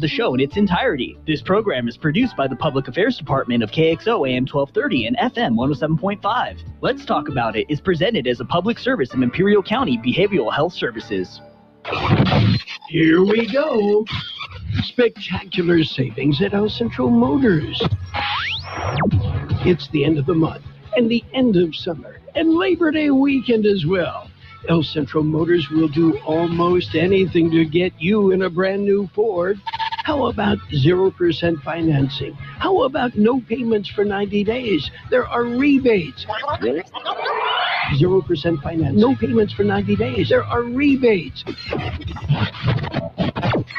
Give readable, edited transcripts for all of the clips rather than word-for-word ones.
The show in its entirety. This program is produced by the Public Affairs Department of KXO AM 1230 and FM 107.5. Let's Talk About It is presented as a public service of Imperial County Behavioral Health Services. Here we go. Spectacular savings at El Central Motors. It's the end of the month and the end of summer and Labor Day weekend as well. El Central Motors will do almost anything to get you in a brand new Ford. How about 0% financing? How about no payments for 90 days? There are rebates. 0% finance, no payments for 90 days. There are rebates.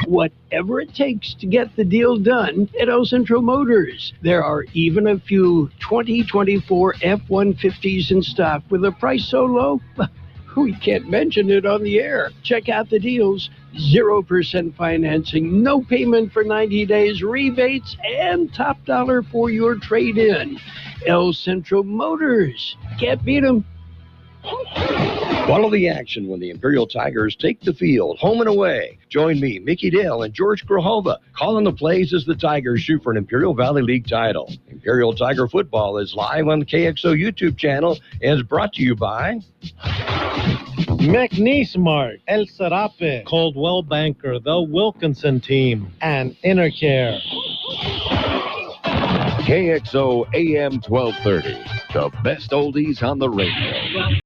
Whatever it takes to get the deal done at El Central Motors. There are even a few 2024 F-150s in stock with a price so low, we can't mention it on the air. Check out the deals. 0% financing, no payment for 90 days, rebates, and top dollar for your trade-in. El Central Motors. Can't beat them. Follow the action when the Imperial Tigers take the field, home and away. Join me, Micky Dale, and George Grijalva calling the plays as the Tigers shoot for an Imperial Valley League title. Imperial Tiger football is live on the KXO YouTube channel and is brought to you by McNeesmart, El Sarape, Coldwell Banker, the Wilkinson Team, and Intercare. KXO AM 1230, the best oldies on the radio.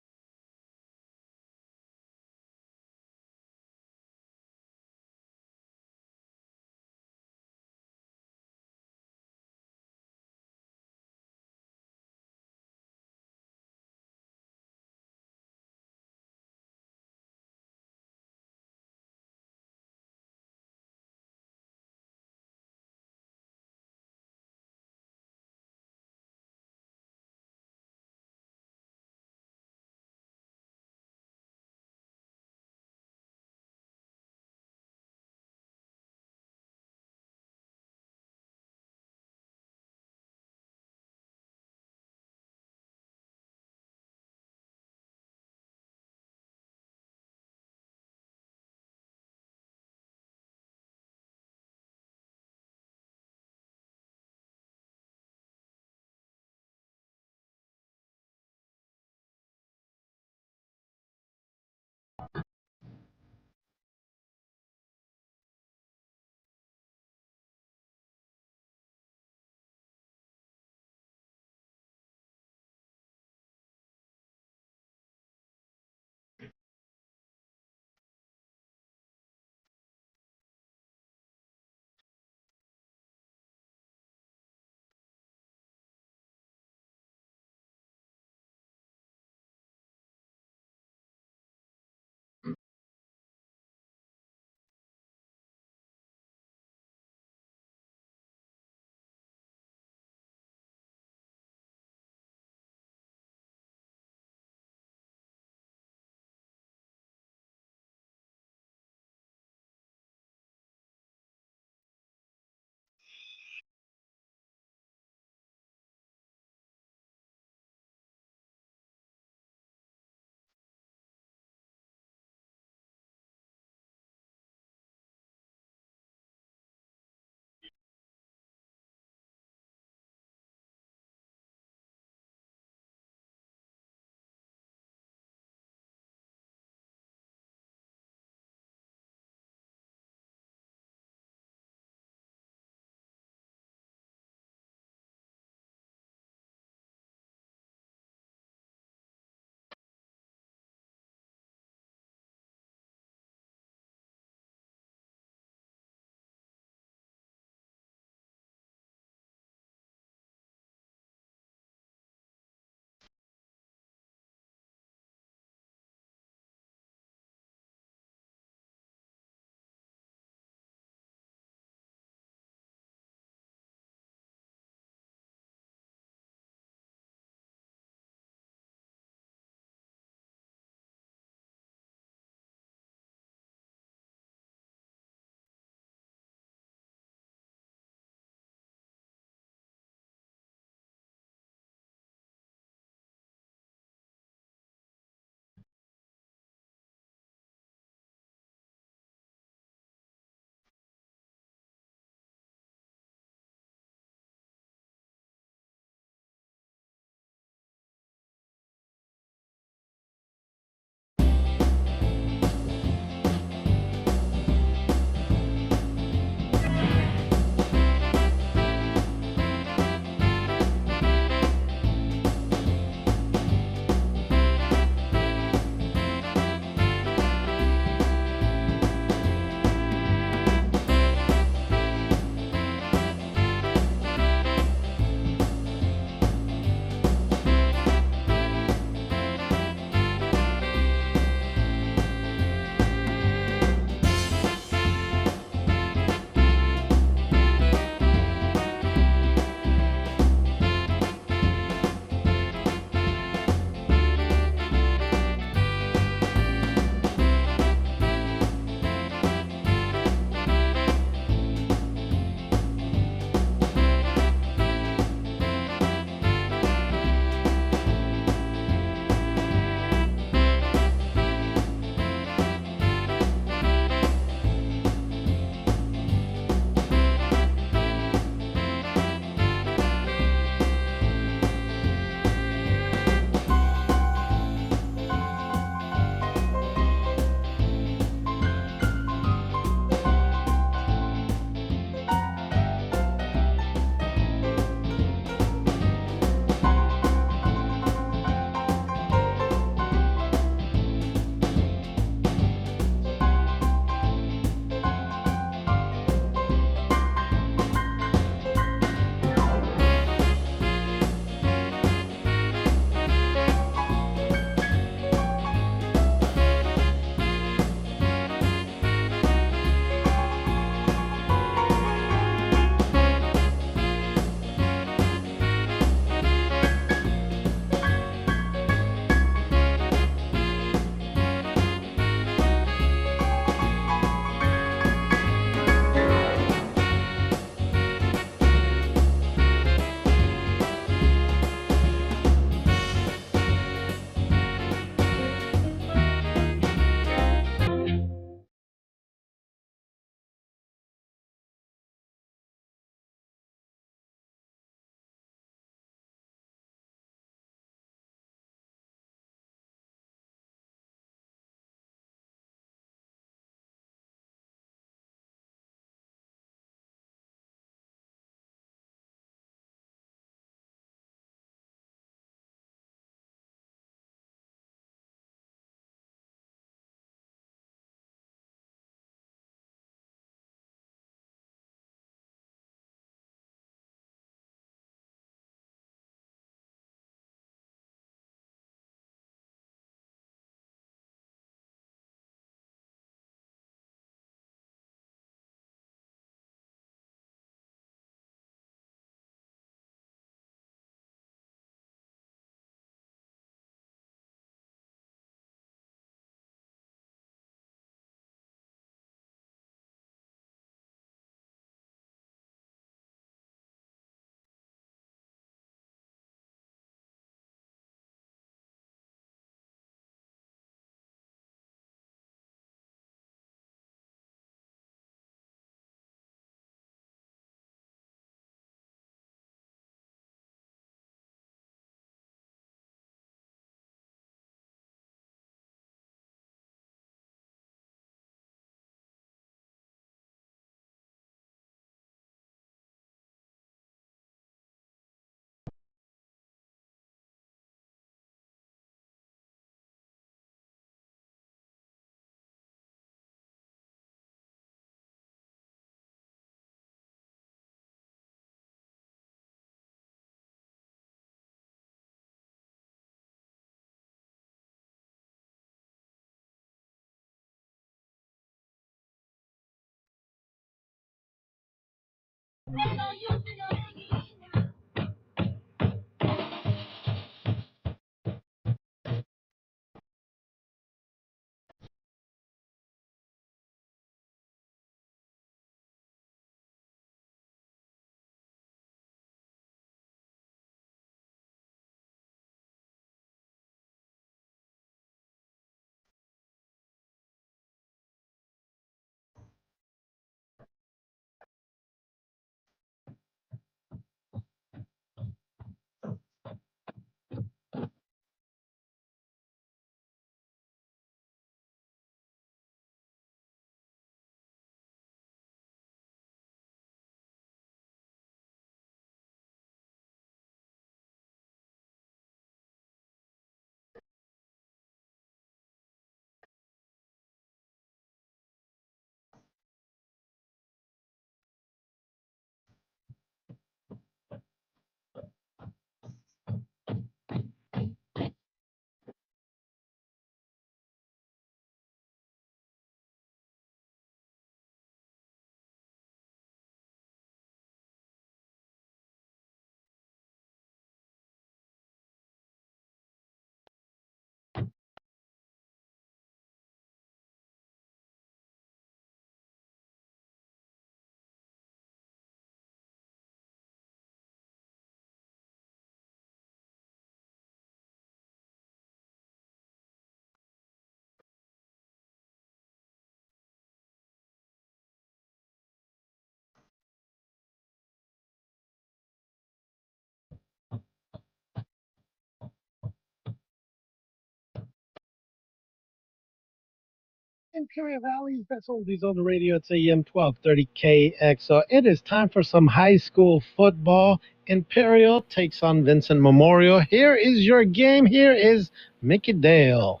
Imperial Valley's best oldies on the radio. It's AM 1230 KXO. It is time for some high school football. Imperial takes on Vincent Memorial. Here is your game. Here is Micky Dale.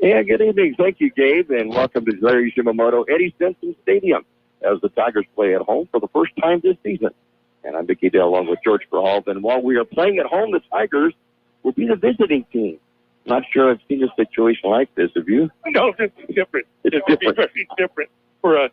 Yeah, good evening. Thank you, Gabe, and welcome to Larry Shimamoto Eddie Simpson Stadium as the Tigers play at home for the first time this season. And I'm Micky Dale along with George Grijalva. And while we are playing at home, the Tigers will be the visiting team. Not sure I've seen a situation like this. Have you? No, it's different. It's different. Very different for us.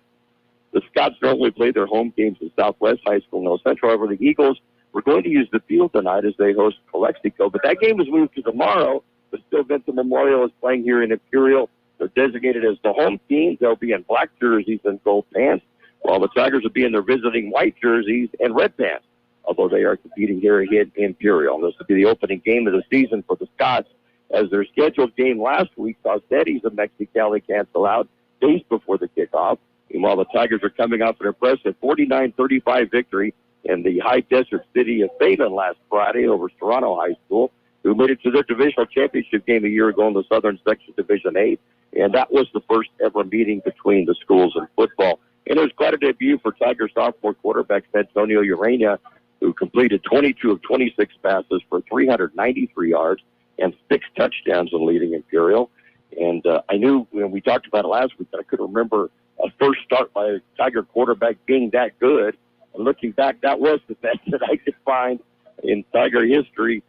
The Scots normally play their home games in Southwest High School, no Central. However, the Eagles were going to use the field tonight as they host Calexico, but that game was moved to tomorrow. But still, Vincent Memorial is playing here in Imperial. They're designated as the home team. They'll be in black jerseys and gold pants, while the Tigers will be in their visiting white jerseys and red pants, although they are competing here in Imperial. This will be the opening game of the season for the Scots, as their scheduled game last week saw Steadies of Mexicali cancel out days before the kickoff. Meanwhile, the Tigers are coming off an impressive 49-35 victory in the high desert city of Phelan last Friday over Toronto High School, who made it to their divisional championship game a year ago in the Southern Section Division 8. And that was the first ever meeting between the schools in football. And it was quite a debut for Tiger sophomore quarterback Antonio Urania, who completed 22 of 26 passes for 393 yards and 6 touchdowns in leading Imperial. And I knew when we talked about it last week that I couldn't remember a first start by a Tiger quarterback being that good. And looking back, that was the best that I could find in Tiger history,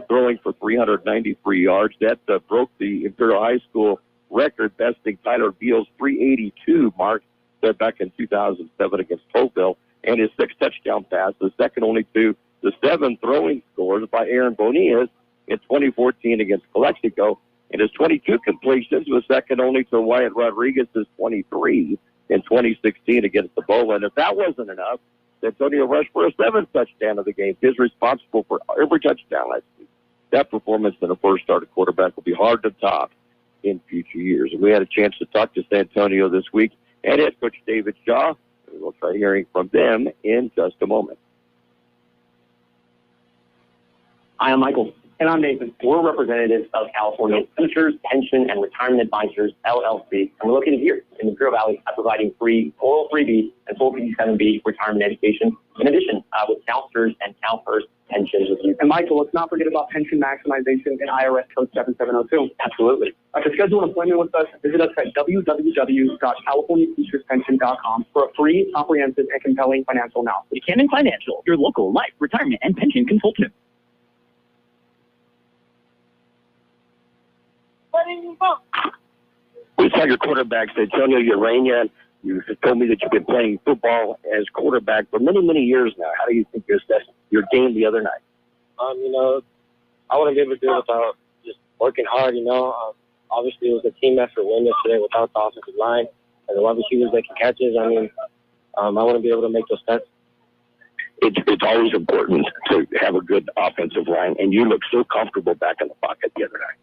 throwing for 393 yards. That broke the Imperial High School record, besting Tyler Beal's 382 mark set back in 2007 against Toville. And his 6 touchdown passes, second only to the 7 throwing scores by Aaron Bonillas in 2014 against Calexico, and his 22 completions was second only to Wyatt Rodriguez's 23 in 2016 against the Bowl. And if that wasn't enough, Antonio rushed for a 7th touchdown of the game. He's responsible for every touchdown last week. That performance in a first-starter quarterback will be hard to top in future years. And we had a chance to talk to San Antonio this week and head coach David Shaw. We'll try hearing from them in just a moment. Hi, I'm Michael. And I'm Nathan. We're representatives of California Teachers, Pension, and Retirement Advisors, LLC, and we're located here in the Imperial Valley providing free oral 3B and full 57B retirement education, in addition with CalSTRS and CalPERS pensions review. And Michael, let's not forget about pension maximization and IRS code 7702. Absolutely. To schedule an appointment with us, visit us at www.californiateacherspension.com for a free, comprehensive, and compelling financial analysis. Buchanan Financial, your local life, retirement, and pension consultant. We saw your quarterback, Antonio Urania. You told me that you've been playing football as quarterback for many, many years now. How do you think you assessed your game the other night? I wouldn't be able to do it without just working hard, Obviously, it was a team effort win yesterday without the offensive line and the wide receivers making catches. I wouldn't be able to make those stats. It's always important to have a good offensive line, and you look so comfortable back in the pocket the other night.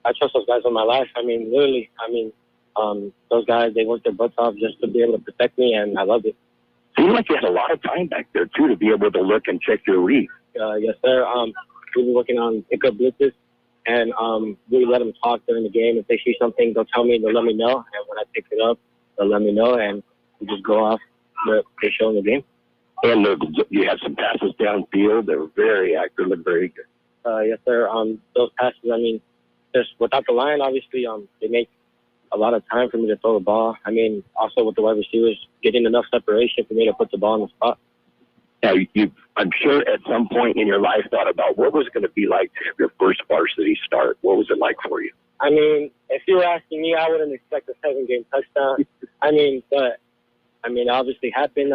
I trust those guys in my life. Literally, those guys, they worked their butts off just to be able to protect me, and I loved it. Seemed like you had a lot of time back there, too, to be able to look and check your read. Yes, sir. We've been working on pickup blitzes, and we let them talk during the game. If they see something, they'll tell me, they'll let me know, and when I pick it up, they'll let me know, and we just go off what they show in the game. And you had some passes downfield. They were very accurate, looked very good. Yes, sir. Those passes, just without the line, obviously, they make a lot of time for me to throw the ball. Also with the wide receivers, getting enough separation for me to put the ball in the spot. Now, I'm sure at some point in your life thought about what was it going to be like to have your first varsity start. What was it like for you? If you were asking me, I wouldn't expect a 7-game touchdown. But it obviously happened.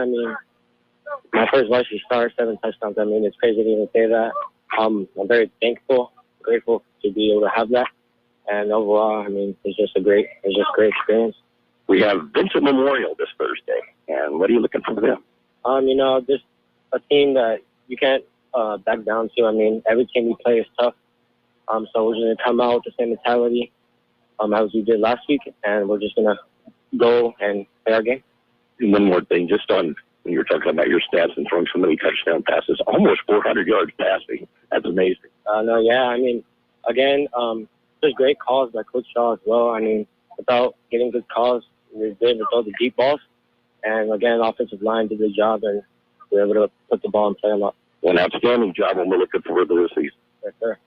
My first varsity start, 7 touchdowns. It's crazy to even say that. I'm very thankful, grateful to be able to have that. And overall, it's just a great experience. We have Vincent Memorial this Thursday. And what are you looking for them? Just a team that you can't back down to. Every team we play is tough. So we're going to come out with the same mentality as we did last week, and we're just going to go and play our game. And one more thing, just on when you're talking about your stats and throwing so many touchdown passes, almost 400 yards passing. That's amazing. There's great calls by Coach Shaw as well. Without getting good calls, we were able to throw the deep balls. And again, offensive line did a good job, and we were able to put the ball and play them up. An outstanding job, and we're looking forward to this season. Yes, sir.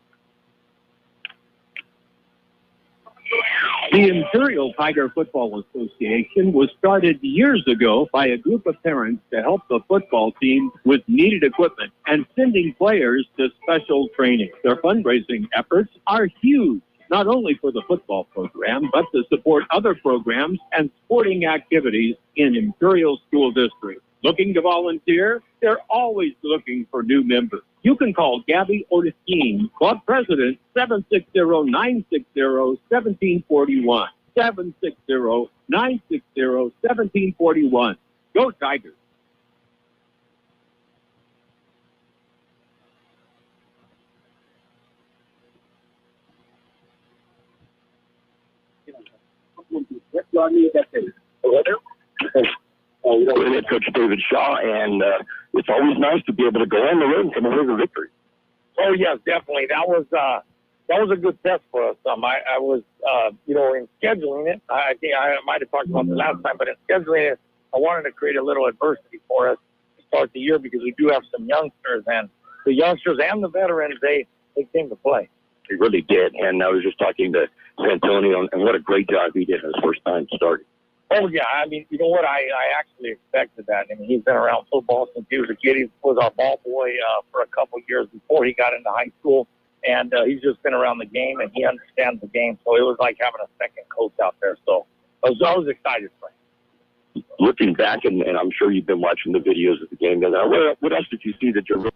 The Imperial Tiger Football Association was started years ago by a group of parents to help the football team with needed equipment and sending players to special training. Their fundraising efforts are huge, not only for the football program, but to support other programs and sporting activities in Imperial School District. Looking to volunteer? They're always looking for new members. You can call Gabby Ortesquin, Club President, 760-960-1741. 760-960-1741. Go Tigers. Head Coach David Shaw, and it's always nice to be able to go on the road and come away with a victory. Oh yes, definitely. That was a good test for us. I was in scheduling it. I think I might have talked about it last time, but in scheduling it, I wanted to create a little adversity for us to start the year because we do have some youngsters, and the youngsters and the veterans they came to play. He really did, and I was just talking to Santonio, and what a great job he did his first time starting. Oh, yeah. You know what? I actually expected that. He's been around football since he was a kid. He was our ball boy for a couple of years before he got into high school. And he's just been around the game, and he understands the game. So it was like having a second coach out there. So I was excited for him. Looking back, and I'm sure you've been watching the videos of the game, what else did you see that you're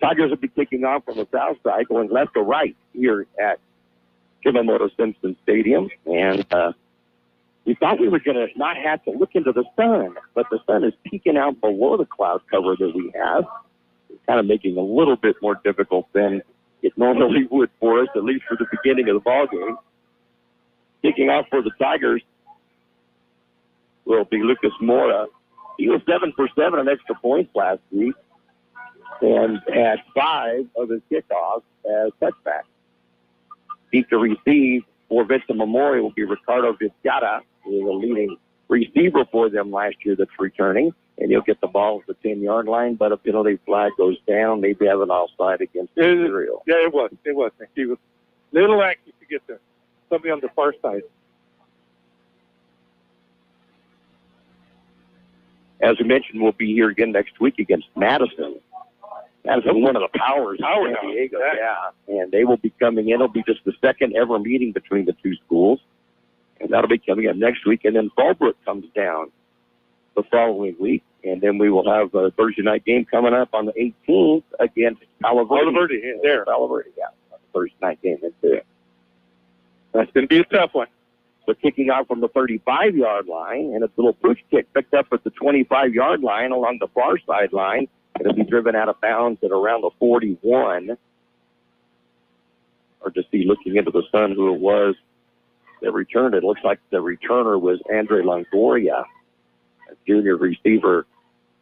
Tigers will be kicking off from the south side, going left to right here at Kimamoto Simpson Stadium. And we thought we were going to not have to look into the sun, but the sun is peeking out below the cloud cover that we have. It's kind of making it a little bit more difficult than it normally would for us, at least for the beginning of the ball game. Kicking off for the Tigers will be Lucas Mora. He was 7 for 7 on extra points last week and had 5 of his kickoffs as touchbacks. Deep to receive for Vincent Memorial will be Ricardo Vizcata, who is a leading receiver for them last year that's returning. And he'll get the ball at the 10-yard line, but a penalty flag goes down. Maybe have an offside against Imperial. Yeah, it was. He was a little anxious to get there. Somebody on the far side. As we mentioned, we'll be here again next week against Madison. Madison, one of the powers in San Diego. Yeah. And they will be coming in. It'll be just the second ever meeting between the two schools. And that'll be coming up next week. And then Fallbrook comes down the following week. And then we will have a Thursday night game coming up on the 18th against Palo Verde. Palo Verde, Thursday night game. That's going to be a tough one. So kicking out from the 35-yard line, and it's a little push kick picked up at the 25-yard line along the far sideline. It'll be driven out of bounds at around the 41. Or to see, looking into the sun, who it was that returned it. Looks like the returner was Andre Longoria, a junior receiver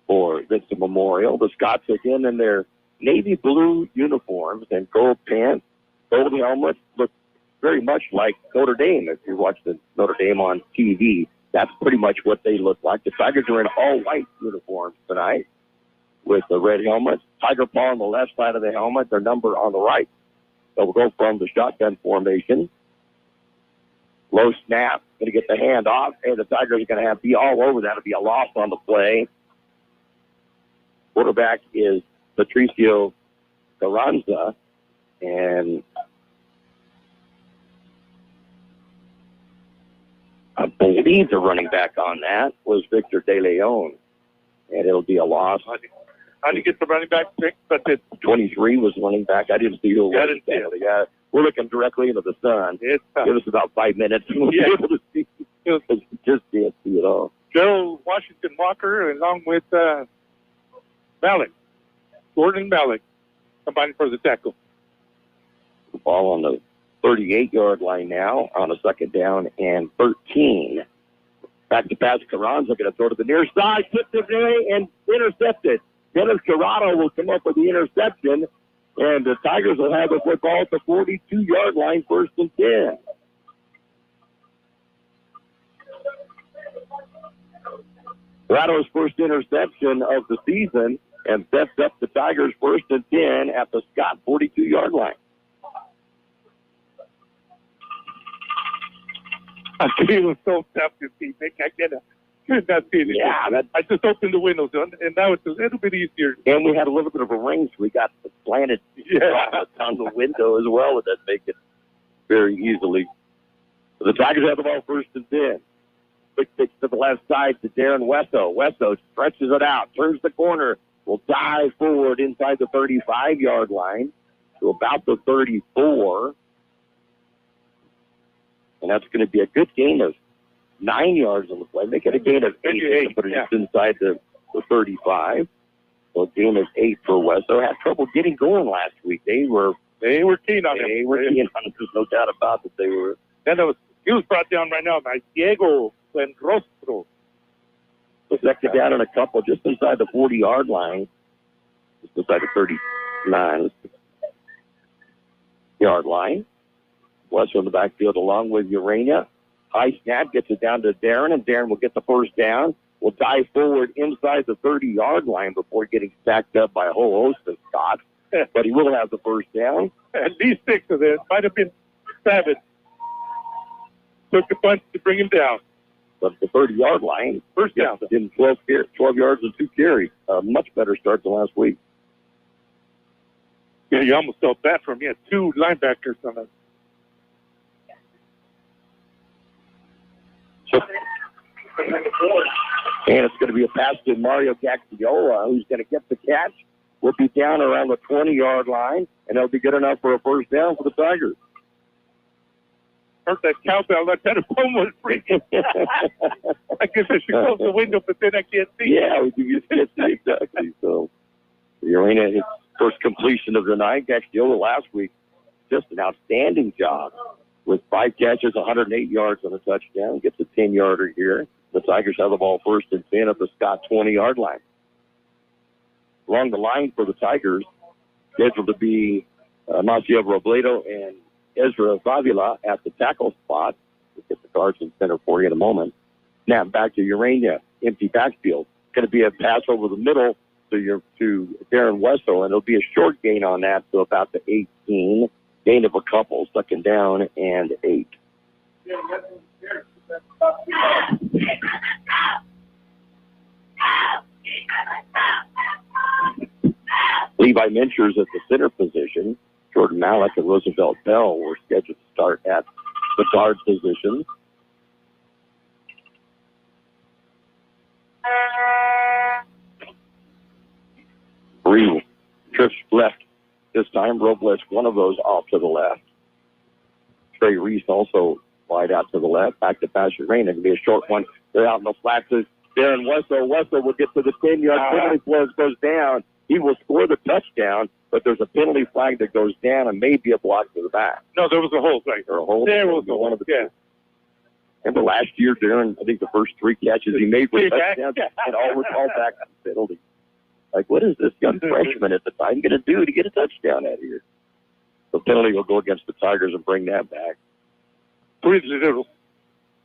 for Vincent Memorial. The Scots again in their navy blue uniforms and gold pants, gold helmets, look very much like Notre Dame. If you watch the Notre Dame on TV, that's pretty much what they look like. The Tigers are in all white uniforms tonight with the red helmets. Tiger paw on the left side of the helmet, their number on the right. So we'll go from the shotgun formation. Low snap, going to get the hand off, and the Tigers are going to be all over that. It'll be a loss on the play. Quarterback is Patricio Carranza, and I believe the running back on that was Victor De Leon, and it'll be a loss. How do you get the running back pick? But 23 was running back. I didn't see who it was. We're looking directly into the sun. Give us about 5 minutes. We'll be able to see. Just can't see it all. Joe Washington Walker, along with Malik, Gordon Malik, combining for the tackle. The ball on the 38-yard line now on a second down and 13. Back to pass. Carranza going to throw to the near side, tipped it away, and intercepted. Dennis Corrado will come up with the interception, and the Tigers will have the football at the 42-yard line, 1st and 10. Corrado's first interception of the season, and sets up the Tigers 1st and 10 at the Scott 42-yard line. It was so tough to see, Nick. I could not see it. Yeah, I just opened the windows, and now it's a little bit easier. And we had a little bit of a rain, so we got the slanted on the window as well, and that make it very easily. So the Tigers have the ball 1st and 10. Quick pitch to the left side to Darren Wesso. Wesso stretches it out, turns the corner, will dive forward inside the 35-yard line to about the 34. And that's going to be a good gain of 9 yards on the play. Make it a gain of 8, but it's inside the 35. So a gain of 8 for Wesso. Had trouble getting going last week. They were keen on him. They were keen on him. There's no doubt about that. They were. Then he was brought down right now by Diego Buenrostro. So second down and a couple just inside the 40-yard line. Just inside the 39-yard line. West on the backfield along with Urania. High snap gets it down to Darren, and Darren will get the first down. Will dive forward inside the 30-yard line before getting stacked up by a whole host of Scots. But he will have the first down. At least 6 of it. Might have been 7. Took a bunch to bring him down. But the 30-yard line, first down, in 12 yards and 2 carries. A much better start than last week. Yeah, you almost felt bad for him. He had 2 linebackers on it. And it's going to be a pass to Mario Gaxiola, who's going to get the catch will be down around the 20-yard line, and it'll be good enough for a first down for the Tigers. Heard that cowbell. That telephone was freaking. I guess I should close the window, but then I can't see. Yeah, you can't see exactly. So the arena, its first completion of the night, actually over last week, just an outstanding job with 5 catches, 108 yards on a touchdown. Gets a 10-yarder here. The Tigers have the ball first and 10 at the Scott 20-yard line. Along the line for the Tigers, scheduled to be Maciel Robledo and Ezra Davila at the tackle spot. We'll get the cards in center for you in a moment. Now back to Urania, empty backfield. Going to be a pass over the middle to Darren Wessel, and it'll be a short gain on that, so about the 18. Gain of a couple, second down and 8. Levi Minchers at the center position. Jordan Malik and Roosevelt Bell were scheduled to start at the guard position. Three trips left this time. Robles, one of those off to the left. Trey Reese also wide out to the left. Back to Passion Rain. It can be a short one. They're out in the flats. Darren Wessel. Wessel will get to the 10-yard penalty flag, goes down. He will score the touchdown, but there's a penalty flag that goes down and maybe a block to the back. No, there was a hold right there. A hold? There was a hold, one of the two. Remember last year, Darren, I think the first 3 catches he made were touchdowns and all were called back to penalty. Like, what is this young freshman at the time going to do to get a touchdown out of here? The penalty will go against the Tigers and bring that back. Pretty little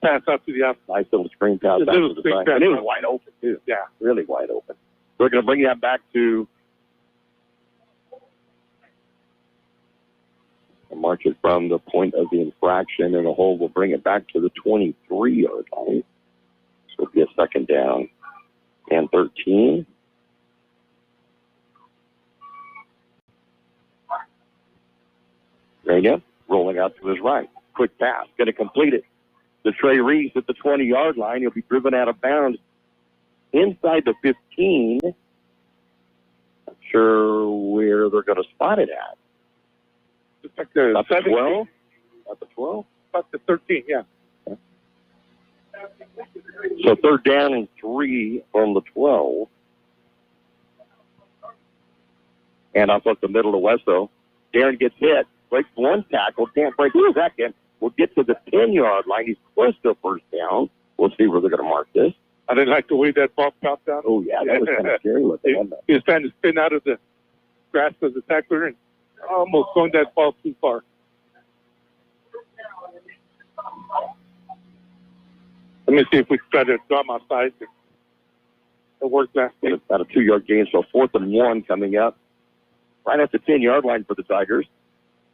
pass out to the outside. Nice little screen pass out to the side. And it was wide open, too. Yeah. Really wide open. We're going to bring that back to march it from the point of the infraction, and the hold will bring it back to the 23-yard line. So it'll be a second down and 13. There you go. Rolling out to his right. Quick pass. Going to complete it. To Trey Reese at the 20-yard line. He'll be driven out of bounds inside the 15. Not sure where they're going to spot it at. It's like the About the 12? About the 12? About the 13, yeah. So third down and 3 from the 12. And up the middle to Westo. Darren gets hit. Breaks one tackle. Can't break the second. We'll get to the 10-yard line. He's close to first down. We'll see where they're going to mark this. I didn't like the way that ball popped out. Oh, yeah. That was kind of scary looking. He was trying to spin out of the grasp of the tackler and almost going that ball too far. Let me see if we can try to draw him outside. It worked last week. About a 2-yard gain, so 4th and 1 coming up. Right at the 10-yard line for the Tigers.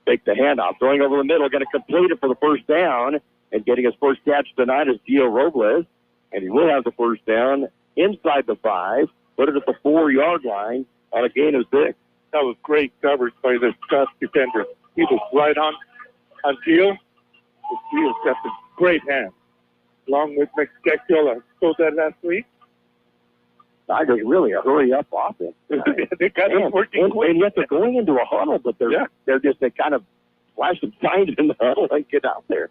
Take the handoff. Throwing over the middle. Going to complete it for the first down. And getting his first catch tonight is Gio Robles. And he will have the first down inside the 5. Put it at the 4-yard line on a gain of 6. That was great coverage by the Scots defender. He was right on Gio. Gio's got the great hand. Along with McSteckle, I told that last week. Tigers really a hurry-up offense. They got them working quick. And yet they're going into a huddle, but they're just they kind of flash some signs in the huddle and get out there.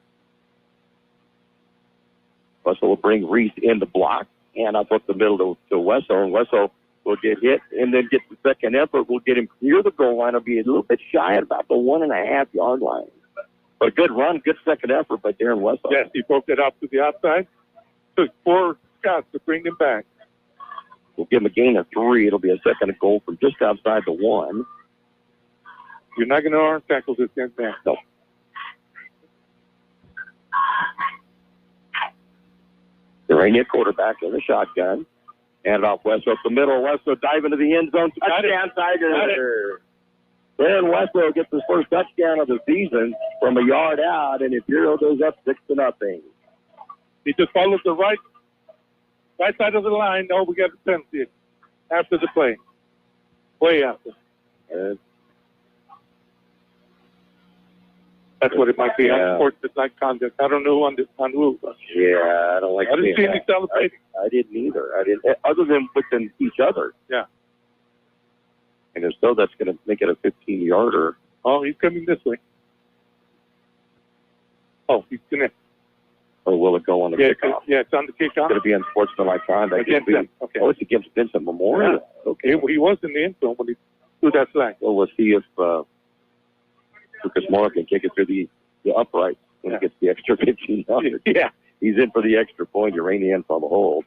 Wessel will bring Reese in the block, and up the middle to Wessel, and Wessel will get hit and then get the second effort. We'll get him near the goal line. It'll be a little bit shy at about the 1.5-yard line. But a good run, good second effort by Darren Wessel. Yes, he broke it out to the outside. Took 4 shots to bring him back. We'll give him a gain of 3. It'll be a second and goal from just outside the 1. You're not going to arm tackle this young man. No. Urania quarterback in the shotgun. Hand it off Wessel up the middle. Wessel dive into the end zone. Touchdown, Tiger. Darren Wessel gets his first touchdown of the season from a yard out, and Imperial goes up 6-0. He just followed the right side of the line. Oh, we got a penalty after the play. Way after. That's what it might be. Unsportsmanlike conduct. I don't know on who. Yeah, I don't like. I didn't see any celebrating. I didn't either. I didn't, other than within each other. Yeah. And if so, that's going to make it a 15-yarder. Oh, he's coming this way. Oh, he's going to. Or will it go on the kickoff? Yeah, it's on the kickoff. It's going to be unsportsmanlike conduct. Against them. Okay. Oh, it's against Vincent Memorial. Yeah. Okay. He was in the end zone when he threw that flag. Well, we'll see if Lucas Moore can kick it through the upright when he gets the extra 15 yards. Yeah. He's in for the extra point. Iranian from the hold.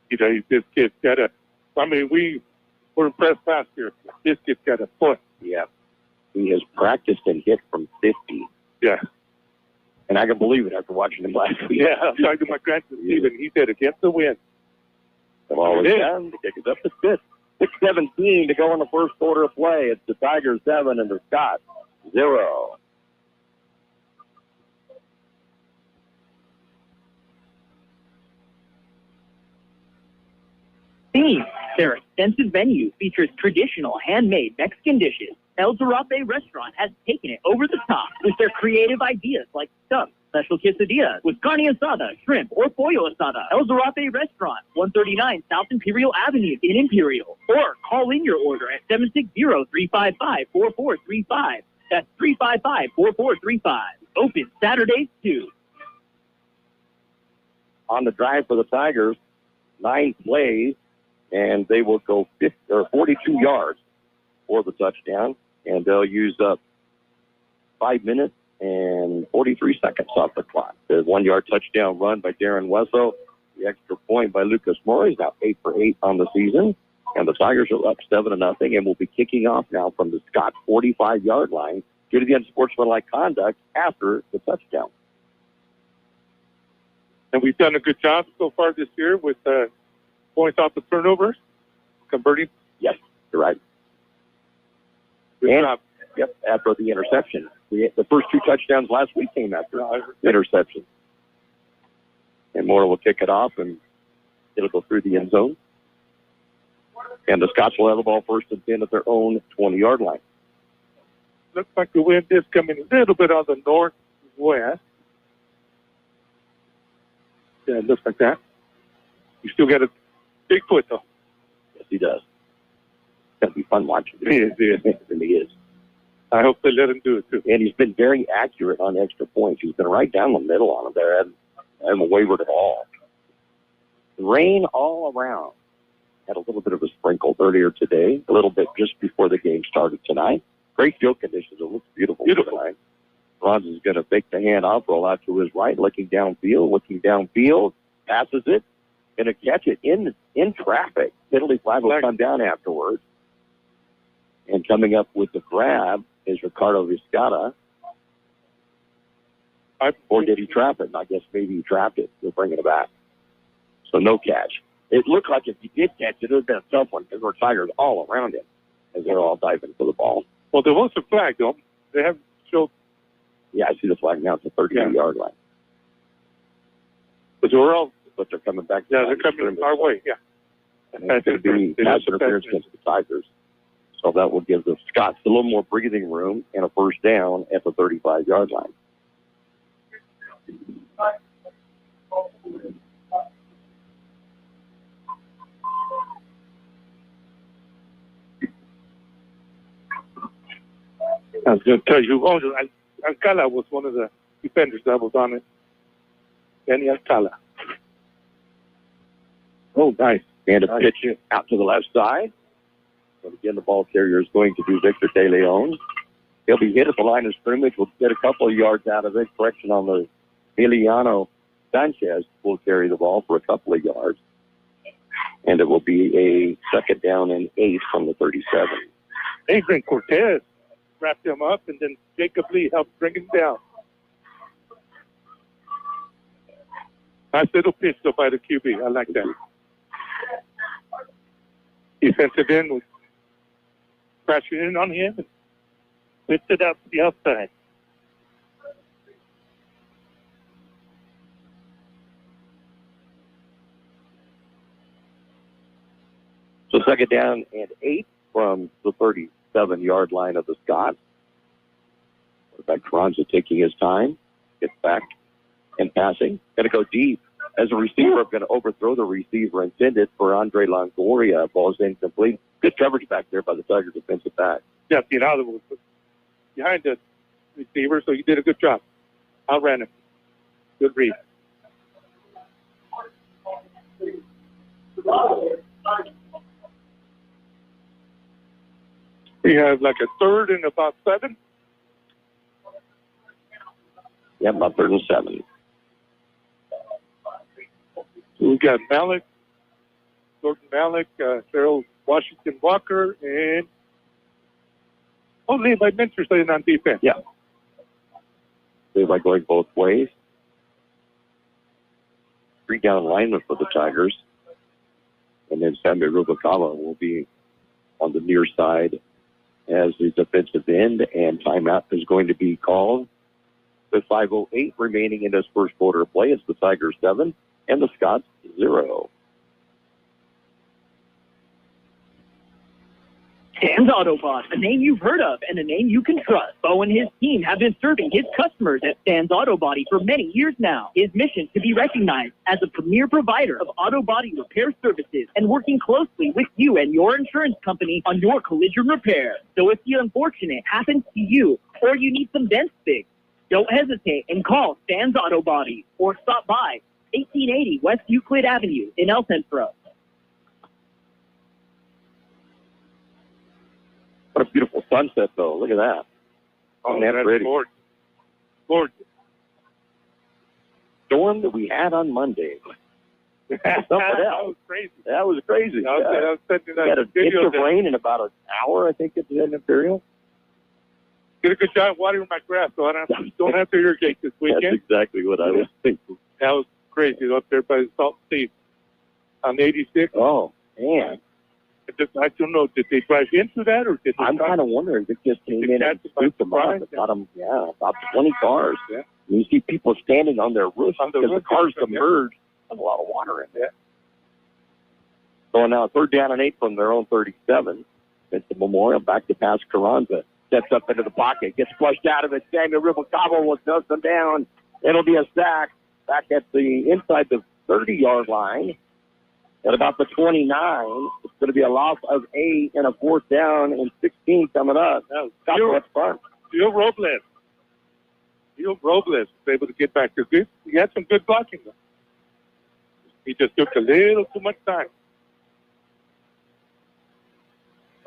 You know, this kid's got a. I mean, we were impressed last year. This kid's got a foot. Yeah. He has practiced and hit from 50. Yeah. And I can believe it after watching him last week. Yeah, I'm talking to my grandson, Stephen. He said against the wind. The ball is down. The kick is up to 6:17 to go in the first quarter of play. It's the Tigers 7 and the Scots 0. Theme. Their extensive venue features traditional handmade Mexican dishes. El Zarape Restaurant has taken it over the top with their creative ideas like stuffed special quesadillas with carne asada, shrimp, or pollo asada. El Zarape Restaurant, 139 South Imperial Avenue in Imperial. Or call in your order at 760-355-4435. That's 355-4435. Open Saturdays too. On the drive for the Tigers, 9 plays, and they will go 42 yards for the touchdown, and they'll use up 5 minutes and 43 seconds off the clock. The 1-yard touchdown run by Darren Wessel, the extra point by Lucas Murray, is now 8 for 8 on the season, and the Tigers are up 7-0, and will be kicking off now from the Scott 45-yard line due to the unsportsmanlike conduct after the touchdown. And we've done a good job so far this year with points off the turnovers, converting. Yes, you're right. And, yep, after the interception. The first 2 touchdowns last week came after interception. And Moore will kick it off, and it'll go through the end zone. And the Scots will have the ball first and 10 at their own 20-yard line. Looks like the wind is coming a little bit on the northwest. Yeah, it looks like that. You still got a big foot, though. Yes, he does. It's going to be fun watching him. It really is. I hope they let him do it, too. And he's been very accurate on extra points. He's been right down the middle on them there. Haven't wavered at all. Rain all around. Had a little bit of a sprinkle earlier today, a little bit just before the game started tonight. Great field conditions. It looks beautiful tonight. Franz is going to take the handoff, roll out to his right, looking downfield, passes it, going to catch it in traffic. Penalty flag will come down afterwards. And coming up with the grab is Ricardo Vizcata. Or did he trap it? I guess maybe he trapped it. We'll bring it back. So no catch. It looked like if he did catch it, it would have been a tough one because there were Tigers all around him as they're all diving for the ball. Well, there was a flag, though. They haven't showed. Yeah, I see the flag now. It's a 32-yard line. But they're coming back. Yeah, they're coming our way, yeah. And it's going to be pass interference against the Tigers. So that will give the Scots a little more breathing room and a first down at the 35-yard line. I was going to tell you, Alcala was one of the defenders that was on it. Danny Alcala. Oh, nice. And a pitch out to the left side. So again, the ball carrier is going to be Victor De Leon. He'll be hit at the line of scrimmage. We'll get a couple of yards out of it. Correction on the Emiliano Sanchez will carry the ball for a couple of yards. And it will be a second down and 8 from the 37. Adrian Cortez wrapped him up, and then Jacob Lee helped bring him down. Nice little pitch, though, by the QB. I like that. Defensive end was crashing in on him and whipped it out to the outside. So second down and 8 from the 37-yard line of the Scots. Quarterback Carranza taking his time, gets back and passing. Going to go deep. As a receiver, I'm going to overthrow the receiver intended for Andre Longoria. Ball's incomplete. Good coverage back there by the Tigers defensive back. Yeah, Grijalva was behind the receiver, so he did a good job. Outran him. Good read. We have like a 3rd and about 7. Yeah, about 3rd and 7. We got Malik, Jordan Malik, Cheryl Washington Walker, and Levi Minter staying on defense. Yeah. Levi going both ways. 3 down linemen for the Tigers. And then Samuel Rubalcaba will be on the near side as the defensive end, and timeout is going to be called. With 5:08 remaining in this first quarter of play, it's the Tigers 7 and the Scots 0. Stan's Autobot, a name you've heard of and a name you can trust. Bo and his team have been serving his customers at Stan's Auto Body for many years now. His mission to be recognized as a premier provider of auto body repair services and working closely with you and your insurance company on your collision repair. So if the unfortunate happens to you or you need some dents fixed, don't hesitate and call Stan's Auto Body or stop by 1880 West Euclid Avenue in El Centro. What a beautiful sunset, though. Look at that. Oh, that's pretty. Gorgeous. Storm that we had on Monday. That was crazy. That was crazy. I was sending We had an inch video of rain in about an hour, I think, at the Imperial. Did a good job watering my grass, so I don't have to irrigate this weekend. That's exactly what I was thinking. That was crazy up there by the Salt Sea on 86. Oh, man. I don't know, did they drive into that, or did they? I'm kind of wondering if it just came in and scooped them up. About 20 cars. Yeah. And you see people standing on their roofs because the cars submerged. There's a lot of water in there. So now 3rd down and 8 from their own 37. Vincent Memorial back to pass Carranza. Steps up into the pocket, gets flushed out of it. Samuel Rubalcaba will dust them down. It'll be a sack back at the inside the 30-yard line. At about the 29, it's going to be a loss of 8 and a 4th down and 16 coming up. Gio Robles was able to get back to good. He had some good blocking, though. He just took a little too much time.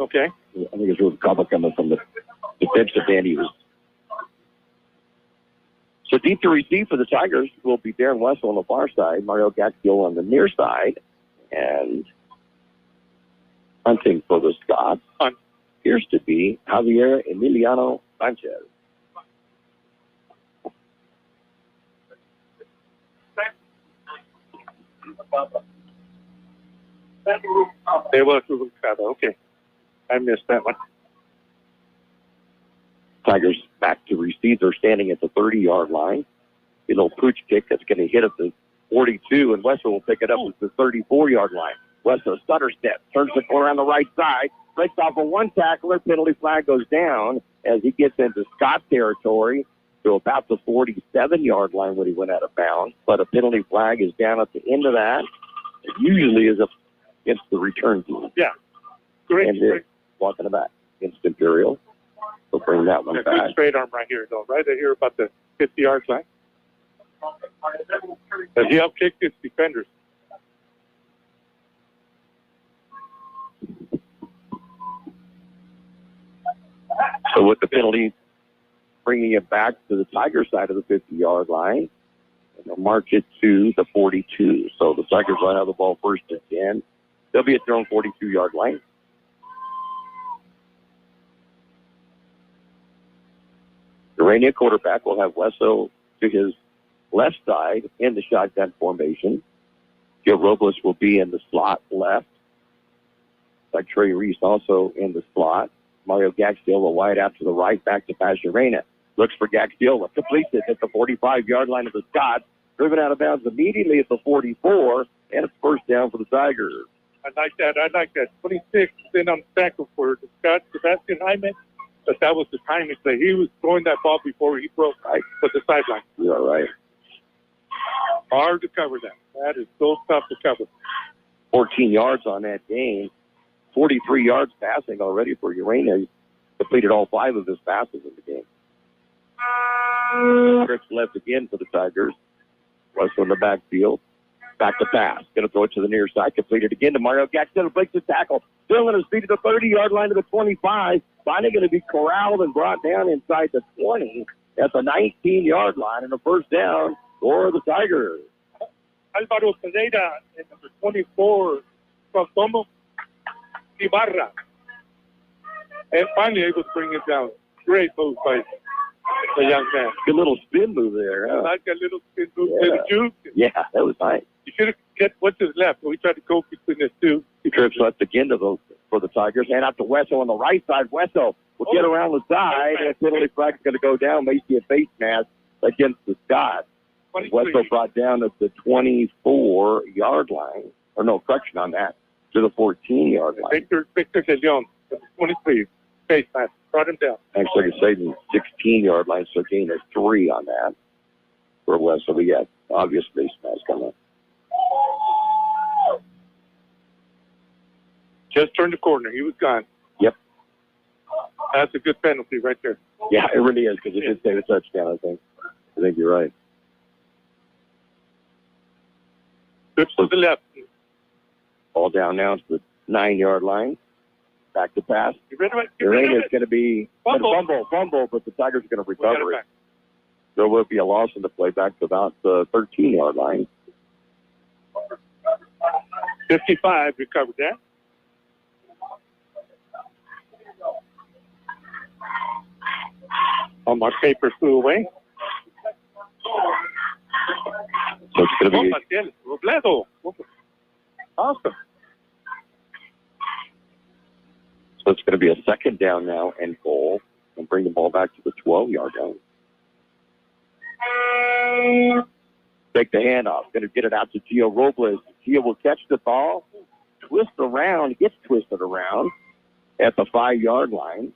Okay. Yeah, I think it's Rubalcaba coming from the defensive end. He was. So deep to receive for the Tigers will be Darren Wessel on the far side, Mario Gaxio on the near side. And hunting for the Scots appears to be Javier Emiliano Sanchez. There was Rubalcaba. Okay. I missed that one. Tigers back to receive. They're standing at the 30-yard line. A little pooch kick that's going to hit at the 42, and Wessel will pick it up at the 34-yard line. Wessel stutter step, turns the corner on the right side, breaks off of one tackler, penalty flag goes down as he gets into Scott territory to about the 47-yard line when he went out of bounds. But a penalty flag is down at the end of that. It usually is against the return team. Yeah. Great. And they're walking it back against Imperial. We'll bring that one back. Good straight arm right here, though. Right here about the 50-yard line. And he outkicked his defenders. So with the penalty, bringing it back to the Tiger side of the 50-yard line, and they'll march it to the 42. So the Tigers line out the ball 1st and 10. They'll be at their own 42-yard line. The Rainier quarterback will have Wessel to his left side in the shotgun formation. Joe Robles will be in the slot left. Like Trey Reese also in the slot. Mario Gaxiola wide out to the right, back to Pascherena. Looks for Gaxiola, completes it at the 45-yard line of the Scots. Driven out of bounds immediately at the 44, and it's 1st down for the Tigers. I like that. 26 in on the tackle for the Scots, Sebastian Hyman. But that was the timing play. He was throwing that ball before he broke for the sideline. You're right. Hard to cover that. That is so tough to cover. 14 yards on that gain. 43 yards passing already for Urania. He's completed all 5 of his passes in the game. Trips left again for the Tigers. Wessel in the backfield. Back to pass. Going to throw it to the near side. Completed again to Mario Gaxton. Breaks the tackle. Still in his feet at the 30-yard line to the 25. Finally going to be corralled and brought down inside the 20 at the 19-yard line. And a first down for the Tigers. Alvaro Pereira and number 24 from Tomo Ibarra. And finally able to bring it down. Great move by the young man. Good little spin move there. Huh? Like a little spin move. Little juke. Yeah, that was nice. You should have kept what's his left. We tried to go between the two. He trips left again for the Tigers. Hand out to Wessel on the right side. Wessel will get around the side. And penalty flag is going to go down. May see a face mask against the Scott. Wessel brought down at the 24-yard line. Or no, correction on that. To the 14-yard line. Victor De Leon, 23. Face mask. Brought him down. Actually, it's the 16-yard line, so gain is 3 on that for Wessel. We got obvious face mask coming up. Just turned the corner. He was gone. Yep. That's a good penalty right there. Yeah, it really is because it did save a touchdown, I think. I think you're right. Trips to the left. Ball down now to the 9-yard line. Back to pass. Urania is going to be fumble, but the Tigers are going to recover it. There will be a loss in the play back to about the 13-yard line. 55 recovered that. All my papers flew away. So it's going to be Robledo. Awesome. So it's going to be a second down now and goal, and bring the ball back to the 12-yard line. Take the handoff. Going to get it out to Gio Robles. Gio will catch the ball, twist around, gets twisted around at the 5-yard line.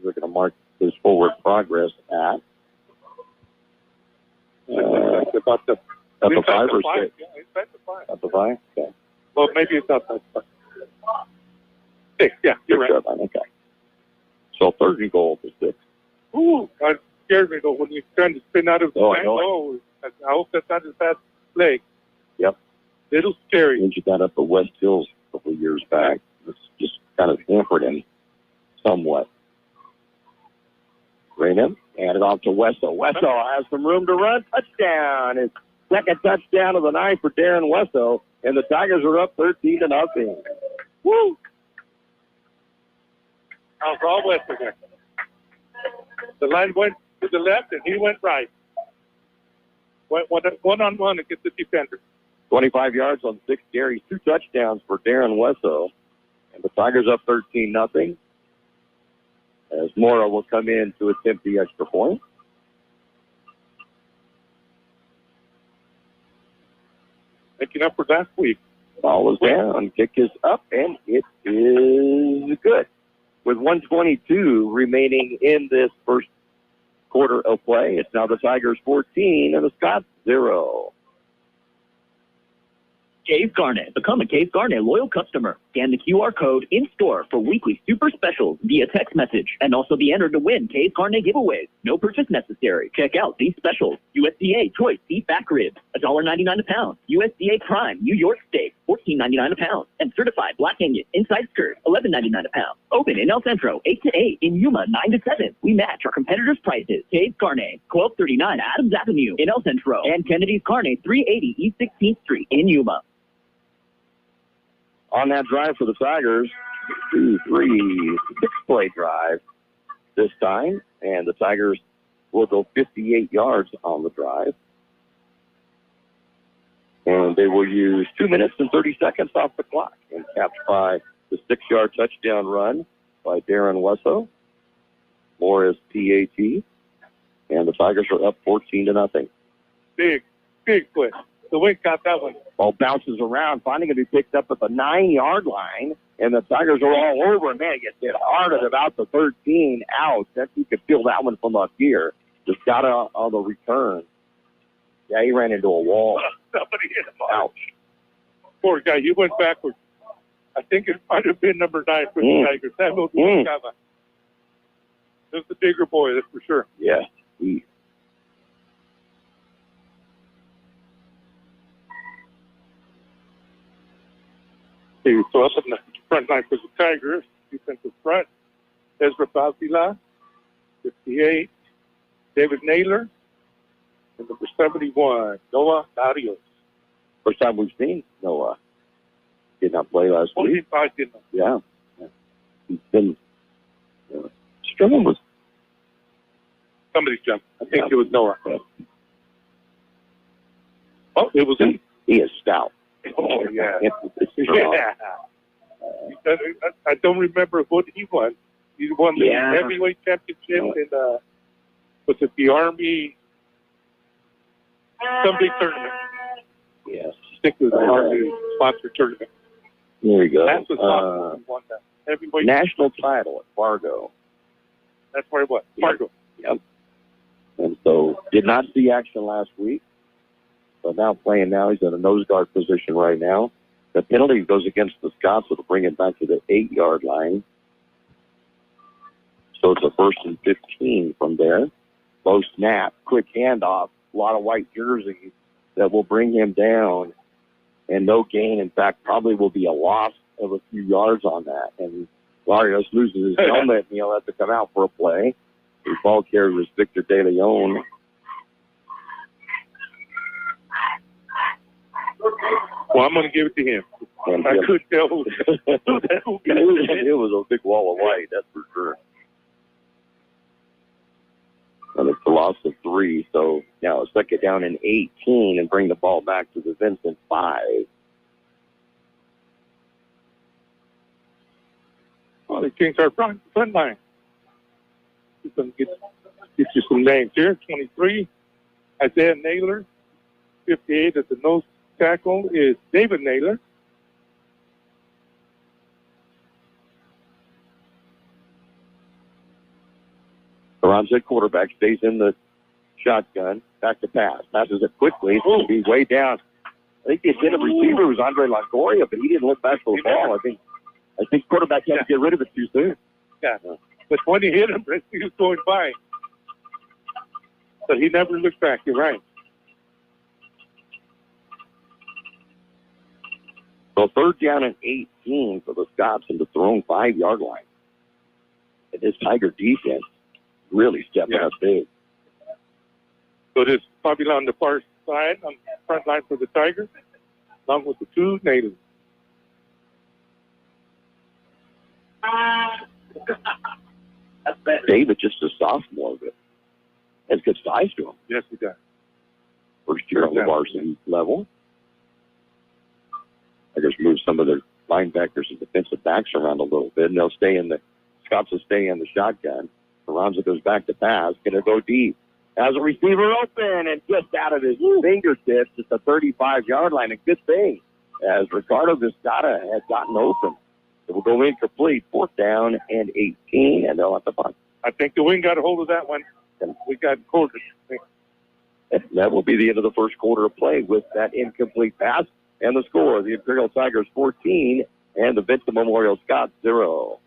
We're going to mark his forward progress at about the 5 or 6. Yeah, it's at the 5. At the 5? Okay. Well, maybe it's not that 5. 6, yeah, you're right. Okay. So 3rd and goal for 6. Ooh, that scared me though when you're trying to spin out of the line. I hope that's not his bad leg. Yep. Little scary. When you got up at West Hills a couple of years back, it's just kind of hampered him somewhat. Raynham, hand it off to Wessel. Wessel has some room to run. Touchdown. His second touchdown of the night for Darren Wessel. And the Tigers are up 13-0. Woo! How's Rob Wessel there? The line went to the left and he went right. Went one-on-one against the defender. 25 yards on 6 carries, 2 touchdowns for Darren Wessel. And the Tigers up 13-0. As Mora will come in to attempt the extra point. Making up for last week. Ball is down. Kick is up, and it is good. With 1:22 remaining in this first quarter of play, it's now the Tigers 14 and the Scots 0. Cave Garnet. Become a Cave Garnet loyal customer. Scan the QR code in-store for weekly super specials via text message and also be entered to win Cave Garnet giveaways. No purchase necessary. Check out these specials. USDA Choice Beef Back Ribs, $1.99 a pound. USDA Prime New York Steak, $14.99 a pound. And Certified Black Angus Inside Skirt, $11.99 a pound. Open in El Centro, 8 to 8. In Yuma, 9 to 7. We match our competitors' prices. Cave Garnet, 1239 Adams Avenue in El Centro. And Kennedy's Carne, 380 East 16th Street in Yuma. On that drive for the Tigers, 6-play drive this time. And the Tigers will go 58 yards on the drive. And they will use 2 minutes and 30 seconds off the clock. And capped by the 6-yard touchdown run by Darren Wessel. More is PAT. And the Tigers are up 14-0. Big play. The Wink got that one. Ball bounces around, finally going to be picked up at the 9-yard line, and the Tigers are all over. Man, it gets hit hard at about the 13 out. You could feel that one from up here. Just got on the return. Yeah, he ran into a wall. Somebody hit him. Ouch. Poor guy. He went backwards. I think it might have been number 9 for the Tigers. Samuel Grijalva. This is the bigger boy, that's for sure. Yeah. Okay, so up in the front line for the Tigers, defensive front, Ezra Baltila, 58, David Naylor, and number 71, Noah Barrios. First time we've seen Noah. Did not play last week. I didn't. Yeah. He's been struggling with Somebody's jump. I think it was Noah. Yeah. Oh, it was him. He is stout. Oh, yeah. I don't remember what he won. He won the heavyweight championship in was it the Army? Some big tournament. Yes. I think it was the Army sponsored tournament. There you go. That's what he won that heavyweight national title at Fargo. That's where it was. Fargo. Yep. And so did not see action last week. But now playing now, he's in a nose guard position right now. The penalty goes against the Scots. It'll bring it back to the 8-yard line. So it's a 1st and 15 from there. Low snap, quick handoff, a lot of white jerseys that will bring him down. And no gain. In fact, probably will be a loss of a few yards on that. And Larios loses his helmet, and he'll have to come out for a play. The ball carrier was Victor De Leon. Well, I'm going to give it to him. I couldn't tell who it was a big wall of white, that's for sure. And it's a loss of 3, so now it's second down and 18 and bring the ball back to the Vincent 5. Well, they changed our front line. Get you some names here. 23, Isaiah Naylor. 58 at the nose tackle is David Naylor. Aronze quarterback stays in the shotgun. Back to pass. Passes it quickly. It's going to be way down. I think the intended receiver was Andre Longoria, but he didn't look back for the ball. I think quarterback had to get rid of it too soon. Yeah. But when he hit him, he was going by. But he never looked back. You're right. So 3rd down and 18 for the Scots in the thrown 5-yard line. And this Tiger defense really stepping up big. So this probably on the far side, on the front line for the Tigers, along with the 2 natives. David, just a sophomore, but has good size to him. Yes, he does. First year on the varsity level. I just move some of their linebackers and defensive backs around a little bit, and they'll stay in the Scots will stay in the shotgun. Alonzo goes back to pass, gonna go deep. Has a receiver open and just out of his fingertips at the 35-yard line. A good thing, as Ricardo Vizcata has gotten open. It will go incomplete. 4th down and 18, and they'll have to punt. I think the wing got a hold of that one. We got quartered. That will be the end of the first quarter of play with that incomplete pass. And the score, the Imperial Tigers 14 and the Vincent Memorial Scots 0.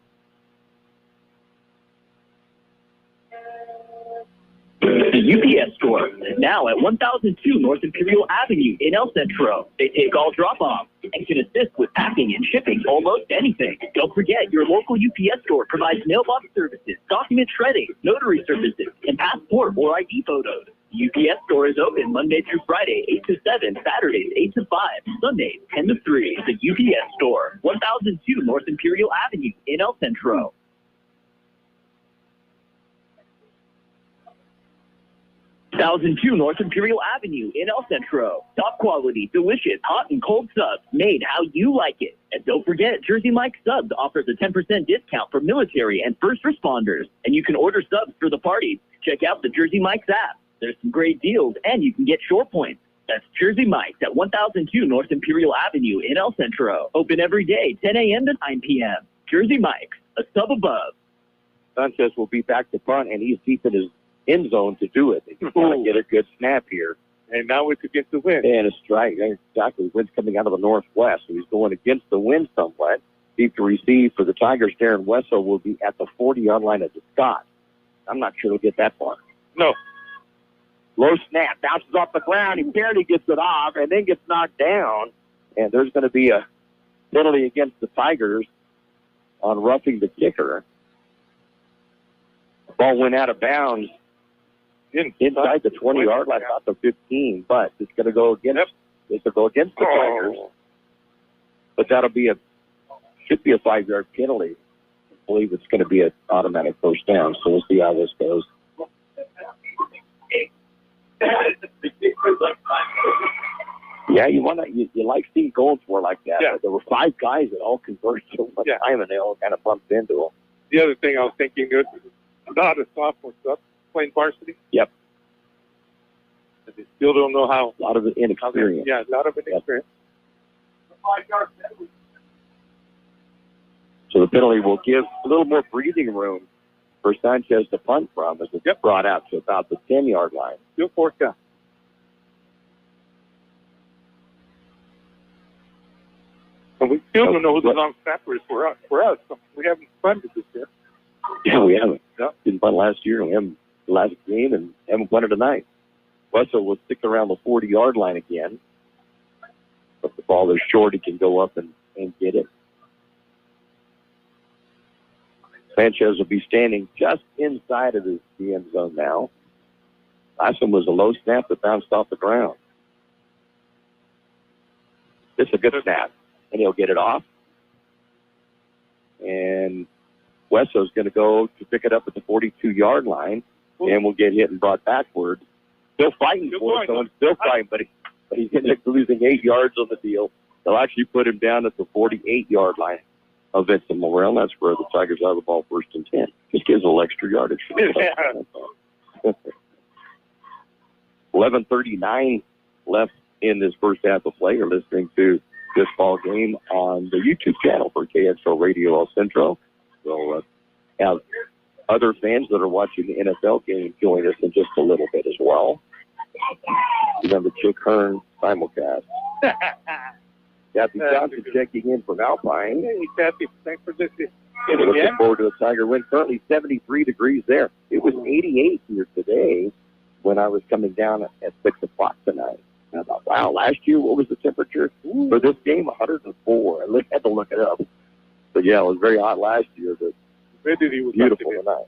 The UPS store is now at 1002 North Imperial Avenue in El Centro. They take all drop-offs and can assist with packing and shipping almost anything. Don't forget, your local UPS store provides mailbox services, document shredding, notary services, and passport or ID photos. The UPS store is open Monday through Friday, 8 to 7, Saturdays, 8 to 5, Sundays, 10 to 3. The UPS store, 1002 North Imperial Avenue in El Centro. 1002 North Imperial Avenue in El Centro. Top quality, delicious, hot and cold subs made how you like it. And don't forget, Jersey Mike Subs offers a 10% discount for military and first responders. And you can order subs for the parties. Check out the Jersey Mike's app. There's some great deals, and you can get short points. That's Jersey Mike's at 1002 North Imperial Avenue in El Centro. Open every day, 10 a.m. to 9 p.m. Jersey Mike's, a sub above. Sanchez will be back to punt, and he's deep in his end zone to do it. He's going to get a good snap here. And now we could get the wind. And a strike. Exactly. Wind's coming out of the northwest, so he's going against the wind somewhat. Deep to receive for the Tigers. Darren Wessel will be at the 40-yard line of the Scott. I'm not sure he'll get that far. No. Low snap, bounces off the ground. He barely gets it off and then gets knocked down. And there's going to be a penalty against the Tigers on roughing the kicker. The ball went out of bounds inside the 20-yard line, not the 15, but it's going to go against. It's going to go against the Tigers. But should be a 5-yard penalty. I believe it's going to be an automatic first down. So we'll see how this goes. Yeah, you like seeing goals for like that. Yeah. But there were 5 guys that all converged at one time, and they all kind of bumped into them. The other thing I was thinking, there's a lot of sophomore stuff playing varsity. Yep. And they still don't know how. A lot of inexperience. Yeah, a lot of inexperience. So the penalty will give a little more breathing room for Sanchez to punt from as it's brought out to about the 10-yard line. Still 4th down. And we still don't know who the long snapper is for us. We haven't punted this year. Yeah, we haven't. Didn't punt last year, and we haven't the last game, and haven't punted tonight. Wessel will stick around the 40-yard line again. But the ball is short, he can go up and get it. Sanchez will be standing just inside of the end zone now. Last one was a low snap that bounced off the ground. This is a good snap, and he'll get it off. And Wesso's going to go to pick it up at the 42-yard line, and will get hit and brought backward. Still fighting for it, so still fighting, but he's going to losing 8 yards on the deal. They'll actually put him down at the 48-yard line of Vincent Morel. That's where the Tigers have the ball 1st and 10. Just gives a little extra yardage. 11:39 left in this first half of play. You're listening to this ball game on the YouTube channel for KXO Radio El Centro. We'll have other fans that are watching the NFL game join us in just a little bit as well. Remember Chick Hearn simulcast. Kathy Johnson checking in from Alpine. Hey, Kathy, thanks for this. Looking forward to a Tiger win. Currently 73 degrees there. It was 88 here today when I was coming down at 6 o'clock tonight. And I thought, wow, last year, what was the temperature for this game? 104. I had to look it up. But, yeah, it was very hot last year, but beautiful tonight.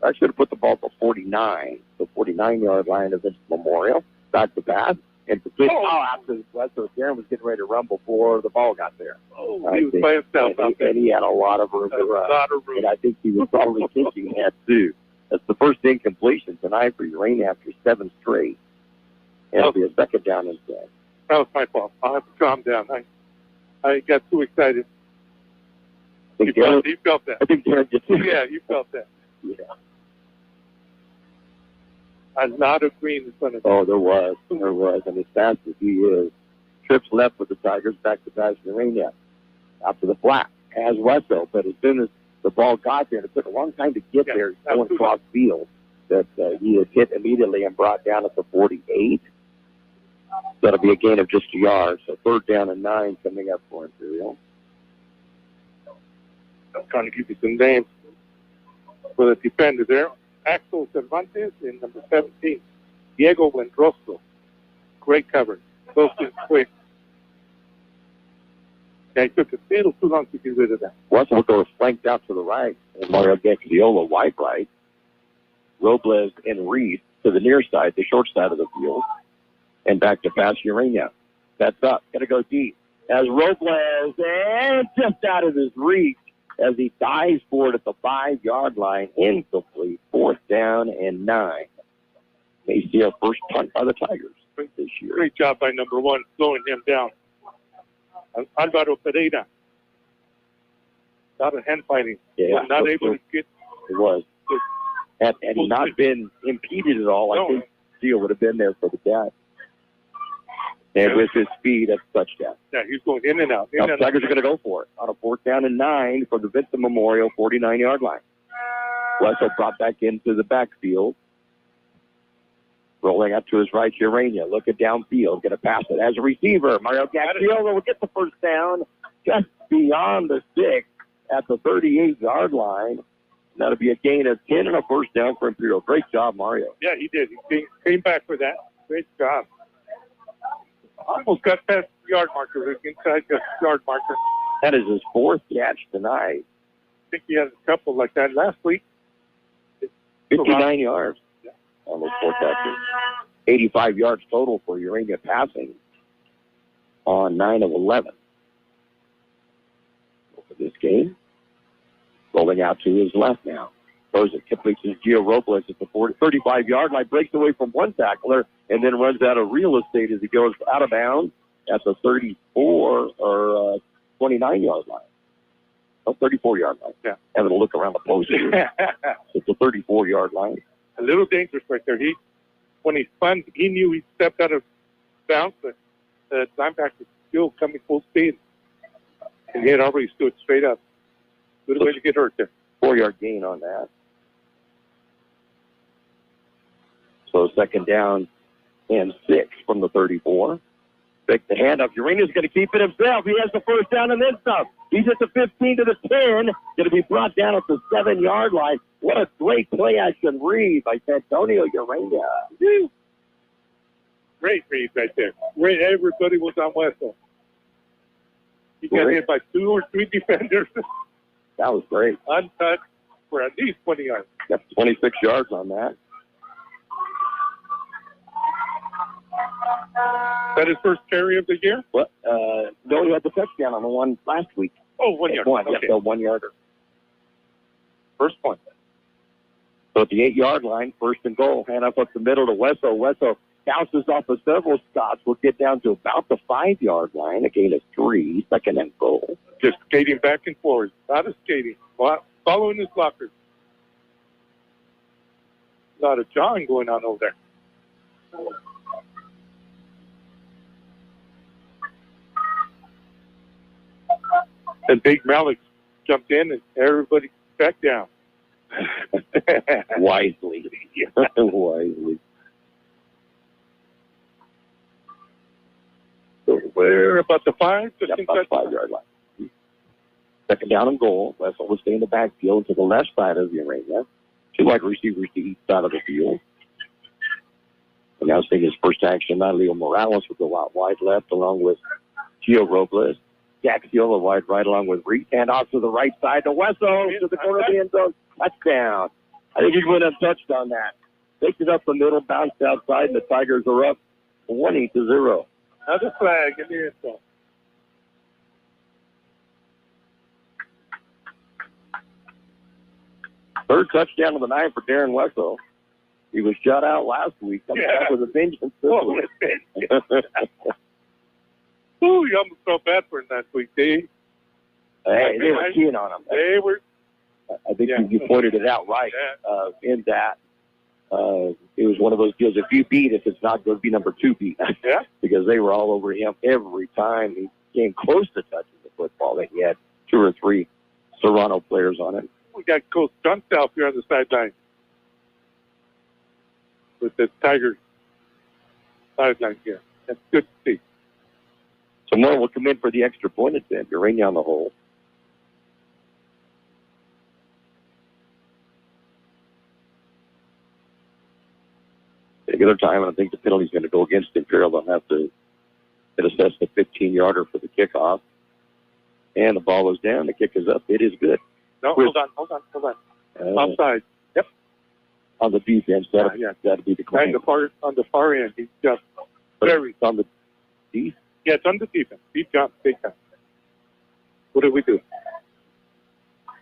I should have put the ball at the 49, the 49-yard line of Vincent Memorial. Back to pass. And complete after Wesson Darren was getting ready to run before the ball got there. He was by himself out there. And he had a lot of room to run. And I think he was probably thinking that too. That's the first incompletion tonight for Urania after 7 straight. And it'll be a second down instead. That was my fault. I'll have to calm down. I got too excited. You felt that. I think Darren just... Yeah, you felt that. Yeah. A lot of green in front of him. Oh, there was. And as fast as he is, trips left with the Tigers, back to pass Urania. Out to the flat. Has Wesson, but as soon as the ball got there, and it took a long time to get there, going across field, that he had hit immediately and brought down at the 48. That'll be a gain of just a yard. So 3rd down and 9 coming up for Imperial. I'm trying to give you some names for the defender there. Axel Cervantes in number 17. Diego Buenrostro. Great cover. Close and quick. Yeah, it took a little too long to get rid of that. Wesson will go flanked out to the right. And Mario Gaxiola wide right. Robles and Reed to the near side, the short side of the field. And back to pass Urania. That's up. Got to go deep. As Robles, and just out of his reach as he dives for it at the 5-yard line. Incomplete. 4th down and 9. May see our first punt by the Tigers this year. Great job by number 1, slowing him down. Alvaro Pereira. A lot of hand fighting. Yeah, not able to get. It was. Had he not been impeded at all, I think Steele would have been there for the catch. And with his speed, that's a touchdown. Yeah, he's going in and out. Now, the Tigers are going to go for it on a 4th down and 9 from the Vincent Memorial 49-yard line. Wesson brought back into the backfield. Rolling up to his right, Urania. Looking downfield. Going to pass it as a receiver. Mario Gaxiola will get the first down. Just beyond the 6 at the 38-yard line. That'll be a gain of 10 and a first down for Imperial. Great job, Mario. Yeah, he did. He came back for that. Great job. Almost got past the yard marker, inside the yard marker. That is his 4th catch tonight. I think he had a couple like that last week. 59 yards on those 4 catches. 85 yards total for Urania passing on 9 of 11. For this game, rolling out to his left now. Throws it, completes his Gio Robles at the 35-yard line, breaks away from one tackler, and then runs out of real estate as he goes out of bounds at the 34 or 29-yard line. Oh, 34-yard line. Yeah. Having a look around the post here. It's a 34-yard line. A little dangerous right there. When he spun, he knew he stepped out of bounds, but the linebacker was still coming full speed. And he had already stood straight up. Good way to get hurt there. 4-yard gain on that. So second down and 6 from the 34. Pick the handoff. Urania's going to keep it himself. He has the first down and then some. He's at the 15 to the 10. Going to be brought down at the 7-yard line. What a great play action read by Antonio Urania. Great read right there. Great. Everybody was on Wessel. He got hit by 2 or 3 defenders. That was great. Untouched for at least 20 yards. Got 26 yards on that. Is that his first carry of the year? What? No, he had the touchdown on the one last week. Oh, 1 yard. Okay. Yeah, the 1-yarder. First point. So at the 8-yard line, first and goal. Hand up the middle to Wessel. Wessel bounces off of several stops. We'll get down to about the 5-yard line. A gain of 3. Second and goal. Just skating back and forth. Not a skating. Following his blockers. A lot of jawing going on over there. And Big Malik jumped in and everybody back down. Wisely. Wisely. So we're about the 5? Yep, about the 5-yard line. Second down and goal. Wessel will stay in the backfield to the left side of Urania. 2 wide receivers to each side of the field. And now seeing his first action, Leo Morales will go out wide left along with Gio Robles. Jack Giola wide right along with Reed. And off to the right side to Wessel to the corner of the end zone. Touchdown. I think he went untouched on that. Takes it up the middle, bounced outside, and the Tigers are up 20-0. Another flag in the end zone. Third touchdown of the night for Darren Wessel. He was shut out last week. Coming back with a vengeance this week. Ooh, you almost felt bad for him last week, Dave. Hey, they were keying on him. They were. I think you pointed it out right in that. It was one of those deals. If you beat us, it's not going to be number 2 beat. Yeah. Because they were all over him every time he came close to touching the football. He had 2 or 3 Serrano players on it. We got Coach Dunself here on the sideline with the Tigers sideline here. That's good to see. So Moore will come in for the extra point attempt. Urania on the hole. Regular time, and I think the penalty's going to go against Imperial. They'll have to assess the 15-yarder for the kickoff. And the ball is down. The kick is up. It is good. No, hold on. Offside. Yep. On the defense, that'll be the claim. On the far end, he's just very. It's on the defense? Yeah, it's on the defense. Deep jump, big time. What do we do?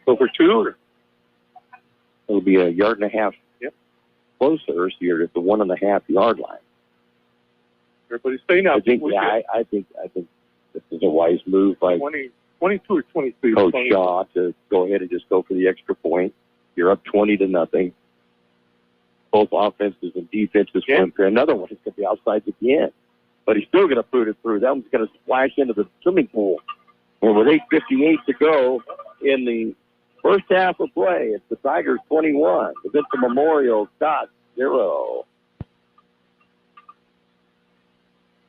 Go for 2? Or? It'll be a yard and a half closer, so you're at the 1.5-yard line. Everybody's staying out. I think this is a wise move by 22 or 23. Coach Shaw to go ahead and just go for the extra point. You're up 20-0. Both offenses and defenses for Imperial. Another one is going to be outside again. But he's still going to put it through. That one's going to splash into the swimming pool. And with 8:58 to go in the first half of play, it's the Tigers 21. The Vincent Memorial Scott 0.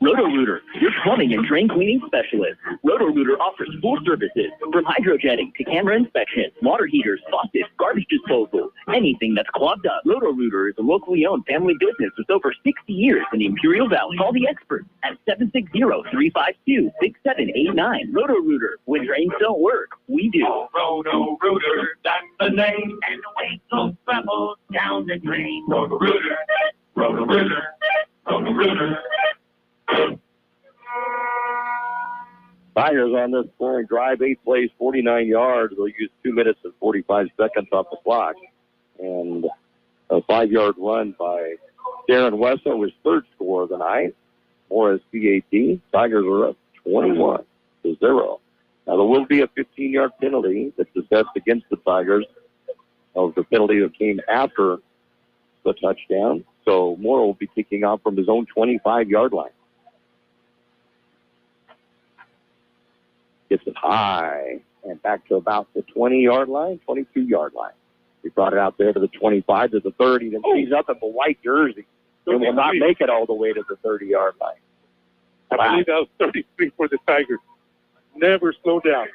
Roto-Rooter, your plumbing and drain cleaning specialist. Roto-Rooter offers full services from hydrojetting to camera inspection, water heaters, faucets, garbage disposal, anything that's clogged up. Roto-Rooter is a locally owned family business with over 60 years in the Imperial Valley. Call the experts at 760-352-6789. Roto-Rooter. When drains don't work, we do. Roto-Rooter, that's the name. And the weight goes pebbles down the drain. Roto-Rooter, Roto-Rooter, Roto-Rooter. Tigers on this scoring drive, 8 plays, 49 yards. They'll use 2 minutes and 45 seconds off the clock. And a 5-yard run by Darren Wessa was third score of the night. Morris PAT. Tigers are up 21-0. Now, there will be a 15-yard penalty that's assessed against the Tigers of the penalty that came after the touchdown. So Moore will be kicking off from his own 25-yard line. Gets it high and back to about the 20-yard line, 22-yard line. He brought it out there to the 25, to the 30, then sees nothing but white jersey. And will not make it all the way to the 30-yard line. I believe that was 33 for the Tigers. Never slow down.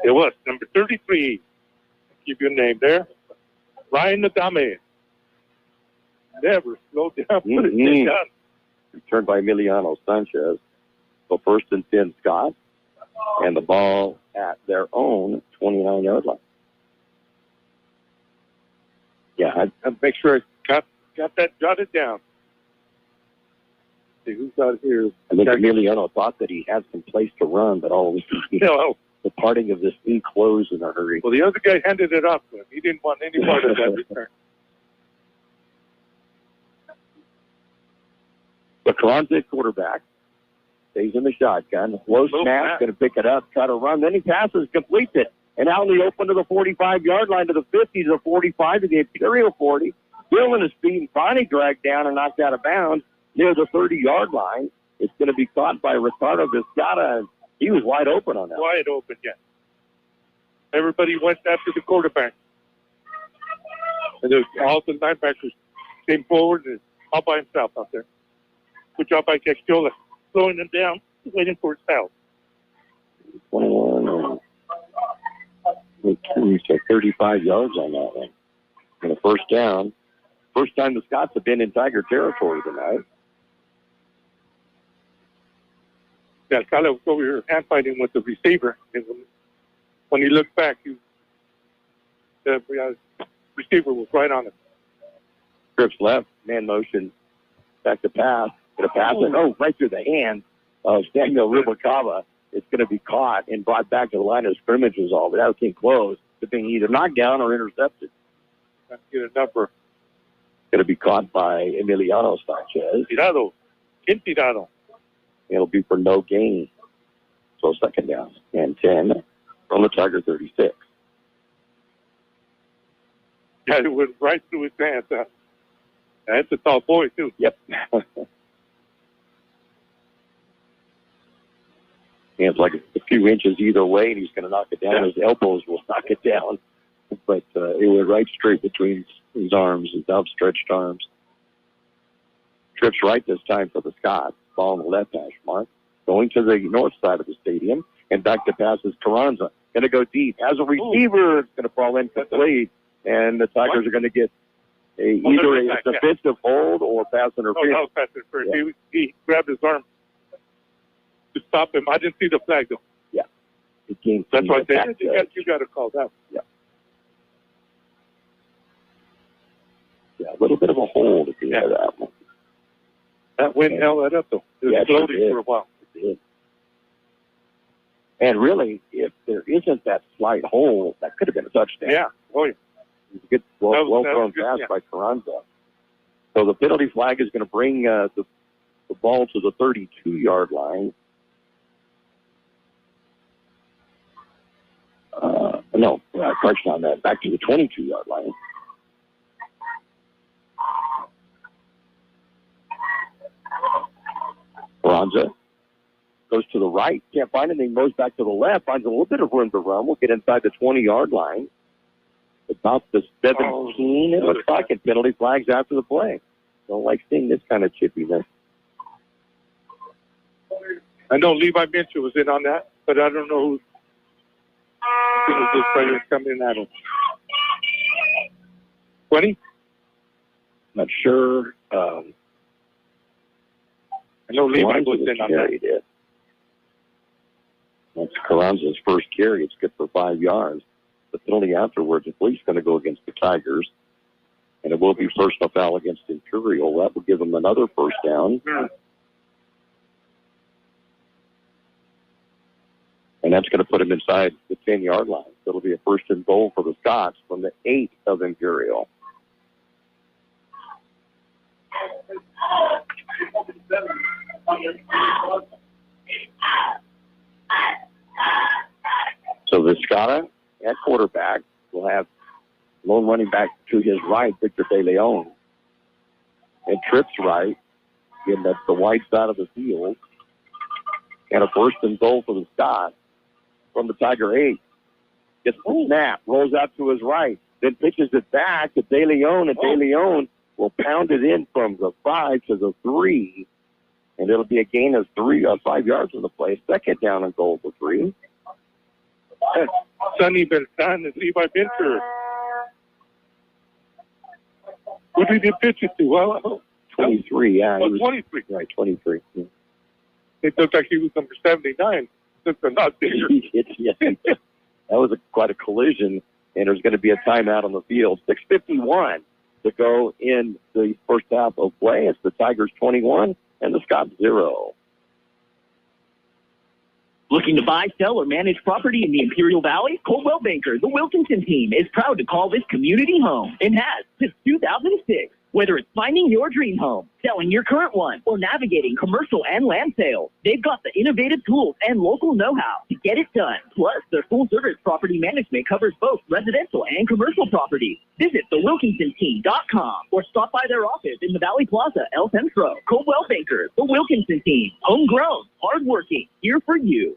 It was number 33. Give you a name there. Ryan Adame. Never slow down. Put it down. Returned by Emiliano Sanchez. So 1st and 10, Scott. And the ball at their own 29-yard line. Yeah, I'd make sure I got that jotted down. See who's out here. I think Emiliano thought that he had some place to run, but all of a sudden, the parting of this thing closed in a hurry. Well, the other guy handed it off to him. He didn't want any part of that return. The Carranza quarterback stays in the shotgun. Low snap, going to pick it up, try to run. Then he passes, completes it. And out in the open to the 45-yard line, to the 50, to the 45, to the Imperial 40. Building his speed and finally dragged down and knocked out of bounds near the 30-yard line. It's going to be caught by Ricardo Vizcata. He was wide open on that. Wide open, yeah. Everybody went after the quarterback. And all the linebackers came forward and all by himself out there. Good job by Castola. Slowing him down, waiting for his foul. 21, so 35 yards on that one. And a first down. First time the Scots have been in Tiger territory tonight. Yeah, Kyle was over here hand fighting with the receiver. And when he looked back, the receiver was right on him. Trips left, man motion, back to pass. Going to pass it, right through the hands of Samuel Rubalcaba. It's going to be caught and brought back to the line of scrimmage is all, but that came close to being either knocked down or intercepted. Let's get a number. Going to be caught by Emiliano Sanchez. Tirado. It'll be for no gain. So second down and 10 from the Tiger 36. Yeah, it went right through his hands. That's a tall boy, too. Yep. Hands like a few inches either way, and he's going to knock it down. His elbows will knock it down. But it went right straight between his arms, his outstretched arms. Trips right this time for the Scots. Ball on the left hash mark. Going to the north side of the stadium. And back to passes Carranza. Going to go deep. As a receiver, it's going to fall incomplete. And the Tigers are going to get either a defensive hold or pass interference. No, pass interference. Yeah. He grabbed his arm to stop him. I didn't see the flag, though. Yeah. That's why I said you got to call that. Yeah. Yeah, a little bit of a hold at the end of that one. That wind held that up, though. It was floating for a while. It did. And really, if there isn't that slight hole, that could have been a touchdown. Yeah. Oh, yeah. It was a good, well thrown pass by Carranza. So the penalty flag is going to bring the ball to the 32-yard line. Correction on that. Back to the 22-yard line. Carranza goes to the right. Can't find anything. Goes back to the left. Finds a little bit of room to run. We'll get inside the 20-yard line. About the 17, it looks like, and penalty flags after the play. Don't like seeing this kind of chippiness. I know Levi Mitchell was in on that, but I don't know who those players coming in at him. 20? Not sure. I know Levi was in on that. Did. That's Carranza's first carry. It's good for 5 yards. The penalty afterwards, at least, going to go against the Tigers. And it will be personal foul against Imperial. That will give them another first down. And that's going to put him inside the 10-yard line. So it'll be a first and goal for the Scots from the 8 of Imperial. So the Scotta at quarterback will have lone running back to his right, Victor De Leon. And trips right, getting up the wide side of the field. And a first and goal for the Scots from the Tiger 8. Gets a snap, rolls out to his right, then pitches it back to De Leon, and De Leon will pound it in from the 5 to the 3, and it'll be a gain of 5 yards on the play. Second down and goal for 3. Sonny Beltran and Levi Minter. Who did he pitch it to? Well, 23, yeah. Oh, 23. Right, 23. Yeah. It looked like he was number 79. Looked a lot bigger. Yeah. That was quite a collision, and there's going to be a timeout on the field. 6:51 to go in the first half of play. It's the Tigers 21 and the Scots 0. Looking to buy, sell, or manage property in the Imperial Valley? Coldwell Banker, the Wilkinson team, is proud to call this community home and has since 2006. Whether it's finding your dream home, selling your current one, or navigating commercial and land sales, they've got the innovative tools and local know-how to get it done. Plus, their full-service property management covers both residential and commercial properties. Visit thewilkinsonteam.com or stop by their office in the Valley Plaza, El Centro. Coldwell Banker, the Wilkinson team, homegrown, hardworking, here for you.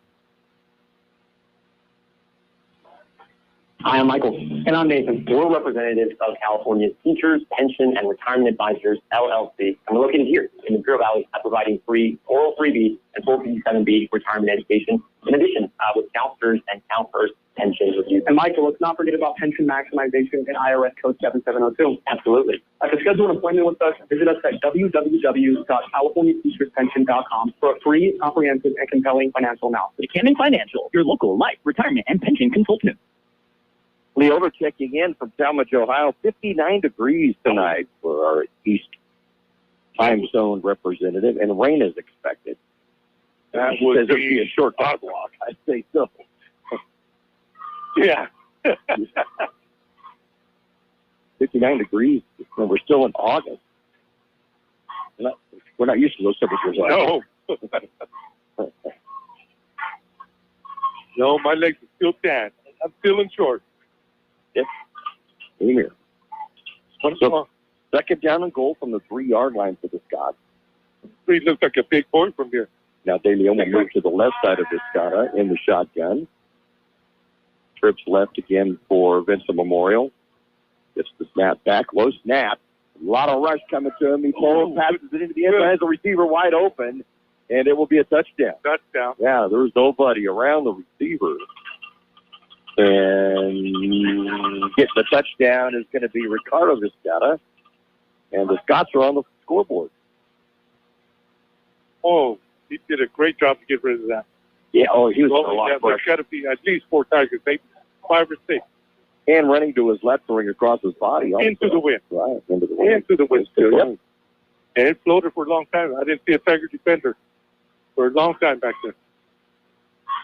Hi, I'm Michael. And I'm Nathan. We're representatives of California's Teachers, Pension, and Retirement Advisors, LLC. And we're located here in the Imperial Valley at providing free oral 3B and 457B retirement education, in addition with counselors and counselors pension reviews. And Michael, let's not forget about pension maximization and IRS code 7702. Absolutely. To schedule an appointment with us, visit us at www.californiateacherspension.com for a free, comprehensive, and compelling financial analysis. Buchanan Financial, your local life, retirement, and pension consultant. Leota checking in from Talmadge, Ohio. 59 degrees tonight for our East time zone representative, and rain is expected. That would be a short dog walk. I'd say so. Yeah. 59 degrees, and we're still in August. We're not used to those temperatures. No. No, my legs are still tan. I'm still in shorts. Yep. Same here. So, second down and goal from the 3-yard line for the Scots. He looks like a big boy from here. Now De Leon will move to the left side of the Scotta in the shotgun. Trips left again for Vincent Memorial. Gets the snap back. Low snap. A lot of rush coming to him. He passes it into the end zone. Has the receiver wide open, and it will be a touchdown. Touchdown. Yeah, there's nobody around the receiver. And getting the touchdown is going to be Ricardo Viscata. And the Scots are on the scoreboard. Oh, he did a great job to get rid of that. Yeah, he was a lot of There's got to be at least 4 Tigers, maybe 5 or 6. And running to his left, throwing across his body. Also. Into the wind. Right, into the wind. Into the wind, too. Yep. And it floated for a long time. I didn't see a Tiger defender for a long time back there.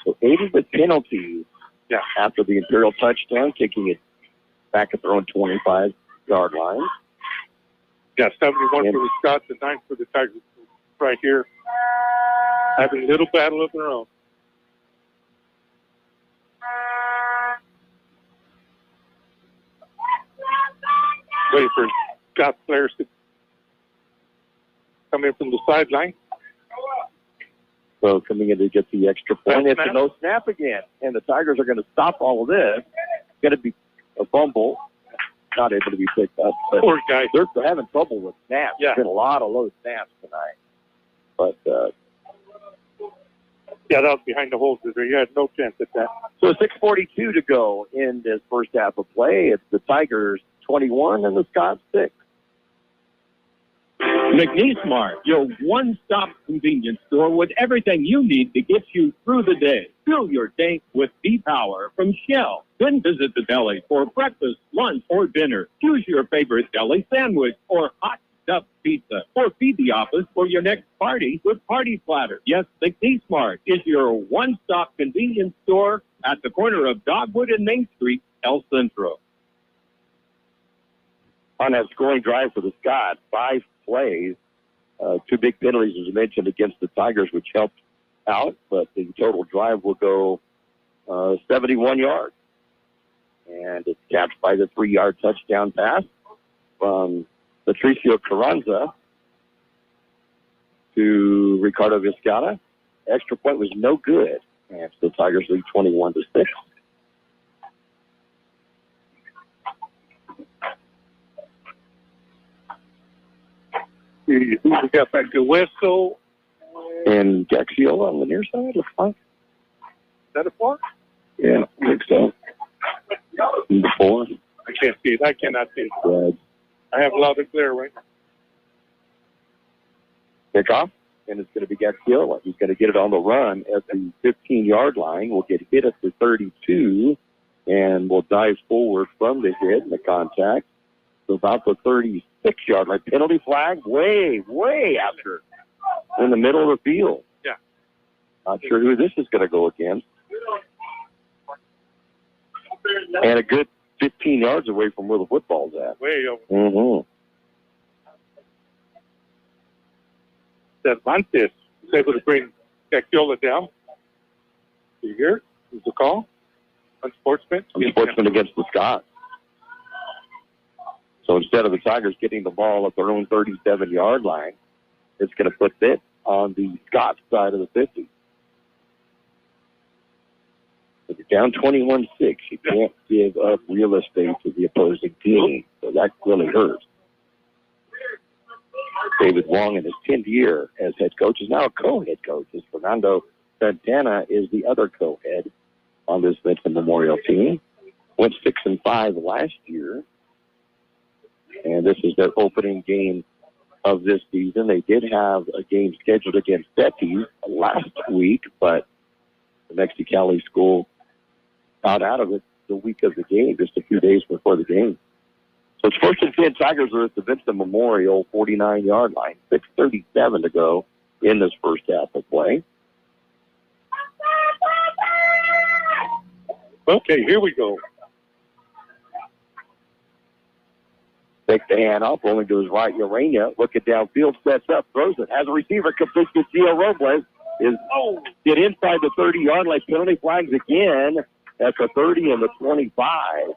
So 80 with penalties. Yeah. After the Imperial touchdown, kicking it back at their own 25-yard line. Yeah, 71 for the Scots and 9 for the Tigers right here. Having a little battle of their own. Waiting for Scots players to come in from the sideline. So coming in to get the extra point. It's a no snap again. And the Tigers are going to stop all of this. It's going to be a fumble. Not able to be picked up. But poor guy. They're having trouble with snaps. Yeah. There's been a lot of low snaps tonight. But Yeah, that was behind the hole. You had no chance at that. So 6:42 to go in this first half of play. It's the Tigers 21 and the Scots 6. McNeese Mart, your one-stop convenience store with everything you need to get you through the day. Fill your tank with V-Power from Shell. Then visit the deli for breakfast, lunch, or dinner. Choose your favorite deli sandwich or hot stuffed pizza. Or feed the office for your next party with Party Platter. Yes, McNeese Mart is your one-stop convenience store at the corner of Dogwood and Main Street, El Centro. On that scoring drive for the Scots, 5 plays, 2 big penalties, as you mentioned, against the Tigers, which helped out, but the total drive will go 71 yards. And it's capped by the 3-yard touchdown pass from Patricio Carranza to Ricardo Vizcaya. Extra point was no good, and so the Tigers lead 21-6. We got back to Wessel. And Gaxiola on the near side, looks like. Is that a far? Yeah, I think so. Number 4. I can't see it. I cannot see it. Red. I have loud and clear right now. Kickoff, and it's going to be Gaxiola. He's going to get it on the run at the 15-yard line. We'll get hit at the 32, and we'll dive forward from the hit and the contact. So about the 36-yard line. Penalty flag way after. In the middle of the field. Yeah. Not sure who this is going to go against. And a good 15 yards away from where the football's at. Way over. Mm-hmm. Cervantes is able to bring Gaxiola down. You hear? Is the call? Unsportsman? Unsportsman against the Scots. So instead of the Tigers getting the ball at their own 37-yard line, it's going to put it on the Scots side of the 50. If you're down 21-6, you can't give up real estate to the opposing team. So that really hurts. David Wong in his 10th year as head coach is now a co-head coach. As Fernando Santana is the other co-head on this Vincent Memorial team. Went 6-5 last year. And this is their opening game of this season. They did have a game scheduled against Betis last week, but the Mexicali school got out of it the week of the game, just a few days before the game. So it's 1st and 10. Tigers are at the Vincent Memorial 49-yard line. 6:37 to go in this first half of play. Okay, here we go. Takes the hand off, rolling to his right. Urania looking downfield, sets up, throws it. Has a receiver, completes to Gio Robles. Get inside the 30-yard line. Penalty flags again at the 30 and the 25.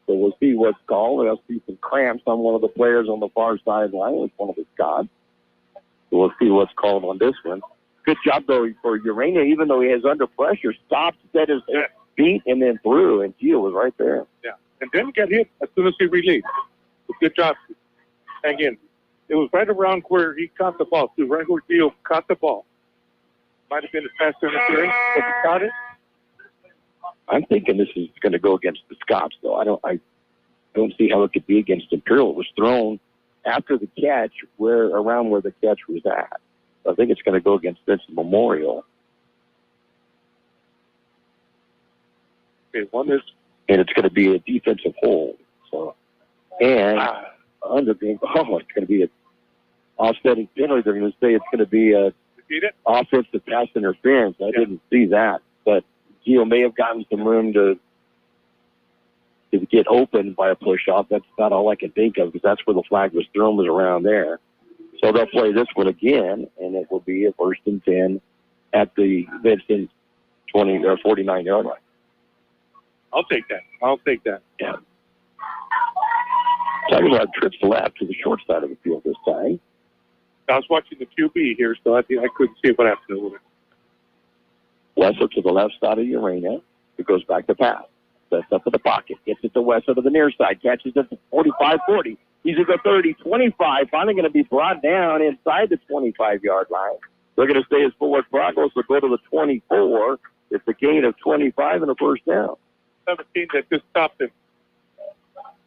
So we'll see what's called. There'll be some cramps on one of the players on the far sideline. It's one of the Scots. So we'll see what's called on this one. Good job, though, for Urania, even though he is under pressure. Stopped, set his feet, and then threw, and Gio was right there. Yeah, and didn't get hit as soon as he released. Good job. Hang in. It was right around where he caught the ball, too. Right where Gio caught the ball. Might have been a pass interference, but he caught it. I'm thinking this is going to go against the Scots, though. I don't see how it could be against Imperial. It was thrown after the catch, around where the catch was at. I think it's going to go against Vincent Memorial. Okay, one is, and it's going to be a defensive hold. So, and under being, it's going to be an offsetting penalty. They're going to say it's going to be a offensive pass interference. I didn't see that, but Gio may have gotten some room to get open by a push-off. That's not all I can think of, because that's where the flag was thrown, was around there. So they'll play this one again, and it will be a 1st and 10 at the Vincent 20 or 49-yard line. I'll take that. Yeah. Tigers will have trips left to the short side of the field this time. I was watching the QB here, so I couldn't see what happened with it. Wessel to the left side of Urania. It goes back to pass. Sets up in the pocket. Gets it to Wessel to the near side. Catches it to 45-40. He's at the 30, 25. Finally going to be brought down inside the 25-yard line. They're going to stay as forward progress. They'll go to the 24. It's a gain of 25 and a first down. 17 that just stopped him.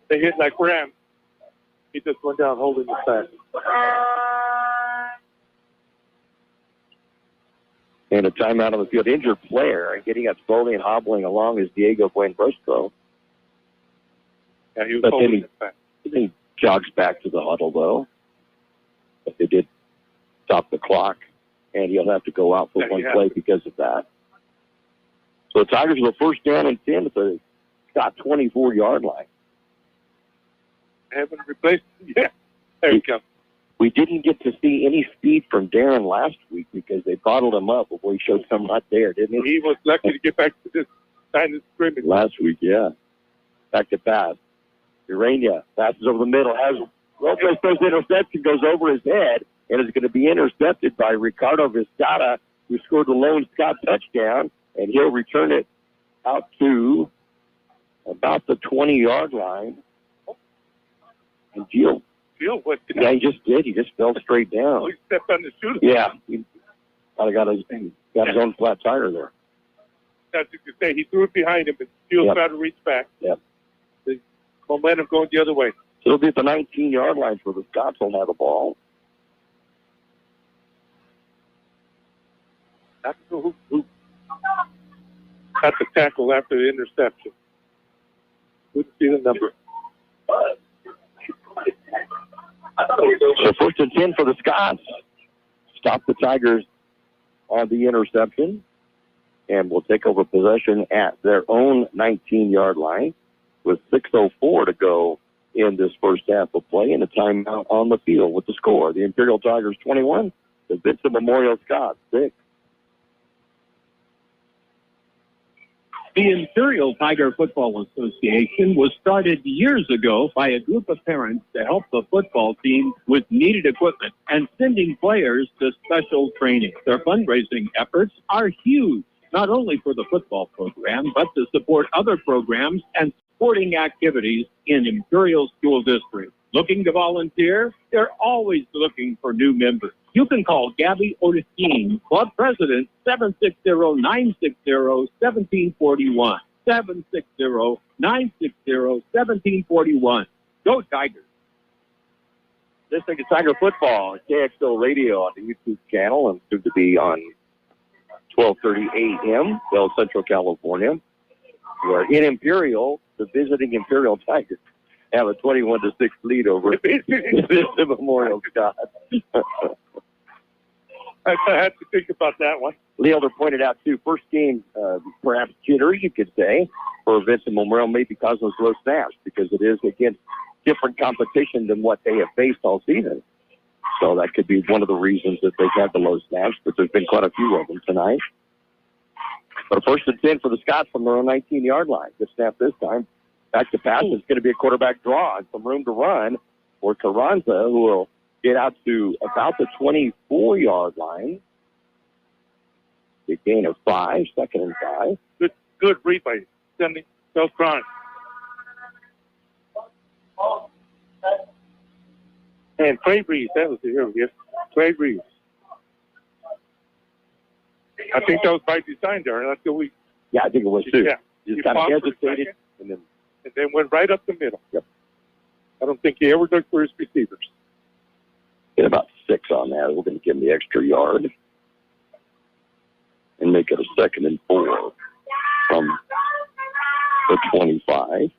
They hit like Ram. He just went down holding the sack. And a timeout on the field. Injured player and getting up slowly and hobbling along is Diego Buenrostro. Yeah, he was But holding the sack. He jogs back to the huddle, though. But they did stop the clock, and he'll have to go out for one play because of that. So the Tigers will first down and 10 at the Scott 24-yard line. I haven't replaced him yet. There you go. We didn't get to see any speed from Darren last week because they bottled him up before he showed some not there, didn't he? He was lucky to get back to this line of scrimmage. Last week, yeah. Back to pass. Urania passes over the middle. Has Lopez throws the interception, goes over his head, and is going to be intercepted by Ricardo Vizcata, who scored the lone Scott touchdown, and he'll return it out to about the 20-yard line. And Gio what? Yeah, he just did. He just fell straight down. Oh, he stepped on the shooter. Yeah, he got his own flat tire there. That's what you say. He threw it behind him, and Gio tried to reach back. Yep. The momentum going the other way. So it'll be at the 19-yard line for the Scots will have the ball. That's who got the tackle after the interception. Couldn't see the number. So first and 10 for the Scots. Stop the Tigers on the interception, and will take over possession at their own 19-yard line with 6:04 to go in this first half of play, and a timeout on the field with the score. The Imperial Tigers 21, the Vincent Memorial Scots 6. The Imperial Tiger Football Association was started years ago by a group of parents to help the football team with needed equipment and sending players to special training. Their fundraising efforts are huge, not only for the football program, but to support other programs and sporting activities in Imperial School District. Looking to volunteer? They're always looking for new members. You can call Gabby Otiskin, Club President, 760-960-1741. 760-960-1741. Go Tigers. Listening to Tiger Football, KXO Radio on the YouTube channel and soon to be on 12:30 a.m. Bell Central California. We're in Imperial, the visiting Imperial Tigers have a 21-6 lead over the Memorial Scott. I had to think about that one. Leelder pointed out, too, first game, perhaps jittery, you could say, for Vincent Memorial, maybe because of those low snaps, because it is against different competition than what they have faced all season. So that could be one of the reasons that they've had the low snaps, but there's been quite a few of them tonight. But first and 10 for the Scots from their own 19-yard line. Good snap this time. Back to pass. It's going to be a quarterback draw and some room to run for Carranza, who will get out to about the 24-yard line. A gain of 5, second and 5. Good read by Cindy Beltran. And Trey Reeves, that was the hero, yes. Trey Reeves. I think that was by design there. That's the week. Yeah, I think it was too. Yeah. Just kind of hesitated and then went right up the middle. Yep. I don't think he ever looked for his receivers. Get about 6 on that. We're going to give him the extra yard and make it a 2nd and 4 from the 25.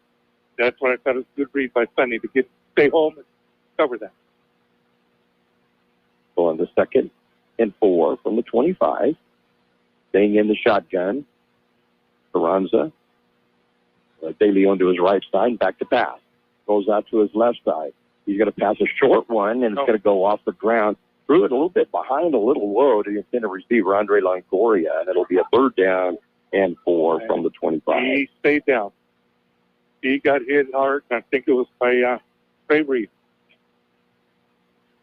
That's what I thought was a good read by Sonny to stay home and cover that. So on the 2nd and 4 from the 25, staying in the shotgun, Carranza. De Leon to his right side, back to pass. Goes out to his left side. He's going to pass a short one, and it's going to go off the ground. Threw it a little bit behind, a little low to the intended receiver, Andre Longoria, and it'll be a 3rd down and 4 from the 25. He stayed down. He got hit hard, and I think it was by Trey Reed.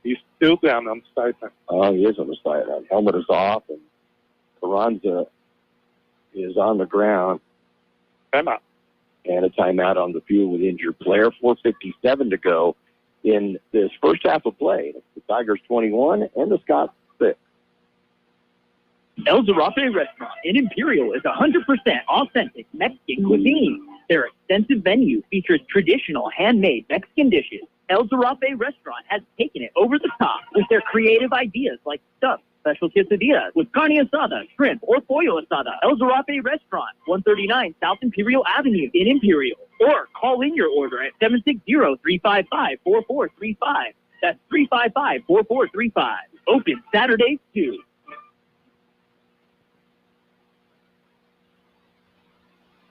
He's still down on the sideline. Oh, he is on the sideline. Helmet is off, and Carranza is on the ground. Timeout. And a timeout on the field with injured player. 4:57 to go in this first half of play. The Tigers 21 and the Scots 6. El Zarape Restaurant in Imperial is 100% authentic Mexican cuisine. Their extensive menu features traditional handmade Mexican dishes. El Zarape Restaurant has taken it over the top with their creative ideas like stuffed special quesadillas with carne asada, shrimp, or pollo asada. El Zarape Restaurant, 139 South Imperial Avenue in Imperial. Or call in your order at 760-355-4435. That's 355-4435. Open Saturdays too.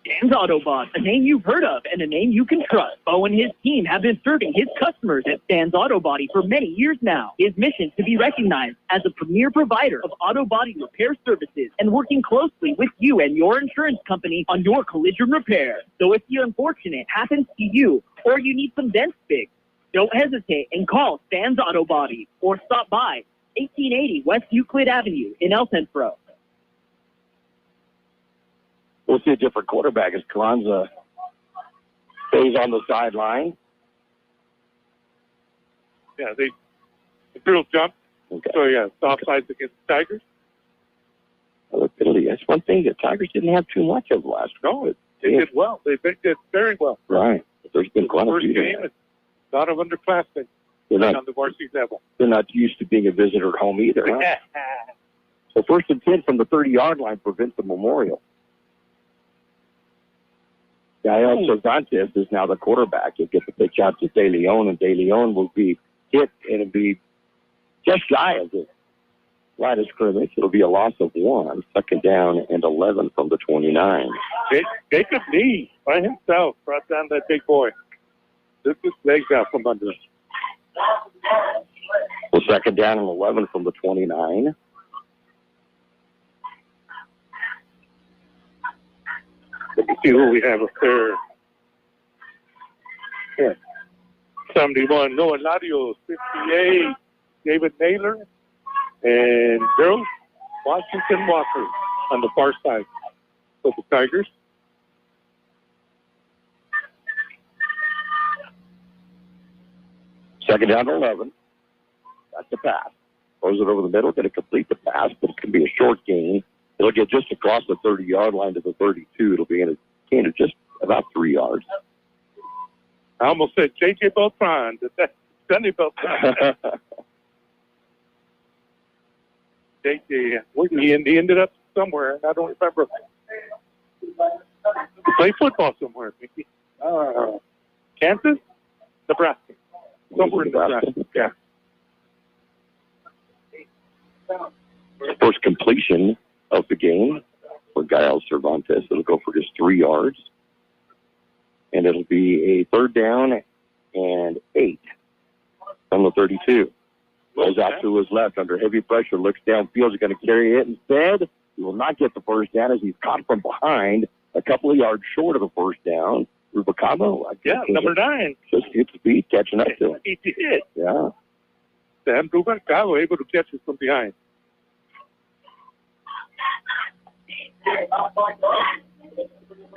Stan's Autobot, a name you've heard of and a name you can trust. Bo and his team have been serving his customers at Stan's Auto Body for many years now. His mission is to be recognized as a premier provider of auto body repair services and working closely with you and your insurance company on your collision repair. So if the unfortunate happens to you or you need some dents fixed, don't hesitate and call Stan's Auto Body or stop by 1880 West Euclid Avenue in El Centro. We'll see a different quarterback as Carranza stays on the sideline. Yeah, the Imperial jumped. Okay. So, yeah, it's offsides against the Tigers. Another penalty. That's one thing the Tigers didn't have too much of last week. No, they did well. They did very well. Right. But there's been quite a few. First game, a lot of underclassmen on the varsity level. They're not used to being a visitor at home either, huh? So 1st and 10 from the 30-yard line for Vincent Memorial. Gael Cervantes is now the quarterback. He'll get the pitch out to De Leon, and De Leon will be hit, and it'll be just shy of the line of scrimmage. It'll be a loss of 1. 2nd down and 11 from the 29. Jacob Lee by himself brought down that big boy. Took his legs out from under him. Well, 2nd down and 11 from the 29. Let me see who we have up there. Yeah. 71, Noah Larios, 58, David Naylor, and Daryl Washington Walker on the far side of the Tigers. Second down to 11. That's the pass. Throws it over the middle, going to complete the pass, but it can be a short gain. It'll get just across the 30-yard line to the 32. It'll be in a gain of just about 3 yards. I almost said J.J. Beltran. That's Sonny Beltran. J.J. He ended up somewhere. I don't remember. He played football somewhere, Mickey. Kansas? Nebraska. Somewhere in Nebraska. Yeah. First completion of the game for Gael Cervantes. It'll go for just 3 yards. And it'll be a 3rd down and 8 from the 32. Goes out to his left under heavy pressure, looks downfield. He's going to carry it instead. He will not get the first down as he's caught from behind, a couple of yards short of the first down. Rubicamo. Yeah, number 9. Just gets beat catching up to him. He did. Yeah. Sam Rubicamo able to catch it from behind.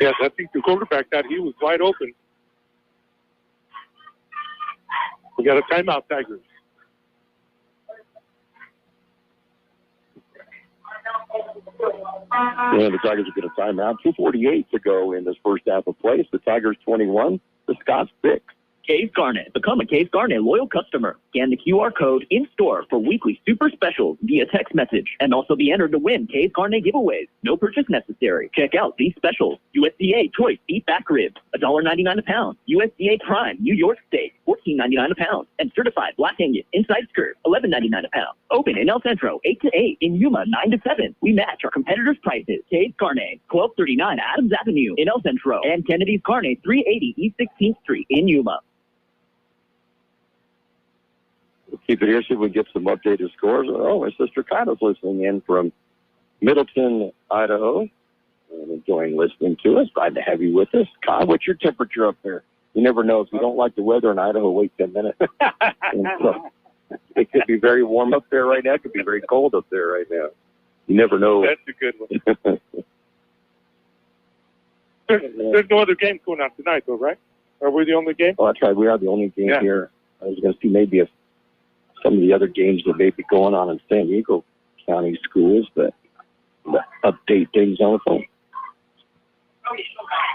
Yes, I think the quarterback thought he was wide open. We got a timeout, Tigers. And the Tigers will get a timeout. 2:48 to go in this first half of play. It's the Tigers 21, the Scots 6. Case Garnet. Become a Case Garnet loyal customer. Scan the QR code in-store for weekly super specials via text message and also be entered to win Case Garnet giveaways. No purchase necessary. Check out these specials. USDA Choice Beef Back Ribs, $1.99 a pound. USDA Prime New York Steak, $14.99 a pound. And Certified Black Angus Inside Skirt, $11.99 a pound. Open in El Centro, 8 to 8. In Yuma, 9 to 7. We match our competitors' prices. Case Garnet, 1239 Adams Avenue in El Centro. And Kennedy's Garnet, 380 East 16th Street in Yuma. We'll keep it here, see if we can get some updated scores. Oh, my sister Kyla's listening in from Middleton, Idaho, and enjoying listening to us. Glad to have you with us. Kyle, what's your temperature up there? You never know. If you don't like the weather in Idaho, wait 10 minutes. So, it could be very warm up there right now. It could be very cold up there right now. You never know. That's a good one. There's no other games going on tonight, though, right? Are we the only game? Oh, that's right. We are the only game here. I was going to see maybe some of the other games that may be going on in San Diego County schools, but update things on the phone.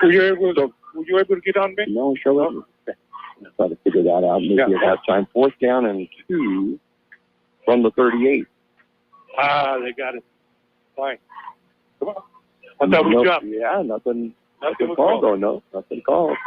Were you able to get on me? No, sure wasn't. I'll try to figure that out. Maybe at that time. 4th down and 2 from the 38. They got it. Fine. Come on. I thought we jumped. Yeah, nothing called, though. No, nothing called.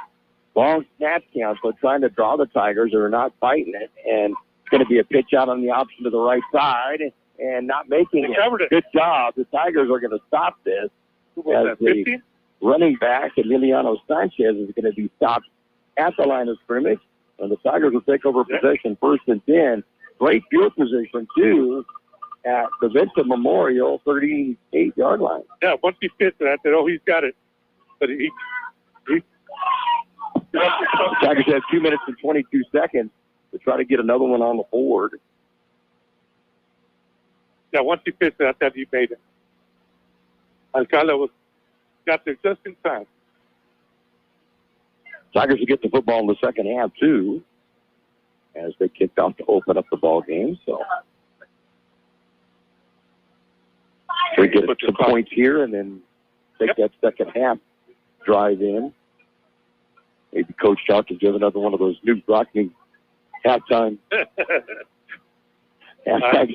Long snap count, so trying to draw the Tigers who are not fighting it. And it's going to be a pitch out on the option to the right side and not making it. Covered it. Good job. The Tigers are going to stop this. Who was that, 15? Running back, Emiliano Sanchez, is going to be stopped at the line of scrimmage. And the Tigers will take over possession 1st and 10. Great field position, too, at the Vincent Memorial 38-yard line. Yeah, once he fits it, I said, he's got it. But he Tigers have 2 minutes and 22 seconds to try to get another one on the board. Yeah, once he fits it, I thought he made it. Alcala got there just in time. Tigers will get the football in the second half, too, as they kicked off to open up the ball game. So we get some points here and then take that second half drive in. Maybe Coach Chalk can give another one of those new Brockney halftime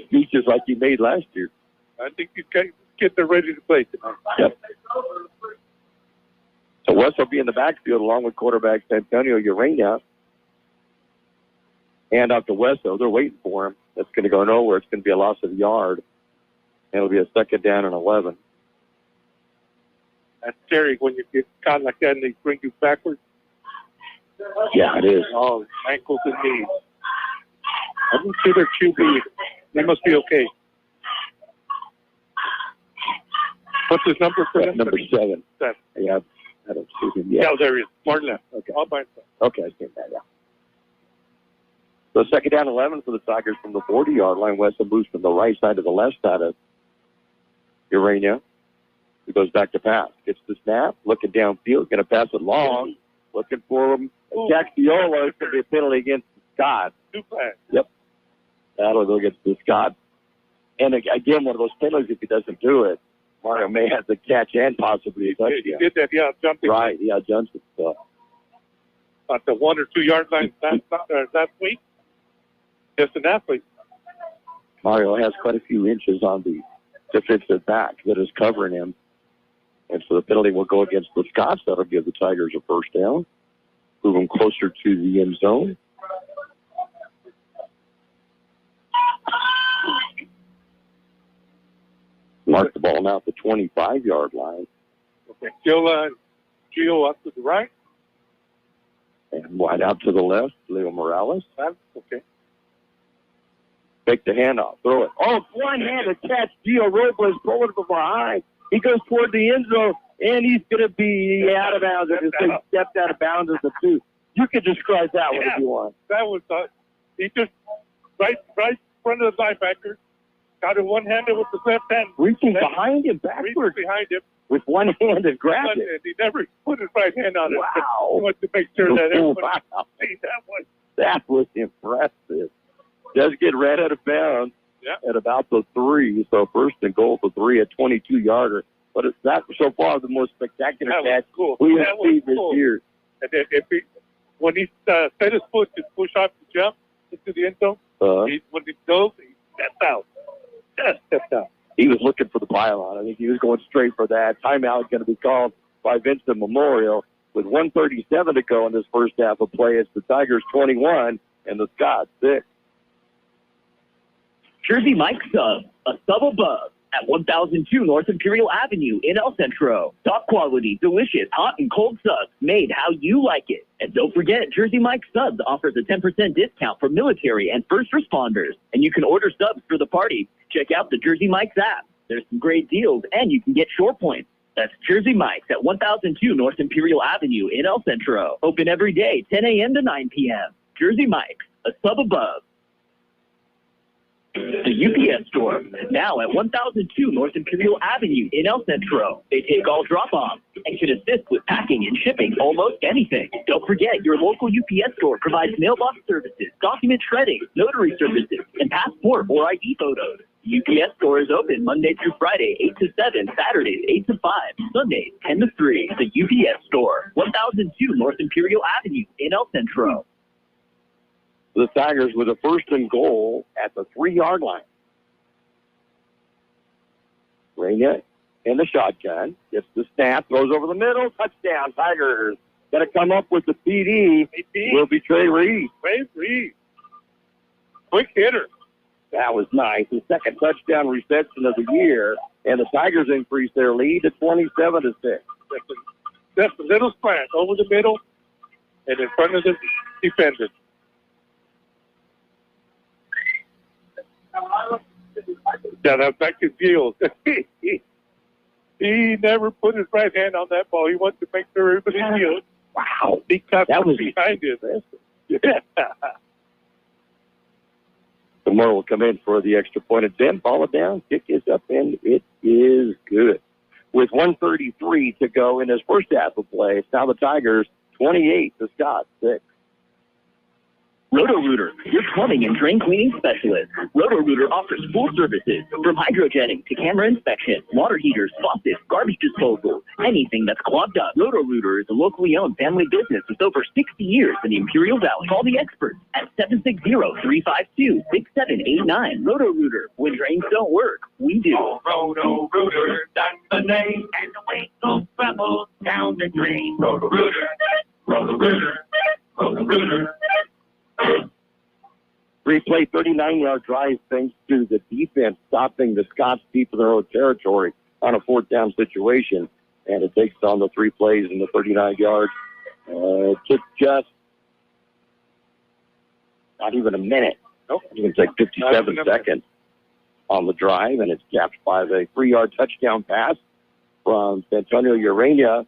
speeches like he made last year. I think he's getting ready to play tonight. Yep. So West will be in the backfield along with quarterback Antonio Urena. Hand out to West, though. They're waiting for him. That's going to go nowhere. It's going to be a loss of yard. And it'll be a 2nd down and 11. That's scary when you get caught like that and they bring you backwards. Yeah, it is. Oh, ankles and knees. I didn't see their QB. They must be okay. What's his number for them? Number 7. 7. Yeah, I don't see him yet. Yeah, there he is. Martin left. Okay. All by himself. Okay, I see that, yeah. So 2nd down 11 for the Tigers from the 40-yard line. Weston moves from the right side to the left side of Urania. He goes back to pass. Gets the snap. Looking downfield. Going to pass it long. Looking for him. Jack Viola. It's going to be a penalty against Scott. Too fast. Yep. That'll go against Scott. And again, one of those penalties, if he doesn't do it, Mario may have the catch and possibly a touchdown. He did that, yeah, jumping. Right, yeah, Johnson. So. At the 1 or 2 yard line that week. Just an athlete. Mario has quite a few inches on the defensive back that is covering him. And so the penalty will go against the Scots. That'll give the Tigers a 1st down. Move them closer to the end zone. Mark the ball now at the 25-yard line. Okay. Gio up to the right. And wide out to the left, Leo Morales. Okay. Take the handoff, throw it. Oh, one-handed catch. Gio Robles pulling from behind. He goes toward the end zone, and he's going to be out of bounds. He stepped out of bounds at the 2. You can describe that one if you want. That was he just right in front of the linebacker. Got it one-handed with the left hand. Reaching behind him, backwards. Reaching behind him. With one hand and grabbed it. He never put his right hand on it. Wow. He wants to make sure that everybody sees that one. That was impressive. Does get ran out of bounds at about the 3. So 1st and goal to 3 at 22-yarder. But it's that so far the most spectacular catch we have seen this year. And when he set his foot to push off the jump into the end zone, when he goes, he steps out. Just steps out. He was looking for the pylon. I think he was going straight for that. Timeout is going to be called by Vincent Memorial with 1:37 to go in this first half of play. It's the Tigers 21 and the Scots 6. Jersey Mike's Sub, a sub above at 1002 North Imperial Avenue in El Centro. Top quality, delicious, hot and cold subs made how you like it. And don't forget, Jersey Mike's Subs offers a 10% discount for military and first responders. And you can order subs for the party. Check out the Jersey Mike's app. There's some great deals, and you can get shore points. That's Jersey Mike's at 1002 North Imperial Avenue in El Centro. Open every day, 10 a.m. to 9 p.m. Jersey Mike's, a sub above. The UPS store, now at 1002 North Imperial Avenue in El Centro. They take all drop-offs and can assist with packing and shipping almost anything. Don't forget, your local UPS store provides mailbox services, document shredding, notary services, and passport or ID photos. The UPS store is open Monday through Friday, 8 to 7, Saturdays, 8 to 5, Sundays, 10 to 3. The UPS store, 1002 North Imperial Avenue in El Centro. The Tigers with a 1st and goal at the 3-yard line. Raina in the shotgun, gets the snap, throws over the middle, touchdown, Tigers. Got to come up with the PD. Will be Trey Reed. Trey Reed. Quick hitter. That was nice. The 2nd touchdown reception of the year, and the Tigers increased their lead to 27-6. Just a little slant over the middle and in front of the defender. Yeah, that's back to Fields. He never put his right hand on that ball. He wanted to make sure everybody knew it. Wow. He cut that was behind it. Yeah. Moore will come in for the extra point. And then ball it down. Kick is up, and it is good. With 1:33 to go in his first half of play, it's now the Tigers 28 to Scott 6. Roto-Rooter, your plumbing and drain cleaning specialist. Roto-Rooter offers full services from hydrojetting to camera inspection, water heaters, faucets, garbage disposal, anything that's clogged up. Roto-Rooter is a locally owned family business with over 60 years in the Imperial Valley. Call the experts at 760-352-6789. Roto-Rooter, when drains don't work, we do. Roto-Rooter, that's the name, and the weight goes rebels down the drain. Roto-Rooter, Roto-Rooter, Roto-Rooter. Replay 39-yard drive thanks to the defense stopping the Scots deep in their own territory on a 4th down situation. And it takes on the 3 plays in the 39 yards. Took just not even a minute. Nope. You can take 57 seconds on the drive, and it's capped by the 3-yard touchdown pass from Antonio Urania.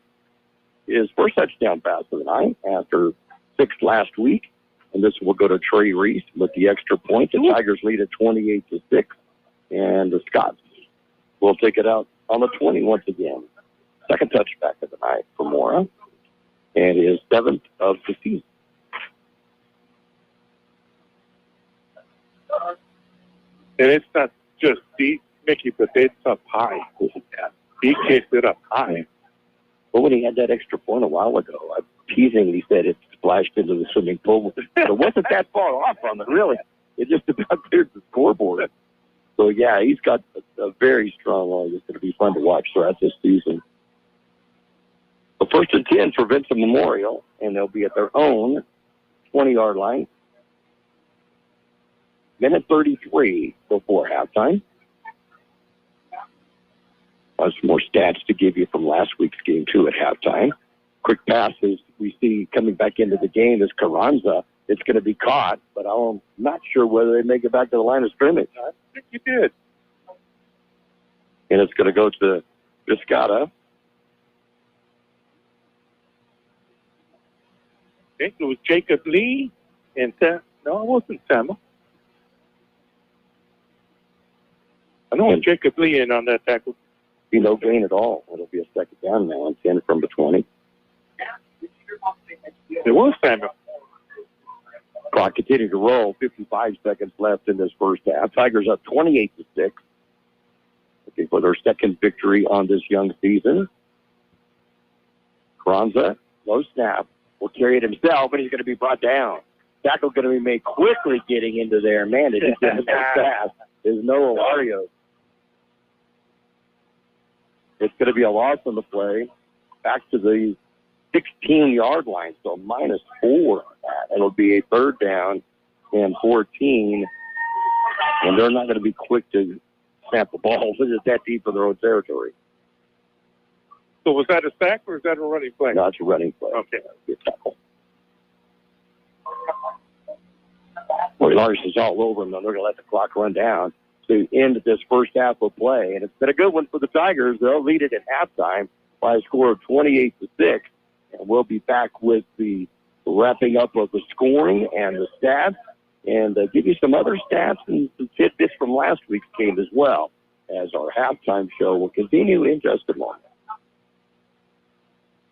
His first touchdown pass of the night after 6 last week. And this will go to Trey Reese with the extra point. The Tigers lead at 28-6. And the Scots will take it out on the 20 once again. 2nd touchback of the night for Mora. And his 7th of the season. And it's not just deep, Mickey, but it's up high. He kicked it up high. Well, when he had that extra point a while ago, I teasingly said it splashed into the swimming pool. But it wasn't that far off from it, really. It just about cleared the scoreboard. So, yeah, he's got a very strong line. It's going to be fun to watch throughout this season. The 1st and 10 for Vincent Memorial, and they'll be at their own 20-yard line. Minute 33 before halftime. Some more stats to give you from last week's game, too, at halftime. Quick passes we see coming back into the game is Carranza. It's going to be caught, but I'm not sure whether they make it back to the line of scrimmage. I think you did. And it's going to go to Viscata. I think it was Jacob Lee and no, it wasn't Sam. I know it's Jacob Lee in on that tackle. Be no gain at all. It'll be a 2nd down now and 10 from the 20. It was Samuel. Clock continued to roll. 55 seconds left in this first half. Tigers up 28-6. Looking for their 2nd victory on this young season. Carranza, low snap, will carry it himself, and he's going to be brought down. Tackle going to be made quickly getting into there. Man, it just didn't that fast. There's no Alario. It's going to be a loss on the play. Back to the 16-yard line, so -4 on that. It'll be a 3rd down and 14, and they're not going to be quick to snap the ball. This is that deep in their own territory. So was that a sack or is that a running play? No, it's a running play. Okay. Good tackle. Well, Larson's all over them, and they're going to let the clock run down to end this first half of play. And it's been a good one for the Tigers. They'll lead it at halftime by a score of 28-6. And we'll be back with the wrapping up of the scoring and the stats and give you some other stats and some tidbits from last week's game as well, as our halftime show will continue in just a moment.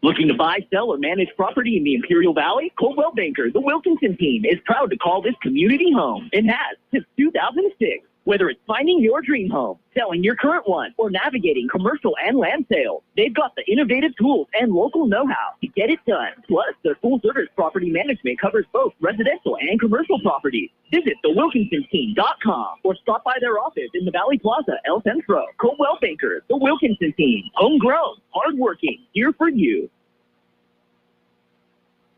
Looking to buy, sell, or manage property in the Imperial Valley? Coldwell Banker, the Wilkinson team, is proud to call this community home and has since 2006. Whether it's finding your dream home, selling your current one, or navigating commercial and land sales, they've got the innovative tools and local know-how to get it done. Plus, their full-service property management covers both residential and commercial properties. Visit thewilkinsonteam.com or stop by their office in the Valley Plaza, El Centro. Coldwell Bankers, the Wilkinson Team. Homegrown, hardworking, here for you.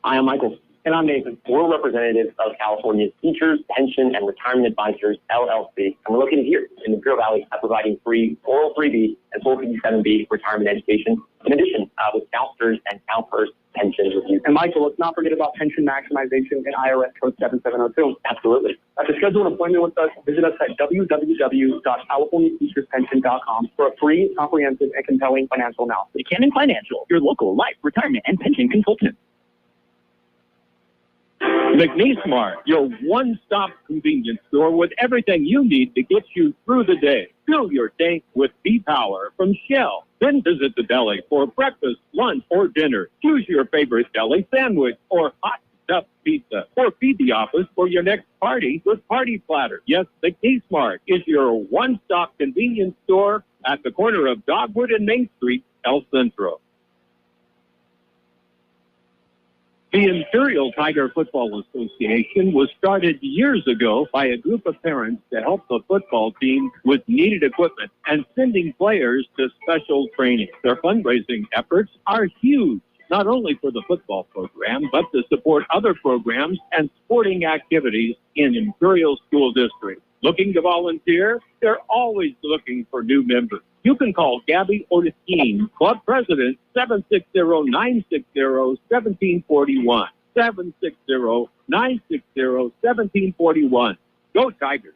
I am Michael. And I'm Nathan. We're representatives of California's Teachers, Pension, and Retirement Advisors, LLC. And we're located here in the Imperial Valley providing free 403B and 457B retirement education, in addition with CalSTRS and CalPERS pension reviews. And Michael, let's not forget about pension maximization and IRS code 7702. Absolutely. To schedule an appointment with us, visit us at www.californiateacherspension.com for a free, comprehensive, and compelling financial analysis. Buchanan Financial, your local life, retirement, and pension consultant. McNeese Mart, your one-stop convenience store with everything you need to get you through the day. Fill your tank with V-Power from Shell. Then visit the deli for breakfast, lunch, or dinner. Choose your favorite deli sandwich or hot stuffed pizza. Or feed the office for your next party with Party Platter. Yes, McNeese Mart is your one-stop convenience store at the corner of Dogwood and Main Street, El Centro. The Imperial Tiger Football Association was started years ago by a group of parents to help the football team with needed equipment and sending players to special training. Their fundraising efforts are huge, not only for the football program, but to support other programs and sporting activities in Imperial School District. Looking to volunteer? They're always looking for new members. You can call Gabby Ortesquin, Club President, 760-960-1741. 760-960-1741. Go Tigers.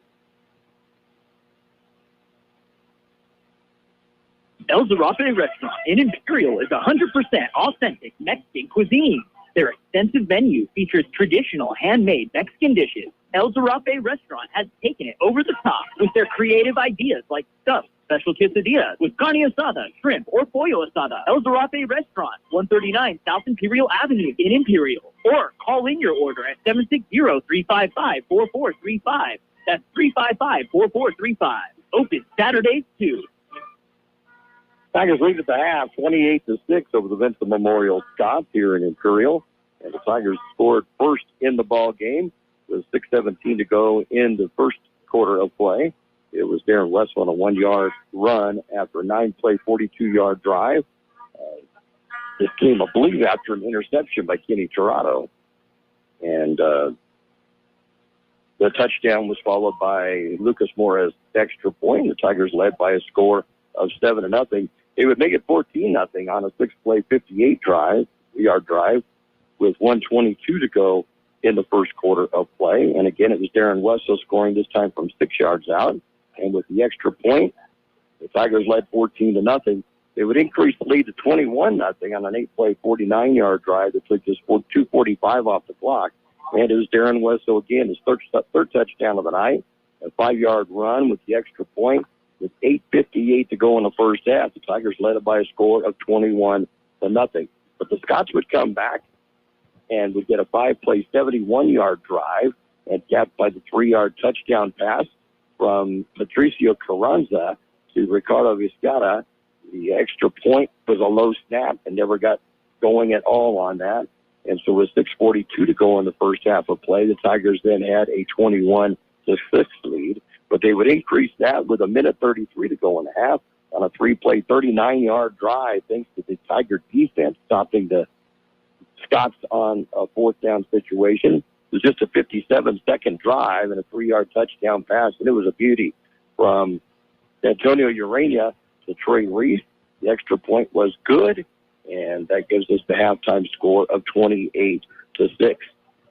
El Zarape Restaurant in Imperial is 100% authentic Mexican cuisine. Their extensive menu features traditional handmade Mexican dishes. El Zarape Restaurant has taken it over the top with their creative ideas like stuffed special quesadillas with carne asada, shrimp, or pollo asada. El Zarape Restaurant, 139 South Imperial Avenue in Imperial. Or call in your order at 760-355-4435. That's 355-4435. Open Saturdays too. Tigers lead at the half, 28-6 over the Vincent Memorial Scots here in Imperial. And the Tigers scored first in the ball game with 6:17 to go in the first quarter of play. It was Darren Wessel on a 1-yard run after a 9-play, 42-yard drive. This came, I believe, after an interception by Kenny Tirado. And the touchdown was followed by Lucas Mora's extra point. The Tigers led by a score of 7-0. It would make it 14-0 on a 6-play, 58-yard drive with 1:22 to go in the first quarter of play. And again, it was Darren Wessel scoring this time from 6 yards out. And with the extra point, the Tigers led 14-0. They would increase the lead to 21-0 on an 8-play, 49-yard drive that took just 2:45 off the clock. And it was Darren Wessel again, his third touchdown of the night, a 5-yard run with the extra point. With 8:58 to go in the first half, the Tigers led it by a score of 21-0. But the Scots would come back and would get a 5-play, 71-yard drive and capped by the 3-yard touchdown pass from Patricio Carranza to Ricardo Vizcarra. The extra point was a low snap and never got going at all on that. And so with 6:42 to go in the first half of play, the Tigers then had a 21-6 lead. But they would increase that with 1:33 to go in the half on a 3-play, 39-yard drive, thanks to the Tiger defense stopping the Scots on a 4th down situation. It was just a 57-second drive and a 3-yard touchdown pass, and it was a beauty from Antonio Urania to Trey Reese. The extra point was good, and that gives us the halftime score of 28-6.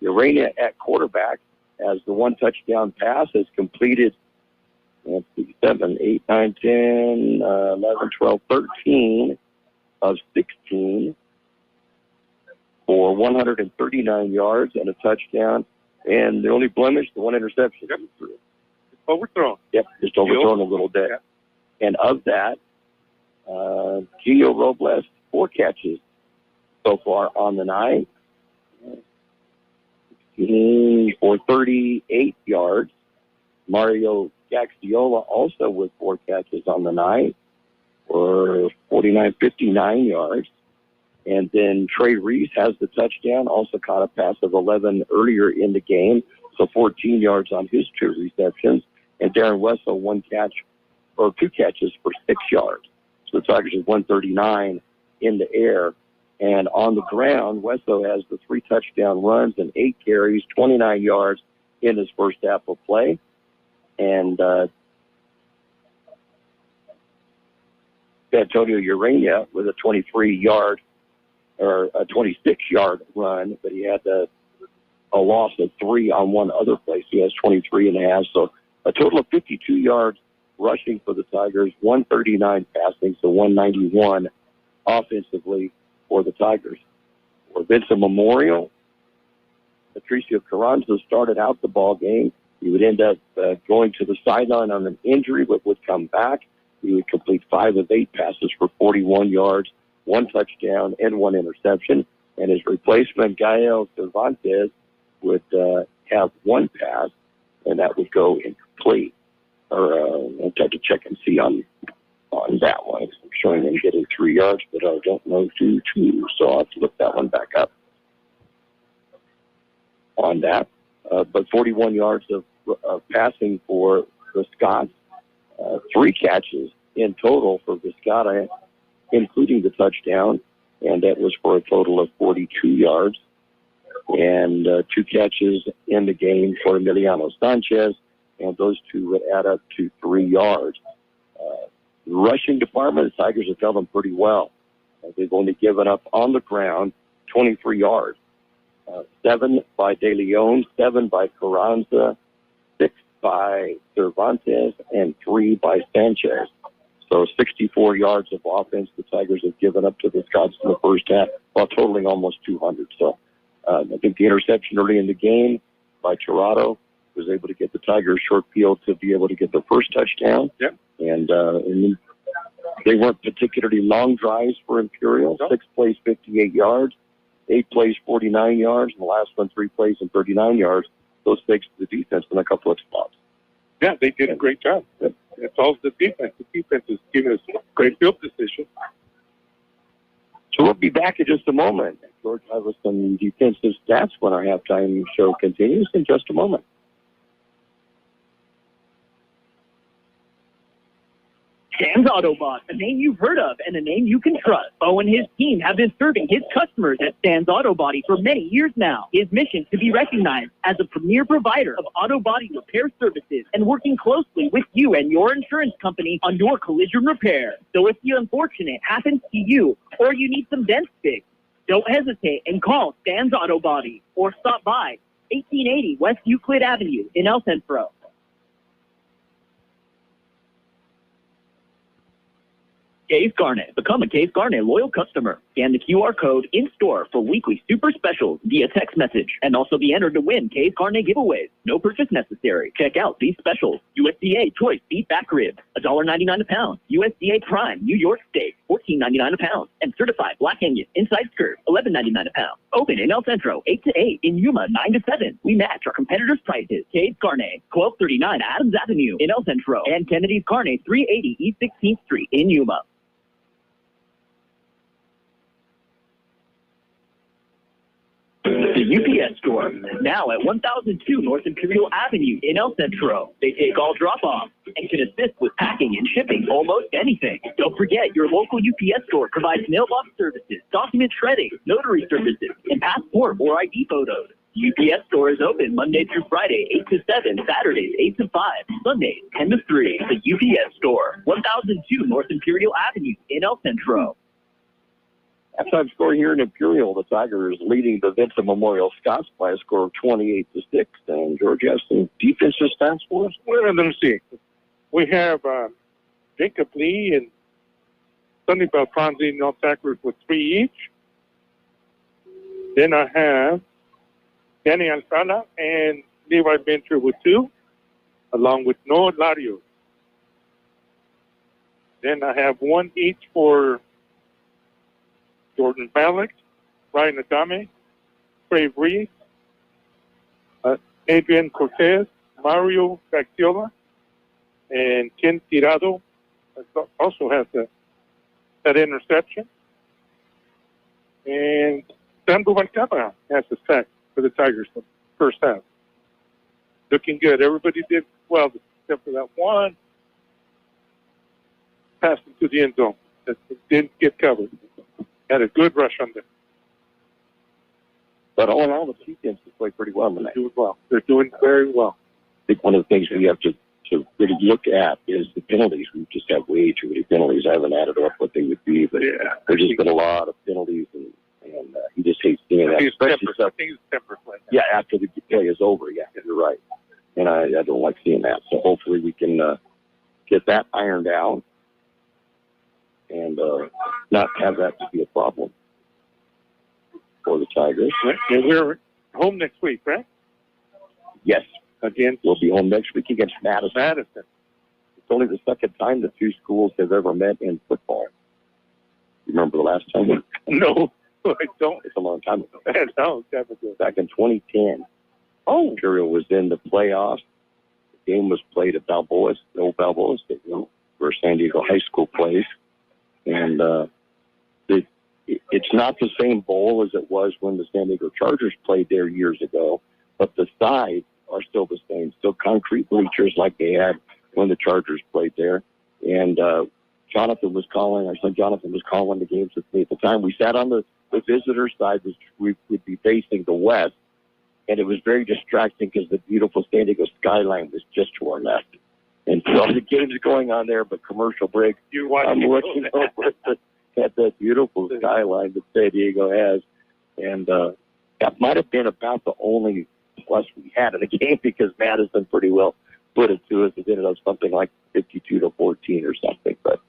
Urania at quarterback as the 1 touchdown pass has completed 7, 8, 9, 10, 11, 12, 13 of 16 for 139 yards and a touchdown. And the only blemish, the 1 interception. Overthrown. Yep, just overthrown a little bit. Yeah. And of that, Gio Robles, 4 catches so far on the night for 38 yards. Mario Gaxiola also with 4 catches on the night for 59 yards. And then Trey Reese has the touchdown, also caught a pass of 11 earlier in the game, so 14 yards on his 2 receptions. And Darren Wessel 2 catches for 6 yards. So the Tigers is 139 in the air. And on the ground, Wessel has the 3 touchdown runs and 8 carries, 29 yards in his first half of play. And Antonio Urania with a 23-yard or a 26-yard run, but he had a loss of 3 on one other place. He has 23 and a half, so a total of 52 yards rushing for the Tigers, 139 passing, so 191 offensively for the Tigers. For Vincent Memorial, Patricio Carranza started out the ball game. He would end up going to the sideline on an injury, but would come back. He would complete 5 of 8 passes for 41 yards, 1 touchdown, and 1 interception. And his replacement, Gael Cervantes, would have 1 pass, and that would go incomplete. I'll have to check and see on that one. I'm showing him getting 3 yards, but I don't know who to, so I'll have to look that one back up on that. But 41 yards of passing for the Scots, 3 catches in total for Viscata, including the touchdown, and that was for a total of 42 yards. And 2 catches in the game for Emiliano Sanchez, and those 2 would add up to 3 yards. The rushing department, the Tigers have held them pretty well. They've only given up on the ground 23 yards. 7 by De Leon, 7 by Carranza, 6 by Cervantes, and 3 by Sanchez. So 64 yards of offense the Tigers have given up to the Scots in the first half, while totaling almost 200. So I think the interception early in the game by Tirado was able to get the Tigers short field to be able to get their first touchdown. Yep. And they weren't particularly long drives for Imperial. 6 plays, 58 yards. 8 plays, 49 yards. And the last one, 3 plays and 39 yards. Those fixed the defense in a couple of spots. Yeah, they did a great job. It's all the defense. The defense is giving us great field position. So we'll be back in just a moment. George has some defensive stats when our halftime show continues in just a moment. Sam's Autobot, a name you've heard of and a name you can trust. Bo and his team have been serving his customers at Sam's Auto Body for many years now. His mission to be recognized as a premier provider of auto body repair services and working closely with you and your insurance company on your collision repair. So if the unfortunate happens to you or you need some dents fixed, don't hesitate and call Sam's Auto Body or stop by 1880 West Euclid Avenue in El Centro. Case Garnet. Become a Case Garnet loyal customer. Scan the QR code in-store for weekly super specials via text message and also be entered to win Case Garnet giveaways. No purchase necessary. Check out these specials. USDA Choice Beef Back Rib, $1.99 a pound. USDA Prime New York Steak, $14.99 a pound. And Certified Black Angus Inside Skirt, $11.99 a pound. Open in El Centro, 8 to 8. In Yuma, 9 to 7. We match our competitors' prices. Case Garnet, 1239 Adams Avenue in El Centro. And Kennedy's Garnet, 380 East 16th Street in Yuma. The UPS Store, now at 1002 North Imperial Avenue in El Centro. They take all drop-offs and can assist with packing and shipping almost anything. Don't forget, your local UPS Store provides mailbox services, document shredding, notary services, and passport or ID photos. UPS Store is open Monday through Friday, 8 to 7, Saturdays, 8 to 5, Sundays, 10 to 3. The UPS Store, 1002 North Imperial Avenue in El Centro. Halftime score here in Imperial, the Tigers leading the Vincent Memorial Scots by a score of 28-6. And George, you have some defensive stats for us? Well, let me see. We have Jacob Lee and Sonny Beltranzi, no tacklers with 3 each. Then I have Danny Alcala and Levi Venture with 2, along with Noah Lario. Then I have 1 each for Jordan Malik, Ryan Adame, Trey Reese, Adrian Cortez, Mario Gaxiola, And Ken Tirado also has that interception. And Sandro Valcaba has the sack for the Tigers for the first half. Looking good. Everybody did well except for that one pass into the end zone that didn't get covered. Had a good rush on them. But all in all, the defenses played pretty well tonight. They're doing well. They're doing very well. I think one of the things we have to really look at is the penalties. We just have way too many penalties. I haven't added up what they would be, but there's just been a lot of penalties, and he just hates seeing that. I think it's temper play. Yeah, after the play is over. Yeah, you're right. And I don't like seeing that. So hopefully we can get that ironed out and not have that to be a problem for the Tigers. And we're home next week, right? Yes. Again, we'll be home next week against Madison. It's only the second time the two schools have ever met in football. You remember the last time? No, I don't. It's a long time ago. No, definitely. Back in 2010. Imperial was in the playoffs. The game was played at Balboa, the old Balboa Stadium, where San Diego High School plays. And it's not the same bowl as it was when the San Diego Chargers played there years ago, but the sides are still the same, still concrete bleachers like they had when the Chargers played there. And our son Jonathan was calling the games with me at the time. We sat on the visitor side, which we would be facing the west, and it was very distracting because the beautiful San Diego skyline was just to our left. And so the game's going on there, but commercial break, I'm looking over at that beautiful skyline that San Diego has. And that might have been about the only plus we had in the game because Madison pretty well put it to us. It ended up something like 52-14 or something. But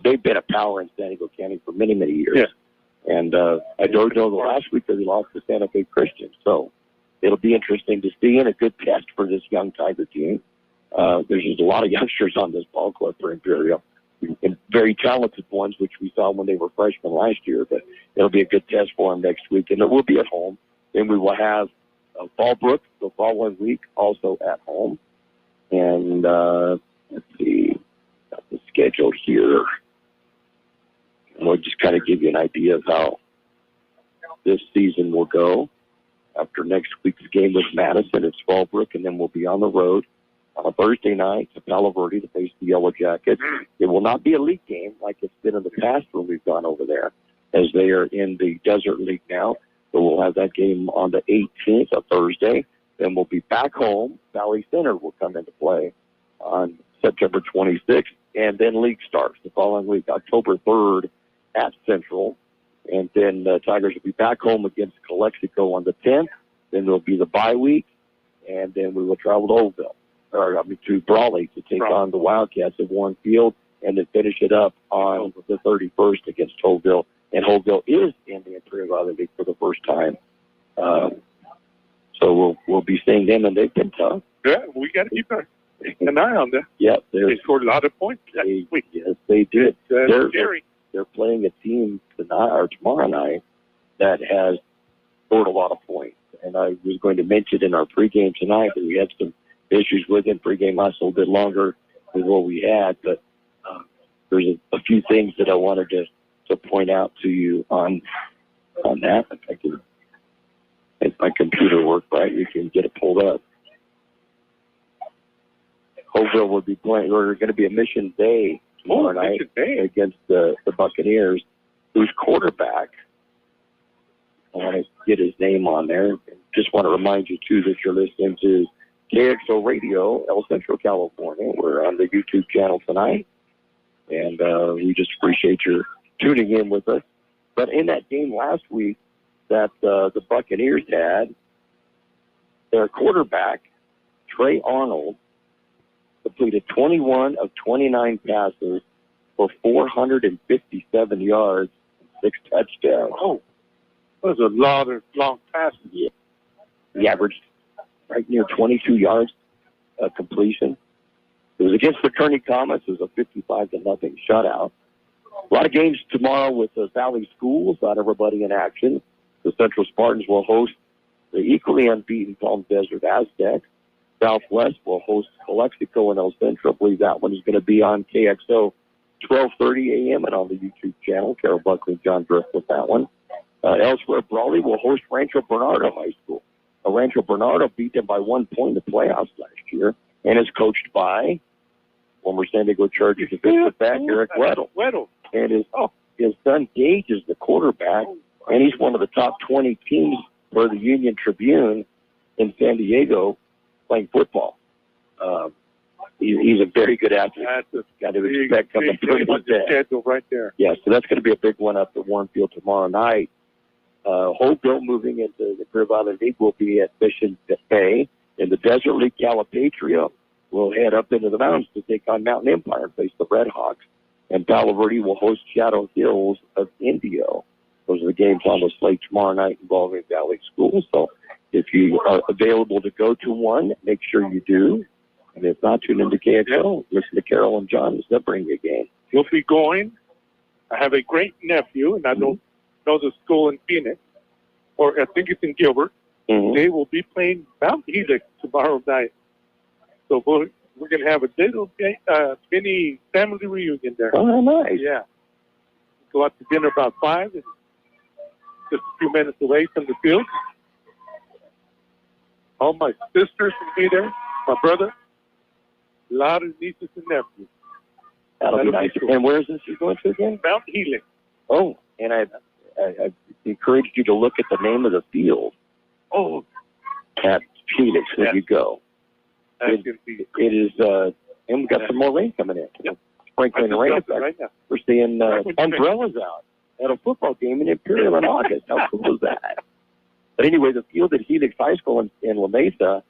they've been a power in San Diego County for many, many years. Yeah. And I don't know the last week that they lost to Santa Fe Christian. So it'll be interesting to see and a good test for this young Tiger team. There's just a lot of youngsters on this ball club for Imperial. And very talented ones, which we saw when they were freshmen last year. But it'll be a good test for them next week. And it will be at home. Then we will have Fallbrook the following week, also at home. And let's see, got the schedule here. And we'll just kind of give you an idea of how this season will go. After next week's game with Madison, it's Fallbrook, and then we'll be on the road on a Thursday night to Palo Verde to face the Yellow Jackets. It will not be a league game like it's been in the past when we've gone over there, as they are in the Desert League now. So we'll have that game on the 18th, a Thursday. Then we'll be back home. Valley Center will come into play on September 26th. And then league starts the following week, October 3rd at Central. And then the Tigers will be back home against Calexico on the 10th. Then there'll be the bye week. And then we will travel to Brawley to take on the Wildcats at Warren Field. And then finish it up on the 31st against Hoveville. And Hoveville is in the Imperial Valley League for the first time. So we'll be seeing them, and they've been tough. Yeah, we got to keep an eye on them. Yeah, they scored a lot of points last week. Yes, they did. Scary. They're playing a team tonight or tomorrow night that has scored a lot of points. And I was going to mention in our pregame tonight that we had some issues with it. Pregame lasted a little bit longer than what we had, but there's a few things that I wanted to point out to you on that. If I can make my computer work right, you can get it pulled up. Hoveville will be playing. We're going to be at Mission Bay tomorrow night against the Buccaneers, whose quarterback, I want to get his name on there. Just want to remind you, too, that you're listening to KXO Radio, El Centro, California. We're on the YouTube channel tonight, and we just appreciate your tuning in with us. But in that game last week that the Buccaneers had, their quarterback, Trey Arnold, completed 21 of 29 passes for 457 yards and 6 touchdowns. Oh, that was a lot of long passes. Yeah. He averaged right near 22 yards completion. It was against the Kearney Comets. It was a 55-0 shutout. A lot of games tomorrow with the Valley Schools. Not everybody in action. The Central Spartans will host the equally unbeaten Palm Desert Aztecs. Southwest will host Calexico in El Centro. I believe that one is going to be on KXO 12:30 a.m. and on the YouTube channel. Carol Buckley and John Drift with that one. Elsewhere, Brawley will host Rancho Bernardo High School. Rancho Bernardo beat them by 1 point in the playoffs last year and is coached by former San Diego Chargers defensive back Eric Weddle. And his son Gage is the quarterback, and he's one of the top 20 teams for the Union Tribune in San Diego playing football. He's a very good athlete. Got to expect something pretty much right there. Yeah, so that's going to be a big one up at Warrenfield tomorrow night. Holtville moving into the Crib Island League will be at Mission Bay. In the Desert League, Calipatria will head up into the mountains to take on Mountain Empire and face the Red Hawks. And Palo Verde will host Shadow Hills of Indio. Those are the games on the slate tomorrow night involving Valley Schools. So if you are available to go to one, make sure you do. And if not, tune into KXO. Listen to Carol and John as they bring you a game. You'll be going. I have a great nephew, and I don't know the school in Phoenix, or I think it's in Gilbert. They will be playing Mount Helix tomorrow night. So we're going to have a little mini family reunion there. Oh, nice. Yeah. Go out to dinner about 5, and just a few minutes away from the field. All my sisters will be there, my brother, a lot of nieces and nephews. That'll be nice. And where is this you're going to again? Mount Helix. Oh, and I encouraged you to look at the name of the field. Oh. At Helix when you go. It is, and we've got some more rain coming in. Yep. Sprinkling rain. Right now. We're seeing umbrellas out at a football game in Imperial in August. How cool is that? But anyway, the field at Helix High School in La Mesa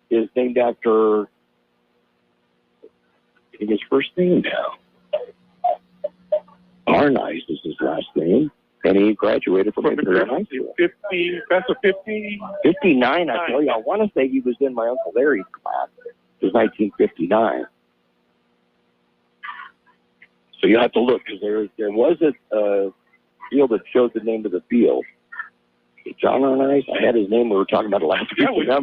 is named after his first name now. Arnice is his last name, and he graduated from Imperial High School. 59, I tell you. I want to say he was in my Uncle Larry's class. It was 1959. So you have to look, because there was a field that showed the name of the field. John Arnice, I had his name. We were talking about it last week. I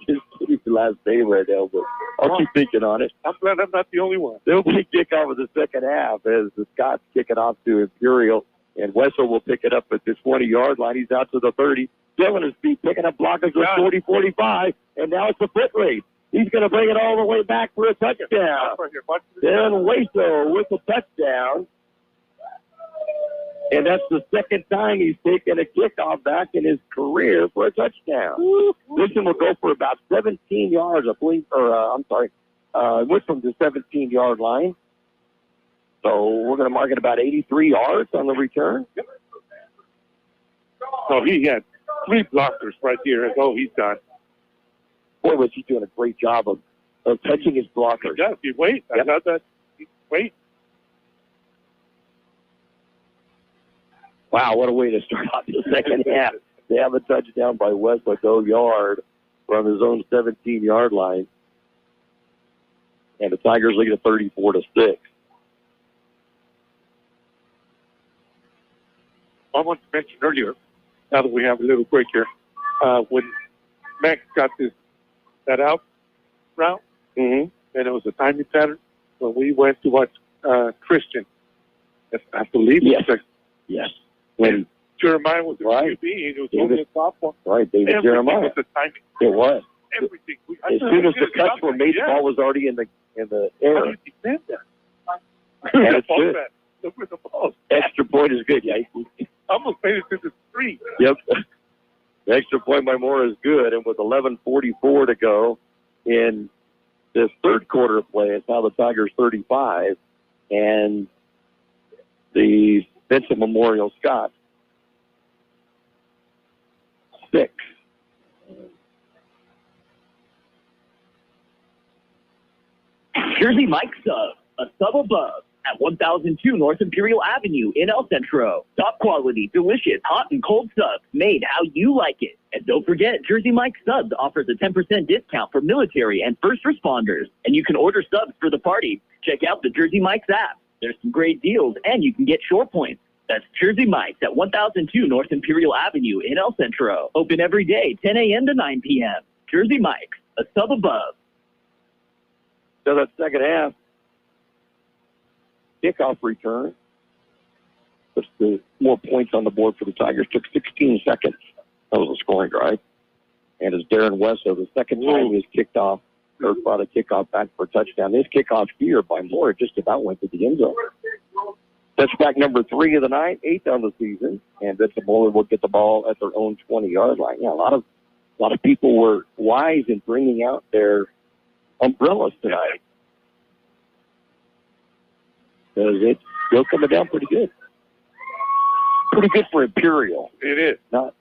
just put his last name right now, but I'll keep thinking on it. I'm glad I'm not the only one. They'll be kickoff of the second half as the Scots kick it off to Imperial, and Wessel will pick it up at the 20-yard line. He's out to the 30. Dylan is picking up blockers with 40-45, and now it's a foot race. He's going to bring it all the way back for a touchdown. Dylan Wessel with a touchdown. And that's the second time he's taken a kickoff back in his career for a touchdown. This one will go for about 17 yards, I believe, went from the 17-yard line. So we're going to mark it about 83 yards on the return. Yep. So he had 3 blockers right here. That's all he's done. Boy, was he doing a great job of touching his blockers. Yeah, he wait. I know that. Wait. Wow, what a way to start off the second half. They have a touchdown by Westwood, yard from his own 17-yard line. And the Tigers lead at 34-6. I want to mention earlier, now that we have a little break here, when Max got that out route, and it was a timing pattern, when we went to watch Christian, I believe Yes. When Jeremiah was the QB, he was only a sophomore. Right, David Jeremiah. Was the timing. It was. Everything. As soon as the cuts were made, the ball was already in the air. How do you defend that? And it's good. Look where the ball. Extra point is good, yeah. Almost made it to the street. Yep. The extra point by Moore is good, and with 11:44 to go in this third quarter of play, it's now the Tigers 35, and the Vincent Memorial Scots 6. Jersey Mike Sub, a sub above at 1002 North Imperial Avenue in El Centro. Top quality, delicious, hot and cold subs made how you like it. And don't forget, Jersey Mike Subs offers a 10% discount for military and first responders. And you can order subs for the party. Check out the Jersey Mike's app. There's some great deals, and you can get shore points. That's Jersey Mike's at 1002 North Imperial Avenue in El Centro. Open every day, 10 a.m. to 9 p.m. Jersey Mike's, a a sub above. So that second half, kickoff return. Puts the more points on the board for the Tigers. Took 16 seconds. That was a scoring drive. And as Darren Wesso, the second time he's kicked off, or brought a kickoff back for a touchdown. This kickoff here by Moore just about went to the end zone. Touchback number 3 of the night, 8th on the season. And Vincent Moore will get the ball at their own 20-yard line. Yeah, a lot of people were wise in bringing out their umbrellas tonight. Because it's still coming down pretty good. Pretty good for Imperial. It is. Not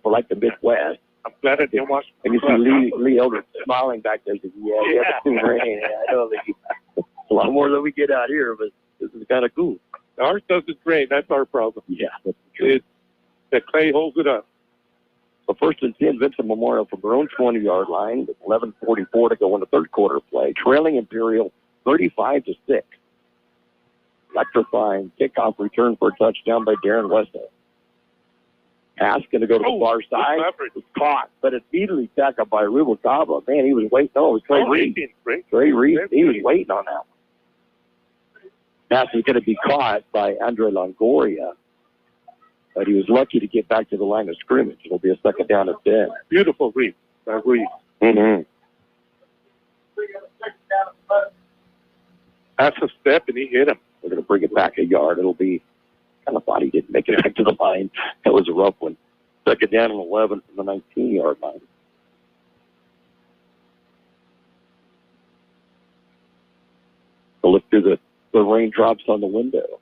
for like the Midwest. I'm glad I didn't watch. And you see Lee Eldridge smiling back there. Says, yeah, rain. I know it's a lot more than we get out here, but this is kind of cool. Ours doesn't rain. That's our problem. Yeah, that's true. The clay holds it up. So first and 10, Vincent Memorial from their own 20-yard line with 11:44 to go in the third quarter play. Trailing Imperial 35-6. Electrifying kickoff return for a touchdown by Darren Wesso. Pass going to go to the far side. It's caught, but it's immediately tackled by Grijalva. Man, he was waiting. No, it was Trey Reed. Trey Reed, he was waiting on that one. Pass is going to be caught by Andre Longoria, but he was lucky to get back to the line of scrimmage. It'll be a second down and 10. Beautiful read by Reed. Mm-hmm. That's a step, and he hit him. We're going to bring it back a yard. It'll be kind of thought he didn't make it back to the line. That was a rough one. Second down and 11 from the 19-yard line. So look through the raindrops on the window.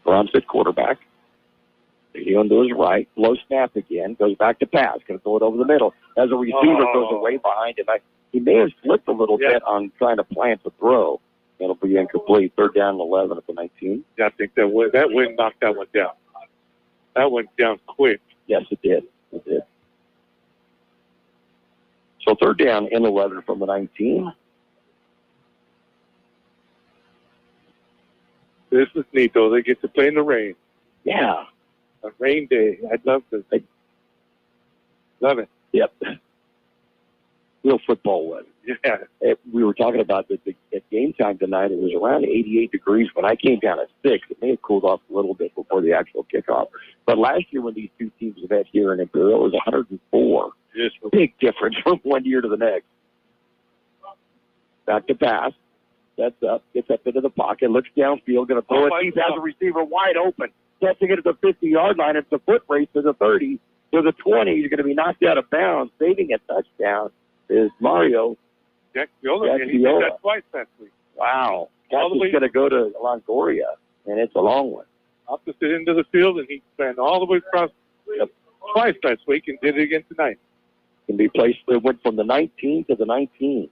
Brown's at quarterback. He on to his right. Low snap again. Goes back to pass. Going to throw it over the middle. As a receiver goes away behind him. He may have slipped a little bit on trying to plant the throw. It'll be incomplete. Third down and 11 at the 19. Yeah, I think that wind knocked that one down. That went down quick. Yes, it did. It did. So third down and 11 from the 19. This is neat, though. They get to play in the rain. Yeah. A rain day. I'd love to. Love it. Yep. Real football weather. Yeah. We were talking about at game time tonight. It was around 88 degrees. When I came down at 6, it may have cooled off a little bit before the actual kickoff. But last year when these two teams met here in Imperial, it was 104. Yes. Big difference from one year to the next. Back to pass. Sets up. Gets up into the pocket. Looks downfield. Going to throw it. He has a receiver wide open. Catching it at the 50-yard line. It's a foot race to the 30. To the 20. He's going to be knocked out of bounds. Saving a touchdown is Mario. Jack Viola. He did that twice last week. Wow. That's going to go to Longoria, and it's a long one. Opposite end of the field, and he ran all the way across twice last week and did it again tonight. Can be placed. It went from the 19 to the 19.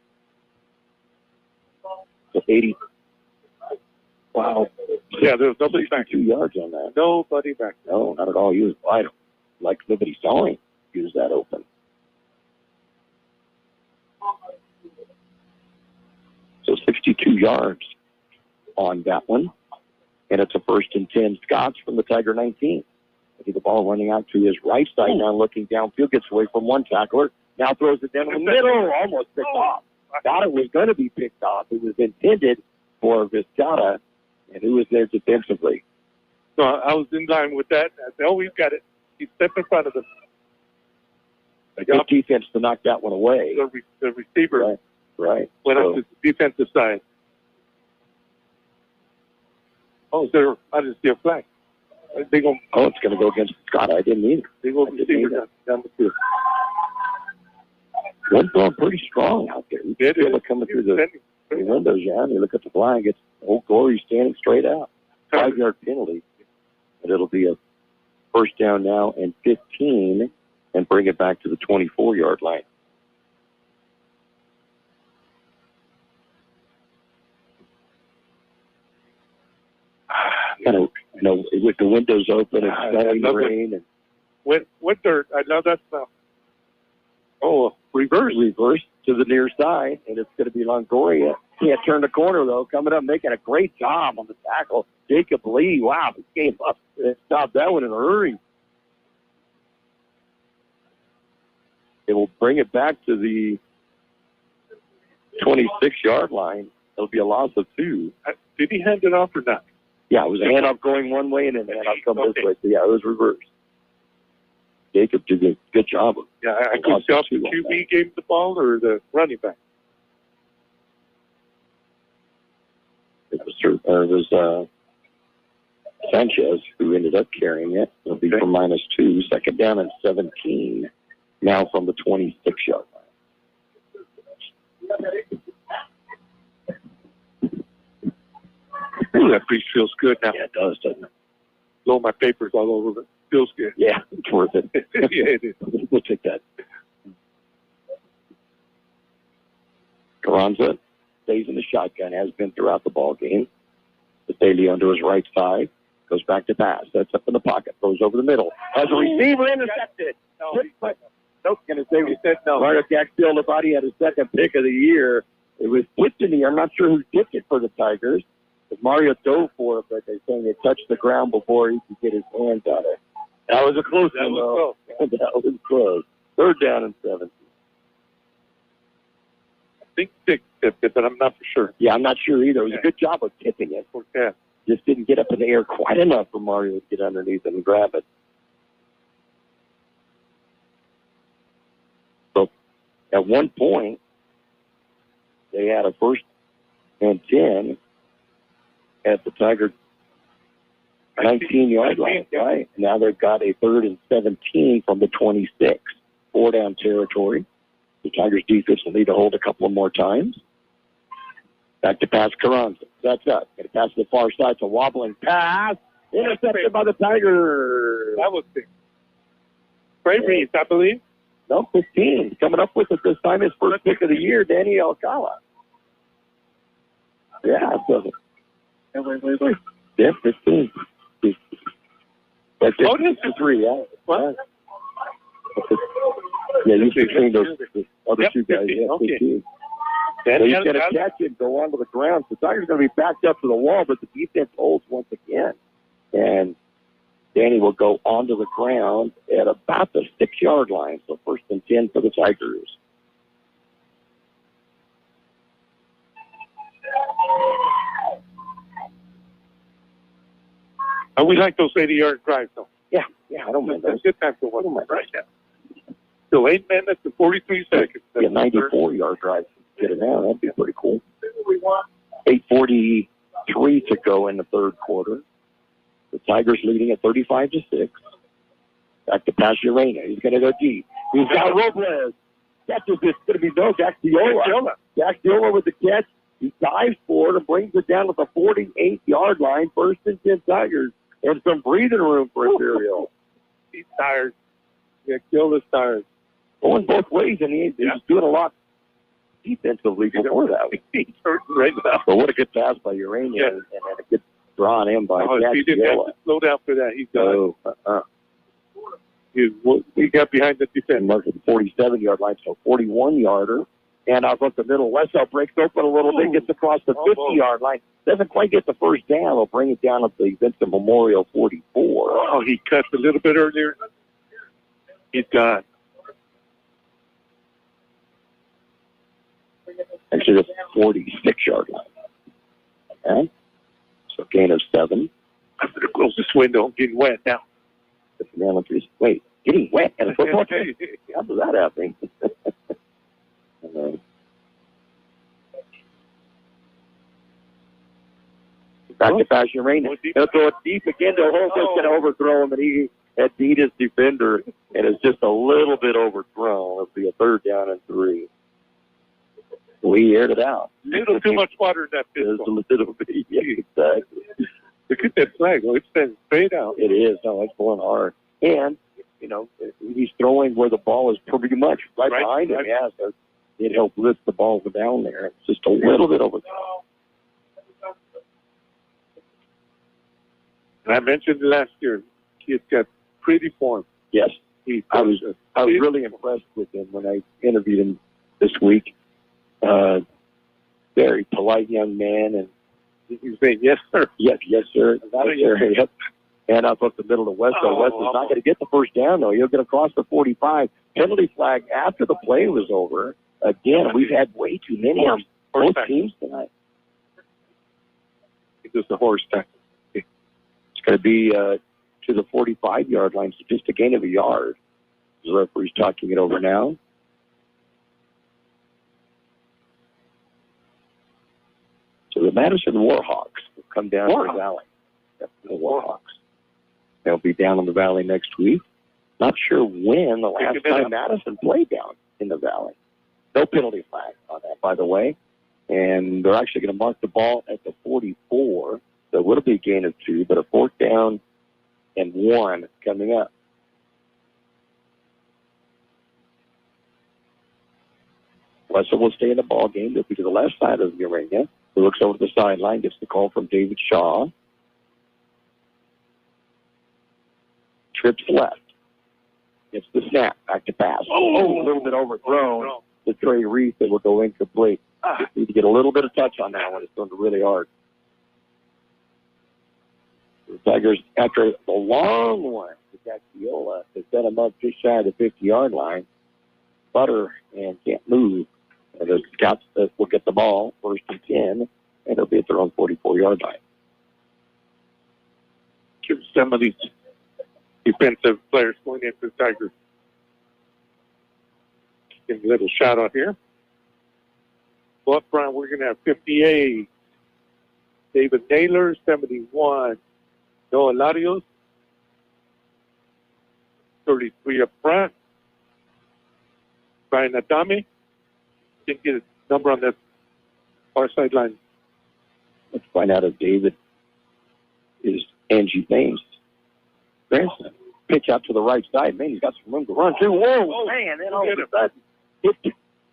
So 80. Wow. Yeah, there was nobody back. 2 yards on that. Nobody back. No, not at all. He was wide. Like nobody saw him use that open. So 62 yards on that one. And it's a first and 10. Scotts from the Tiger 19. I think the ball running out to his right side now, looking downfield, gets away from one tackler. Now throws it down the middle, almost picked off. Thought it was going to be picked off. It was intended for Vizcaya, and who was there defensively? So I was in line with that. I said, we've got it. He stepped in front of them. A good defense to knock that one away. The receiver right. went up to the defensive side. Oh, I didn't see a flag. It's going to go against Scott. I didn't either. They go receiver down the field. One's going pretty strong out there. You can feel it coming through the windows, and you look at the blind, gets old Glory standing straight out. 5-yard penalty. But it'll be a first down now and 15, and bring it back to the 24-yard line. With the windows open and snowing the rain. And with dirt. I know that smell. Reverse to the near side, and it's going to be Longoria. Can't turn the corner, though. Coming up, making a great job on the tackle. Jacob Lee, wow, he came up and stopped that one in a hurry. It will bring it back to the 26-yard line. It'll be a loss of 2. Did he hand it off or not? Yeah, it was a handoff going one way and then a handoff coming this way. So, yeah, it was reversed. Jacob did a good job. Yeah, I couldn't tell if the QB gave the ball or the running back. It was Sanchez who ended up carrying it. It'll be for -2. Second down and 17. Now from the 26-yard line. Ooh, that breeze feels good now. Yeah, it does, doesn't it? Blow my papers all over it. Feels good. Yeah, it's worth it. Yeah, it is. We'll take that. Carranza stays in the shotgun, has been throughout the ball game. Bailey to his right side, goes back to pass. That's up in the pocket, goes over the middle. Has a receiver intercepted. Nope, going to say we said no. Mario Gaxfield had his second pick of the year. It was flipped in the air. I'm not sure who kicked it for the Tigers. But Mario dove for it, but they're saying it touched the ground before he could get his hands on it. That was a close one, though. That was close. Third down and 7. I think Dick tipped it, but I'm not for sure. Yeah, I'm not sure either. It was a good job of tipping it. Yeah. Just didn't get up in the air quite enough for Mario to get underneath and grab it. So at one point, they had a 1st and 10 at the Tiger 19-yard line, right? Now they've got a 3rd and 17 from the 26. 4-down territory. The Tigers defense will need to hold a couple of more times. Back to pass Carranza. That's up. Going to pass to the far side. It's a wobbling pass. Intercepted by the Tigers. That was big. Reed, I believe. No, 15. Coming up with it this time, his first pick of the year, Danny Alcala. Yeah, so. Wait. Yeah, 15. That's it. 3, yeah. What? Yeah, he's between those other two guys. Yeah, okay. 15. So he's going to catch it and go onto the ground. So the Tigers are going to be backed up to the wall, but the defense holds once again. And Danny will go onto the ground at about the 6-yard line. So 1st and 10 for the Tigers. And we like those 80-yard drives, though. Yeah, I don't mind those. Good time for one right now. Still 8 minutes and 43 seconds. Yeah, 94-yard drive. Get it now. That'd be pretty cool. 8:43 to go in the third quarter. The Tigers leading at 35-6. Back to Pacioretty. He's going to go deep. He's got Robles. Catches this. It's going to be no Gaxiola. Gaxiola with the catch. He dives for it and brings it down to the 48-yard line. 1st and 10 Tigers. And some breathing room for Imperial. He's tired. Gaxiola's tired. Going both ways, and he's doing a lot defensively before that. He's hurting right now. But what a good pass by Urania, and a good draw on him by He didn't have to slow down for that. He's done. He got behind the defense. Marked at the 47-yard line, so 41-yarder. And out of the middle, Westall breaks open a little bit, gets across the 50-yard line. Doesn't quite get the first down. They'll bring it down at the Vincent Memorial 44. Oh, he cut a little bit earlier. He's gone. Actually, the 46-yard line. Okay. So gain of 7. I'm going to close this window. I'm getting wet now. Wait, getting wet at a football game? How does that happen? Back to Pacioretty. He'll throw it deep again to Holmes. It's going to overthrow him, and he had beat his defender, and it's just a little bit overthrown. It'll be a 3rd down and 3. We aired it out. A little too much water in that pistol. Just a little bit. Yeah, exactly. Look at that flag. It's been straight out. It is. No, it's going hard. And, he's throwing where the ball is pretty much right behind him. Yeah, so it helped lift the ball down there. It's just a little bit overthrown. And I mentioned last year, he's got pretty form. Yes. I was really impressed with him when I interviewed him this week. Very polite young man, and he's saying, yes, sir. Yes, sir. Yep. And up the middle of West. So West is not going to get the first down, though. He'll get across the 45. Penalty flag after the play was over. Again, we've had way too many on both teams tonight. It was the horse tackle. It's going to be to the 45-yard line, so just a gain of a yard. The referee's talking it over now. So the Madison Warhawks will come down to the Valley. Yep, the Warhawks. They'll be down in the Valley next week. Not sure when the last time Madison played down in the Valley. No penalty flag on that, by the way. And they're actually going to mark the ball at the 44. So it will be a gain of 2, but a 4th down and 1 coming up. Wessel will stay in the ball game. They'll be to the left side of the arena. He looks over the sideline, gets the call from David Shaw. Trips left. Gets the snap. Back to pass. A little bit overthrown. The Trey Reese that will go incomplete. Need to get a little bit of touch on that one. It's going to be really hard. The Tigers, after the long one to Gaxiola, to set him up just shy of the 50-yard line. Butter and can't move. And the Scouts will get the ball, 1st and 10, and they'll be at their own 44-yard line. Give some of these defensive players going into the Tigers. Give a little shout out here. Well, up front, we're going to have 58. David Naylor, 71. Noah Larios, 33 up front. Brian Adami. Didn't get a number on that far sideline. Let's find out if David is Angie Baines' grandson. Pitch out to the right side. Man, he's got some room to run, too. Whoa, man. Then all of a sudden,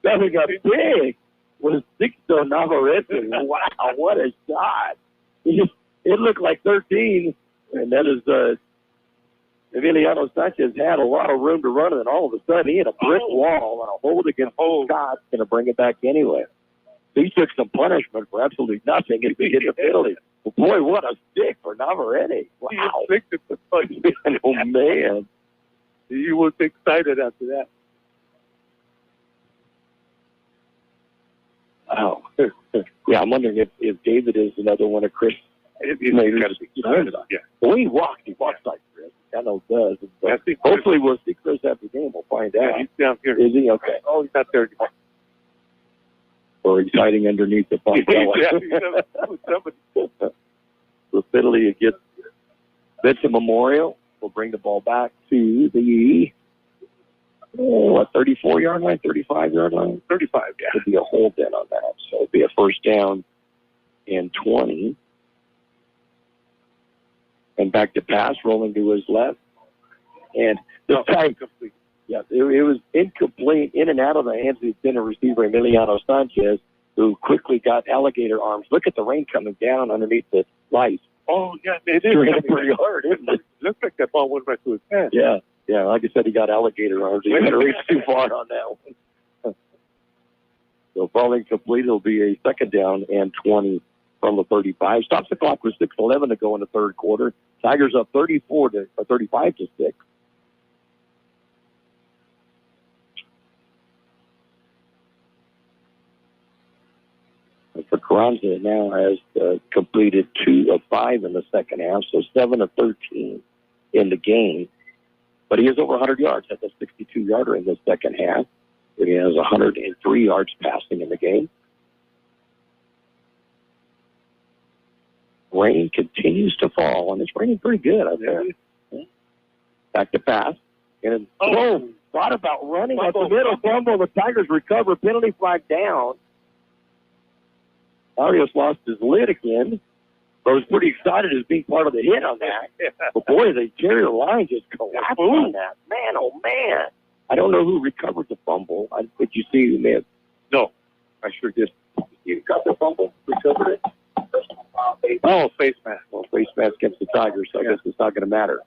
coming up big was Sixto Navarrete. Wow, what a shot. It looked like 13, and that is Emiliano Sanchez had a lot of room to run, and all of a sudden he had a brick wall and a hold against Scott's going to bring it back anyway. He took some punishment for absolutely nothing and he hit the penalty. Well, boy, what a stick for Navarrete. Wow. Oh, man. He was excited after that. Wow. Yeah, I'm wondering if David is another one of Chris. Yeah. Well, he walks like Chris. I know does. But hopefully we'll see Chris after the game. We'll find out. Yeah, he's down here. Is he? Okay. Oh, he's not there anymore. Or he's hiding underneath the phone. So Fiddley against Vincent Memorial will bring the ball back to the 34-yard line, 35-yard line? 35, yeah. Could be a hold in on that. So it'll be a 1st down and 20. And back to pass, rolling to his left. And this time, yeah, it was incomplete, in and out of the hands of the center receiver, Emiliano Sanchez, who quickly got alligator arms. Look at the rain coming down underneath the lights. Oh, yeah, it is. Pretty hard, isn't it? Looks like that ball went right through his head. Yeah, like I said, he got alligator arms. He didn't reach too far on that one. So falling complete, it'll be a 2nd down and 20 from the 35. Stops the clock with 6:11 to go in the 3rd quarter. Tigers up 35 to 6. For Carranza now has completed 2 of 5 in the second half, so 7 of 13 in the game. But he is over 100 yards at the 62-yarder in the second half. He has 103 yards passing in the game. Rain continues to fall, and it's raining pretty good out there. Back to pass. And thought about running at the middle. Fumble. The Tigers recover. Penalty flag down. Arias lost his lid again. I was pretty excited as being part of the hit on that. But boy, the interior line just collapsed on that. Man, oh man. I don't know who recovered the fumble. Did you see who may have? No, I sure did. You got the fumble? Recovered it? Oh, face mask. Well, face mask against the Tigers, so I guess it's not going to matter.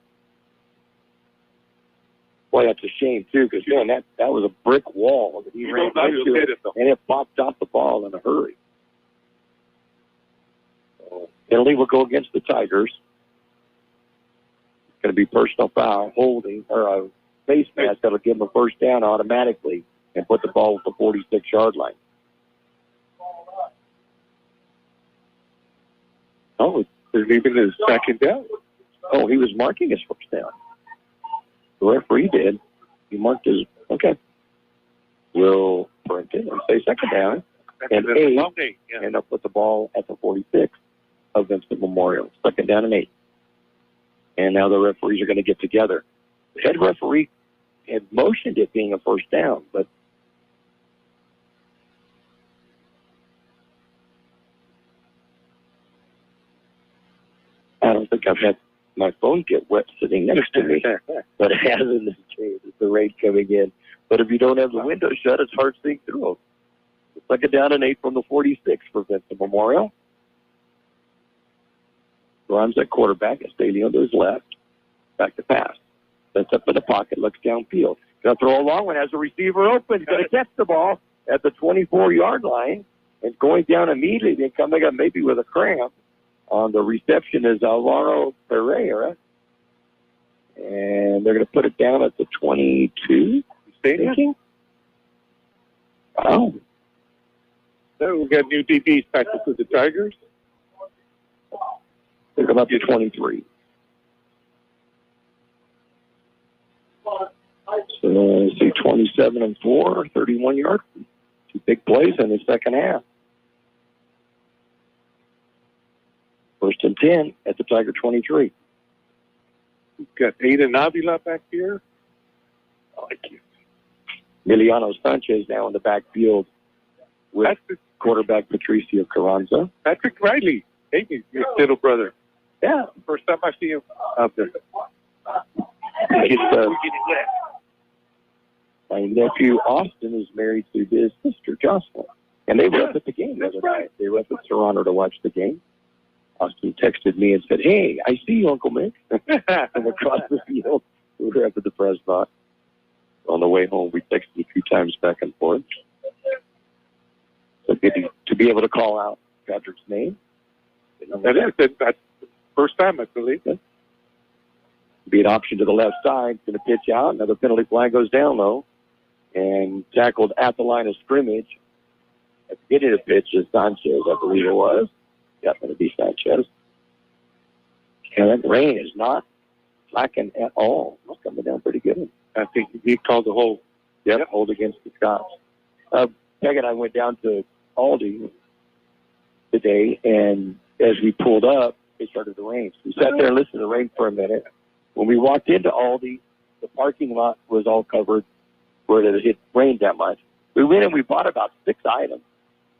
Boy, that's a shame, too, because, man, that was a brick wall that he ran into it, and it popped off the ball in a hurry. So, penalty will go against the Tigers. going to be personal foul, holding, or a face mask that'll give them a first down automatically and put the ball at the 46-yard line. Oh, they're leaving his second down. Oh, he was marking his first down. The referee did. He marked his, okay. We'll print it and say second down. And 8, and they'll put the ball at the 46 of Vincent Memorial. Second down and 8. And now the referees are going to get together. The head referee had motioned it being a first down, but I don't think I've had my phone get wet sitting next to me, but it has in this case. It's the rain coming in. But if you don't have the window shut, it's hard to see through them. Second down and 8 from the 46 for Vincent Memorial. Runs at quarterback. Estelio to his left. Back to pass. Sets up in the pocket. Looks downfield. Going to throw a long one. Has a receiver open. Going to catch the ball at the 24-yard line. And going down immediately and coming up maybe with a cramp. On the reception is Alvaro Pereira. And they're going to put it down at the 22. Thinking? Oh. So we got new DBs back up with the Tigers. They're going up to 23. So let's see, 27 and 4, 31 yards. 2 big plays in the second half. First and 10 at the Tiger 23. We've got Aiden Avila back here. I like you. Emiliano Sanchez now in the backfield with quarterback Patricio Carranza. Patrick Riley, Amy, your little brother. Yeah. First time I see him out there. My nephew Austin is married to his sister Jocelyn. And they were up at the game the other night. They were up at Toronto to watch the game. Austin texted me and said, "Hey, I see you, Uncle Mick." And across the field, we were up at the press box. On the way home, we texted a few times back and forth. So good to be able to call out Patrick's name. That's the first time, I believe. Be an option to the left side. Going to pitch out. Another penalty flag goes down, though. And tackled at the line of scrimmage. At the beginning of the pitch is Sanchez, I believe it was. Yeah, going to be Sanchez. And that rain is not slacking at all. It's coming down pretty good. I think he called the hold. Yep, hold against the Scots. Peg and I went down to Aldi today, and as we pulled up, it started to rain. So we sat there and listened to the rain for a minute. When we walked into Aldi, the parking lot was all covered where it had rained that much. We went and we bought about 6 items.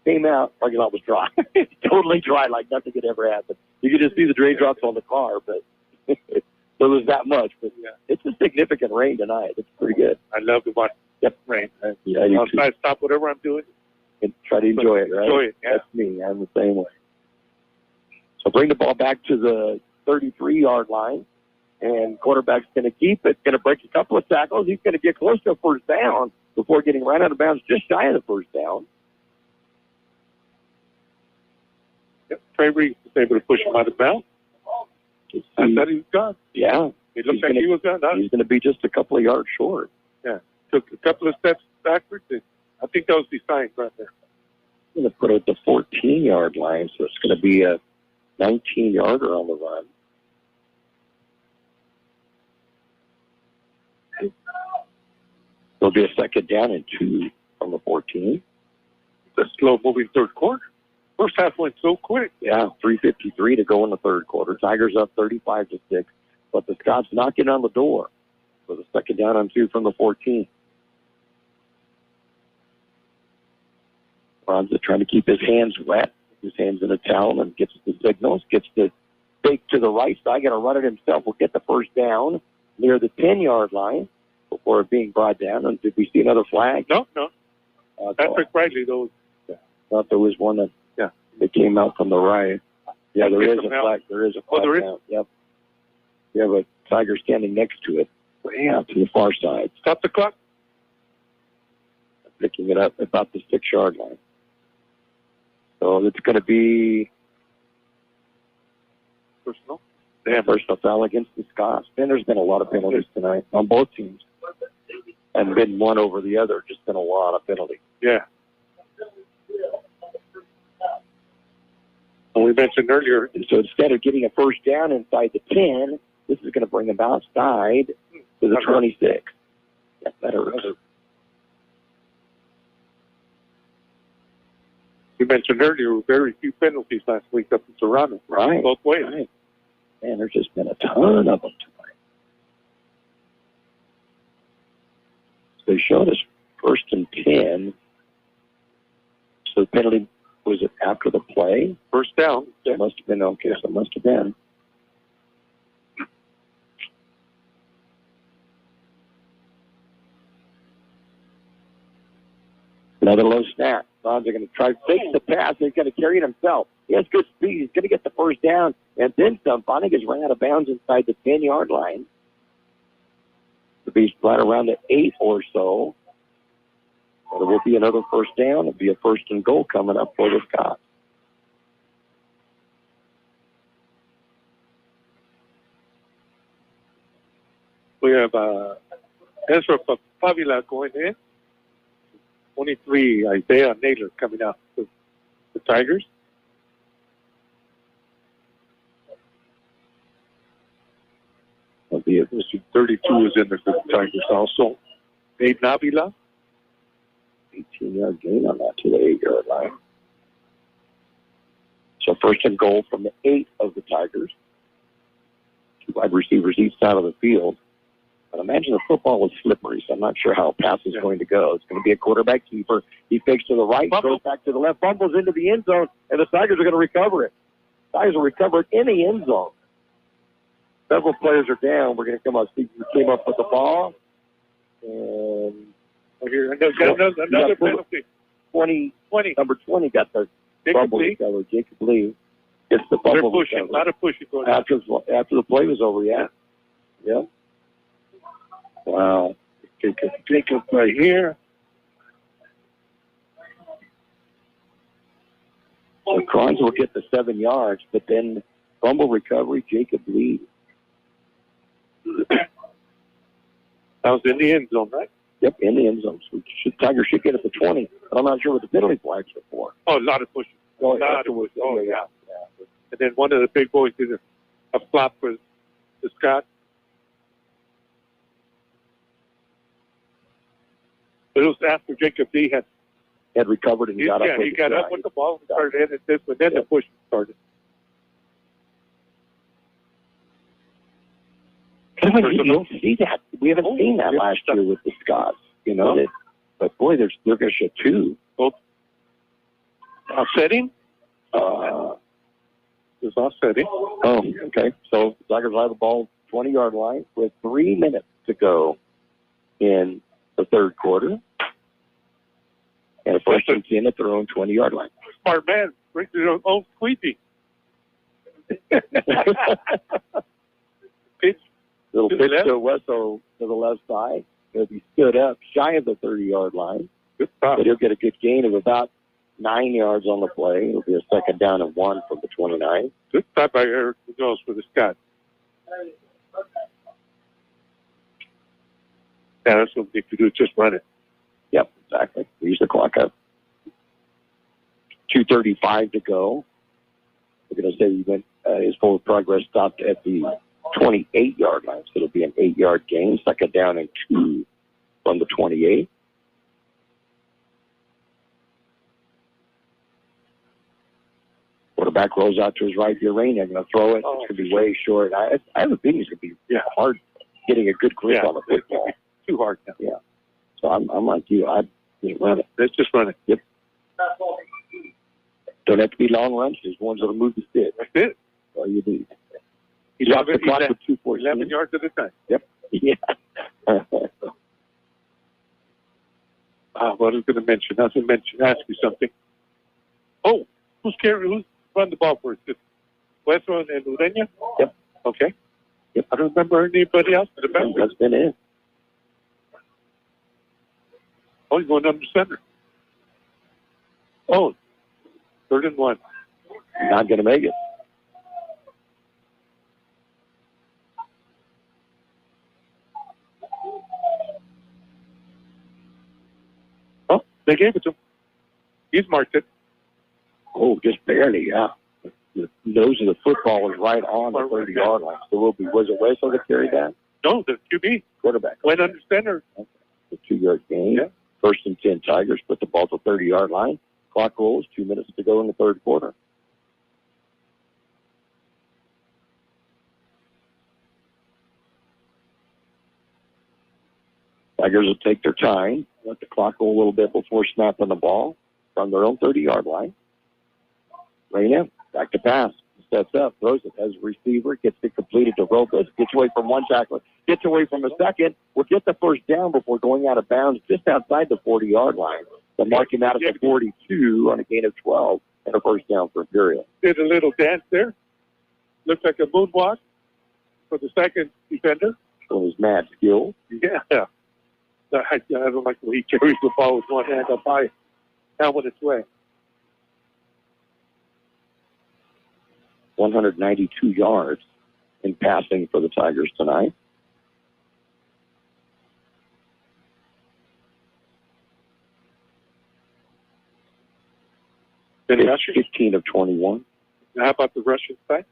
Came out, parking lot was dry. Totally dry, like nothing could ever happen. You could just see the raindrops on the car, but so it was that much. But yeah, it's a significant rain tonight. It's pretty good. I love to watch rain. Yeah, I'll try to stop whatever I'm doing. And try to enjoy it, right? Enjoy it, yeah. That's me. I'm the same way. So bring the ball back to the 33-yard line, and quarterback's going to keep it, going to break a couple of tackles. He's going to get close to a first down before getting right out of bounds, just shy of the first down. Yep, Trey Reeves was able to push him out of bounds. I thought he was gone. Yeah. It looked like he was gone. He's going to be just a couple of yards short. Yeah. Took a couple of steps backwards, and I think that was the sign right there. I'm going to put it at the 14-yard line, so it's going to be a 19-yarder on the run. There'll be a second down and 2 from the 14. The slow-moving third quarter. First half went so quick. Yeah, 3:53 to go in the third quarter. Tigers up 35-6, but the Scots knocking on the door for the second down and 2 from the 14. Ronza trying to keep his hands wet, his hands in a towel, and gets the signals, gets the fake to the right side, going to run it himself. Will get the first down near the 10-yard line before it being brought down. And did we see another flag? No. Patrick Riley, though. Thought there was one that came out from the right. Yeah, there is a flag. There is a flag. There is? Down. Yep. You have a Tiger standing next to it, way out to the far side. Stop the clock. Picking it up about the 6-yard line. So it's going to be personal. Yeah, personal foul against the Scots. And there's been a lot of penalties tonight on both teams. And been one over the other. Just been a lot of penalties. Yeah. And we mentioned earlier. So instead of getting a first down inside the 10, this is going to bring them outside to the 26. Yeah, that hurts. We mentioned earlier very few penalties last week up in Toronto. Right. Both ways. Right. Man, there's just been a ton of them tonight. They showed us 1st and 10. So the penalty, was it after the play? First down. It must have been, okay, so it must have been. Another low snap. Bonds are going to try to fake the pass. He's going to carry it himself. He has good speed. He's going to get the first down. And then some. Bonnie gets run out of bounds inside the 10-yard line. To be right around the 8 or so. But it will be another first down. It'll be a 1st and goal coming up for the Scots. We have Ezra Pavila going in. 23, Isaiah Naylor coming out with the Tigers. It'll be a 32 is in there for the Tigers also. Abe Navila. 18-yard gain on that to the 8-yard line. So 1st and goal from the 8 of the Tigers. 2 wide receivers each side of the field. But imagine the football is slippery, so I'm not sure how a pass is going to go. It's going to be a quarterback keeper. He fakes to the right, goes back to the left, fumbles into the end zone, and the Tigers are going to recover it. Tigers will recover it in the end zone. Several players are down. We're going to come up. Steve came up with the ball. And here, another penalty. 20. Number 20 got the fumble recovery. Jacob Lee gets the fumble recovery. A lot of pushing going after the play was over, yeah. Yeah. Wow. Jacob right here. So Crons will get the 7 yards, but then fumble recovery, Jacob Lee. That was in the end zone, right? Yep, in the end zone. So Tigers should get it to 20. But I'm not sure what the penalty flags are for. Oh, a lot of pushing. Oh, yeah. And then one of the big boys did a flop for the Scott. But it was after Jacob Lee had recovered and got up. Yeah, he got up with the ball and started in this, but then the push started. You don't see that. We haven't seen that last year with the Scots. You know, but boy, they're going to show 2. Both offsetting. There's offsetting. Oh, okay. So the Tigers have the ball 20-yard line with 3 minutes to go in the third quarter. And a 1st and 10 at their own 20-yard line. Smart man. Brings their own squeaky. Pitch. Little pitch to Wesso to the left side. He'll be stood up shy of the 30-yard line. Good stop. But he'll get a good gain of about 9 yards on the play. It'll be a 2nd down and 1 from the 29. Good stop by Eric Munoz for the Scott. Yeah, that's what they could do. Just run it. Yep, exactly. Use the clock up. 2:35 to go. We're going to say he went, his forward progress stopped at the 28-yard line. So it'll be an 8-yard gain. 2nd down and 2 from the 28. Quarterback rolls out to his right. Urania going to throw it. It's going to be way short. I have a feeling it's going to be hard getting a good grip on the football. Too hard now. Yeah. So I'm like you. I'd just run it. Let's just run it. Yep. Don't have to be long runs. Just ones that'll move the stick. That's it. That's all you need. He dropped the clock with 2:14. 11 yards at a time. Yep. Yeah. What I was going to mention. I was going to ask you something. Oh, who's run the ball for us? Westron and Urania? Yep. Okay. Yep. I don't remember anybody else in the back. That's been it. Oh, he's going under center. Oh, 3rd and 1. Not going to make it. They gave it to him. He's marked it. Oh, just barely, yeah. The nose of the football was right on the 30-yard line. So was it Wesso that carried that? No, the QB. Quarterback. Went under center. Okay. The 2-yard gain. Yeah. 1st and 10 Tigers put the ball to the 30-yard line. Clock rolls, 2 minutes to go in the third quarter. Tigers will take their time, let the clock go a little bit before snapping the ball from their own 30-yard line. Reina, back to pass. Sets up, throws it as a receiver, gets it completed to Robles, gets away from one tackler, gets away from a second, will get the first down before going out of bounds just outside the 40-yard line. They'll mark him out at the 42 on a gain of 12 and a first down for Imperial. Did a little dance there. Looks like a moonwalk for the second defender. So his mad skill. Yeah. I don't like the way he carries the ball with one hand up high, helmet its way. 192 yards in passing for the Tigers tonight. Any rushing? 15 of 21. How about the rushing side?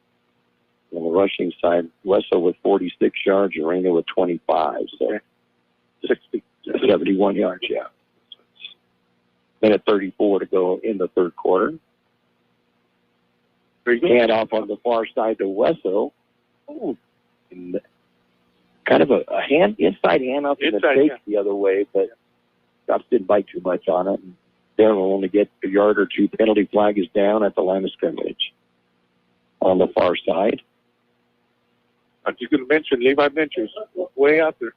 On the rushing side, Wesso with 46 yards, Urena with 25. So 71 yards, yeah. Minute 34 to go in the third quarter. Hand off on the far side to Wesso. Oh, and kind of a hand inside handoff and a take the other way, but Scotts didn't bite too much on it. Darren will only get a yard or two. Penalty flag is down at the line of scrimmage on the far side. I'm just going to mention Levi Menchers way out there.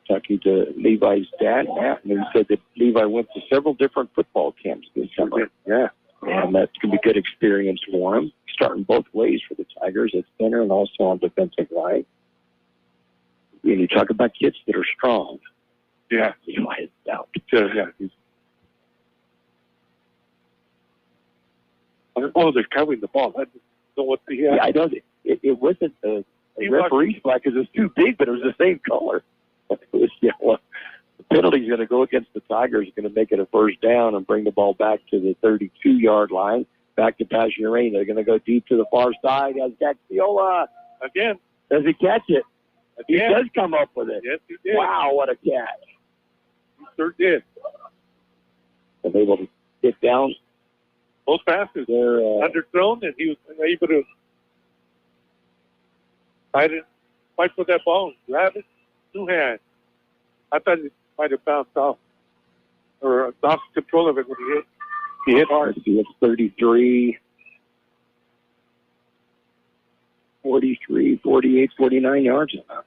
Talking to Levi's dad, Matt, and he said that Levi went to several different football camps this summer. Yeah. And that's going to be a good experience for him, starting both ways for the Tigers at center and also on defensive line. And you talk about kids that are strong. Yeah. Levi is out. Yeah. Oh, they're covering the ball. I don't know what the... Yeah, I know. It wasn't a referee's flag because it's too big, but it was the same color. It was yellow. The penalty is going to go against the Tigers. Going to make it a first down and bring the ball back to the 32-yard line. Back to Passionarena. They're going to go deep to the far side. Has Gaxiola. Again. Does he catch it? Again. He does come up with it. Yes, he did. Wow, what a catch. He sure did. And able to get down. Both passes they're underthrown, and he was able to fight for that ball, grab it, two hands. I thought it might have bounced off or lost control of it when he hit hard. He hits 33, 43, 48, 49 yards now.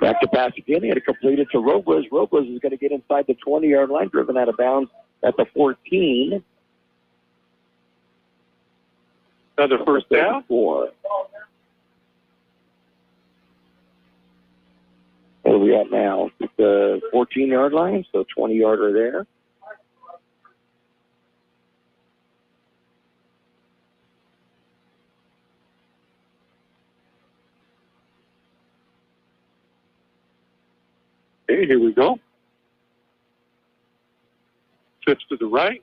Back to pass again. He had to complete it to Robles. Robles is going to get inside the 20-yard line, driven out of bounds at the 14. Another first down. 4. Where are we at now? The 14-yard line, so 20-yarder there. Okay, here we go. Switch to the right.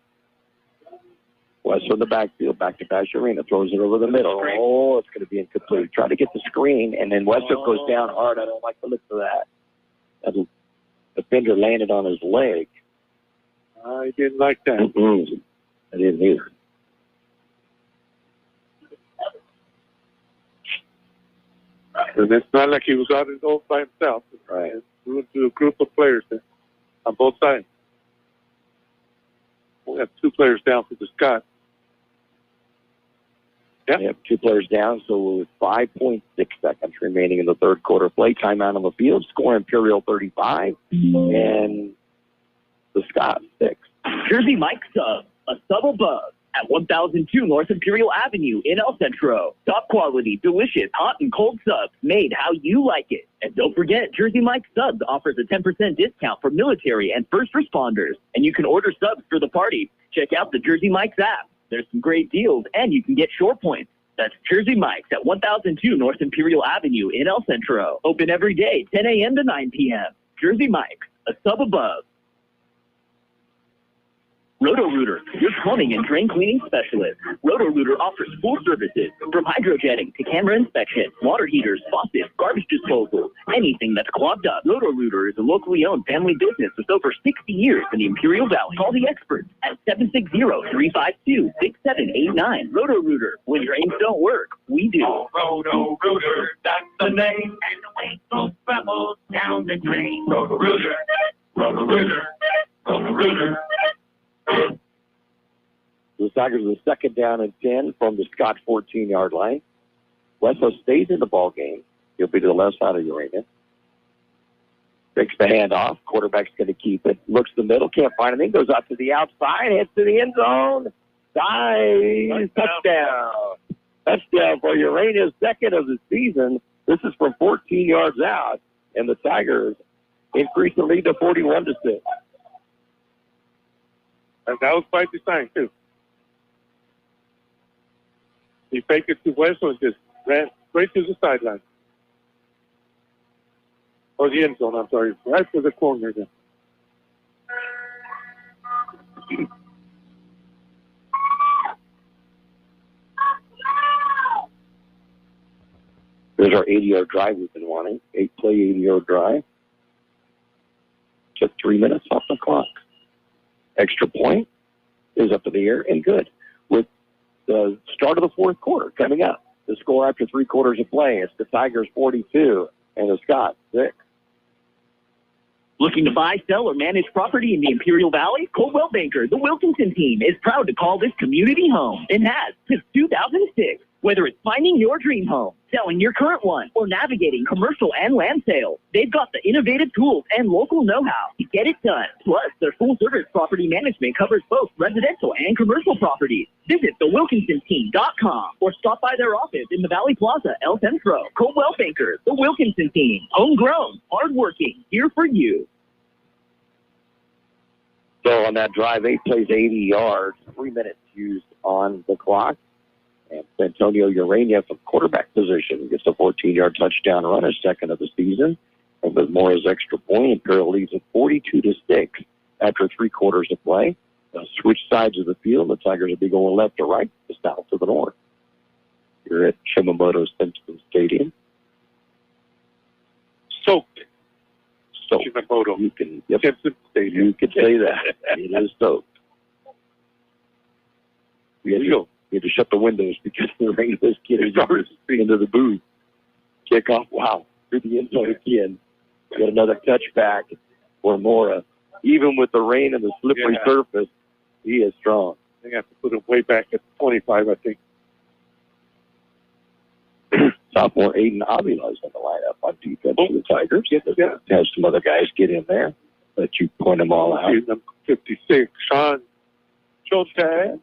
West from the backfield, back to Passionarena, throws it over the middle. Oh, it's going to be incomplete. Try to get the screen, and then Westbrook goes down hard. I don't like the look of that. The defender landed on his leg. I didn't like that. I didn't either. And it's not like he was out in the by himself. Right. We went to a group of players there on both sides. We have 2 players down for the Scott. We have 2 players down, so with 5.6 seconds remaining in the third quarter play, timeout on the field, score Imperial 35, and the Scott 6. Jersey Mike Sub, a sub above at 1002 North Imperial Avenue in El Centro. Top quality, delicious, hot and cold subs made how you like it. And don't forget, Jersey Mike Subs offers a 10% discount for military and first responders. And you can order subs for the party. Check out the Jersey Mike's app. There's some great deals, and you can get shore points. That's Jersey Mike's at 1002 North Imperial Avenue in El Centro. Open every day, 10 a.m. to 9 p.m. Jersey Mike's, a sub above. Roto-Rooter, your plumbing and drain cleaning specialist. Roto-Rooter offers full services from hydrojetting to camera inspection, water heaters, faucets, garbage disposal, anything that's clogged up. Roto-Rooter is a locally owned family business with over 60 years in the Imperial Valley. Call the experts at 760-352-6789. Roto-Rooter, when drains don't work, we do. Roto-Rooter, that's the name. And the weight goes pebbles down the drain. Roto-Rooter, Roto-Rooter, Roto-Rooter. The Tigers are second down and 10 from the Scott 14-yard line. Wesson stays in the ball game. He'll be to the left side of Urania. Takes the handoff. Quarterback's going to keep it. Looks to the middle. Can't find anything. Goes out to the outside. Heads to the end zone. Dives. Touchdown. Touchdown for Urania's second of the season. This is from 14 yards out. And the Tigers increase the lead to 41-6. And that was by design, too. He faked it to Wesson and just ran straight to the sideline. Or the end zone, I'm sorry. Right to the corner there. There's our 80-yard drive we've been wanting. 8-play, 80-yard drive. Just 3 minutes off the clock. Extra point is up in the air and good. With the start of the fourth quarter coming up, the score after 3 quarters of play, it's the Tigers 42 and the Scots 6. Looking to buy, sell, or manage property in the Imperial Valley? Coldwell Banker, the Wilkinson team, is proud to call this community home and has since 2006. Whether it's finding your dream home, selling your current one, or navigating commercial and land sales, they've got the innovative tools and local know-how to get it done. Plus, their full-service property management covers both residential and commercial properties. Visit thewilkinsonteam.com or stop by their office in the Valley Plaza, El Centro. Coldwell Banker, the Wilkinson team, homegrown, hardworking, here for you. So on that drive, 8 plays, 80 yards, 3 minutes used on the clock. And Antonio Urania from quarterback position gets a 14-yard touchdown run, his second of the season. And with Mora's extra point, Imperial leads at 42-6 after 3 quarters of play. They'll switch sides of the field. The Tigers will be going left to right, to south to the north. Here at Shimamoto Simpson Stadium. Soaked. Shimamoto. You can, Simpson Stadium. You could say that. It is soaked. You had to shut the windows because the rain was getting into the booth. Kickoff, wow, through the end zone again. Got another touchback for Mora. Even with the rain and the slippery surface, he is strong. They have to put him way back at 25, I think. Sophomore Aiden Avila is in the lineup on defense for the Tigers. Has some other guys get in there, but you point them all out. 56, Sean Tag.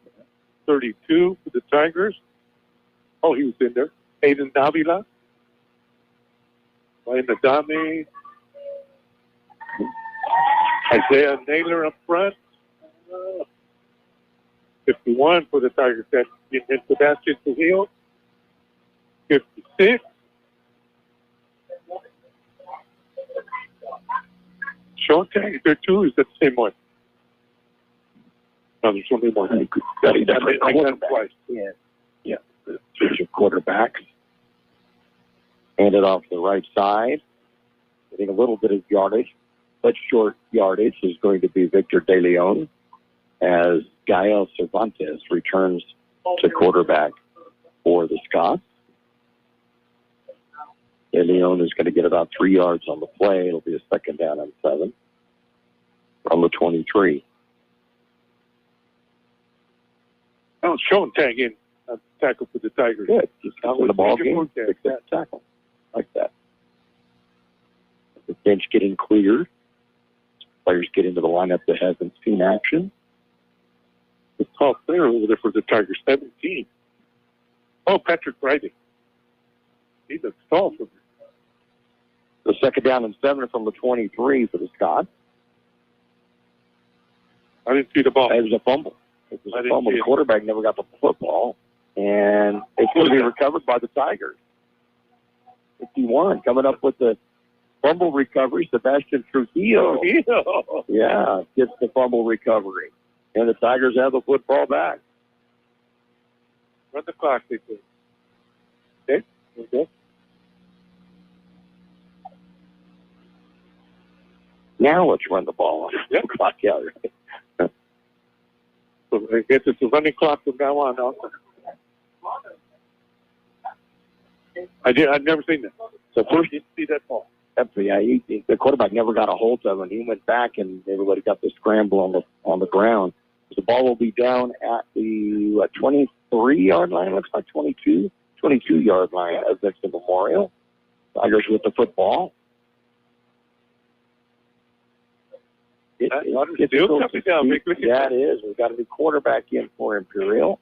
32 for the Tigers. Oh, he was in there. Aiden Davila. Ryan Adame. Isaiah Naylor up front. 51 for the Tigers. That's Sebastian Trujillo. 56. Sean Tag, is there two? Is that the same one? No, there's only one. I got twice. Yeah. There's your quarterback. Hand it off the right side. Getting a little bit of yardage, but short yardage is going to be Victor De Leon as Gael Cervantes returns to quarterback for the Scots. De Leon is going to get about 3 yards on the play. It'll be a second down and 7 from the 23. Oh, Sean Tag in tackle for the Tigers. Good. He's out in the ball game. Pick that tackle. Like that. The bench getting cleared. Players get into the lineup that hasn't seen action. The tall player over there for the Tigers, 17. Oh, Patrick Riley. He looks tall for me. The second down and 7 from the 23 for the Scots. I didn't see the ball. It was a fumble. It was a fumble. The quarterback never got the football. And it's going to be recovered by the Tigers. 51 coming up with the fumble recovery. Sebastian Trujillo. Yeah, gets the fumble recovery. And the Tigers have the football back. Run the clock, they do. Okay. Now let's run the ball. Yep. Clock out. So I guess it's a running clock from now on. Also. I've never seen that. So first, you see that ball. Yeah, the quarterback never got a hold of him. He went back, and everybody got the scramble on the ground. The ball will be down at the 23-yard line. Looks like 22-yard line of Vincent Memorial. Tigers with the football. It's still coming down. Yeah, it is. We've got a new quarterback in for Imperial.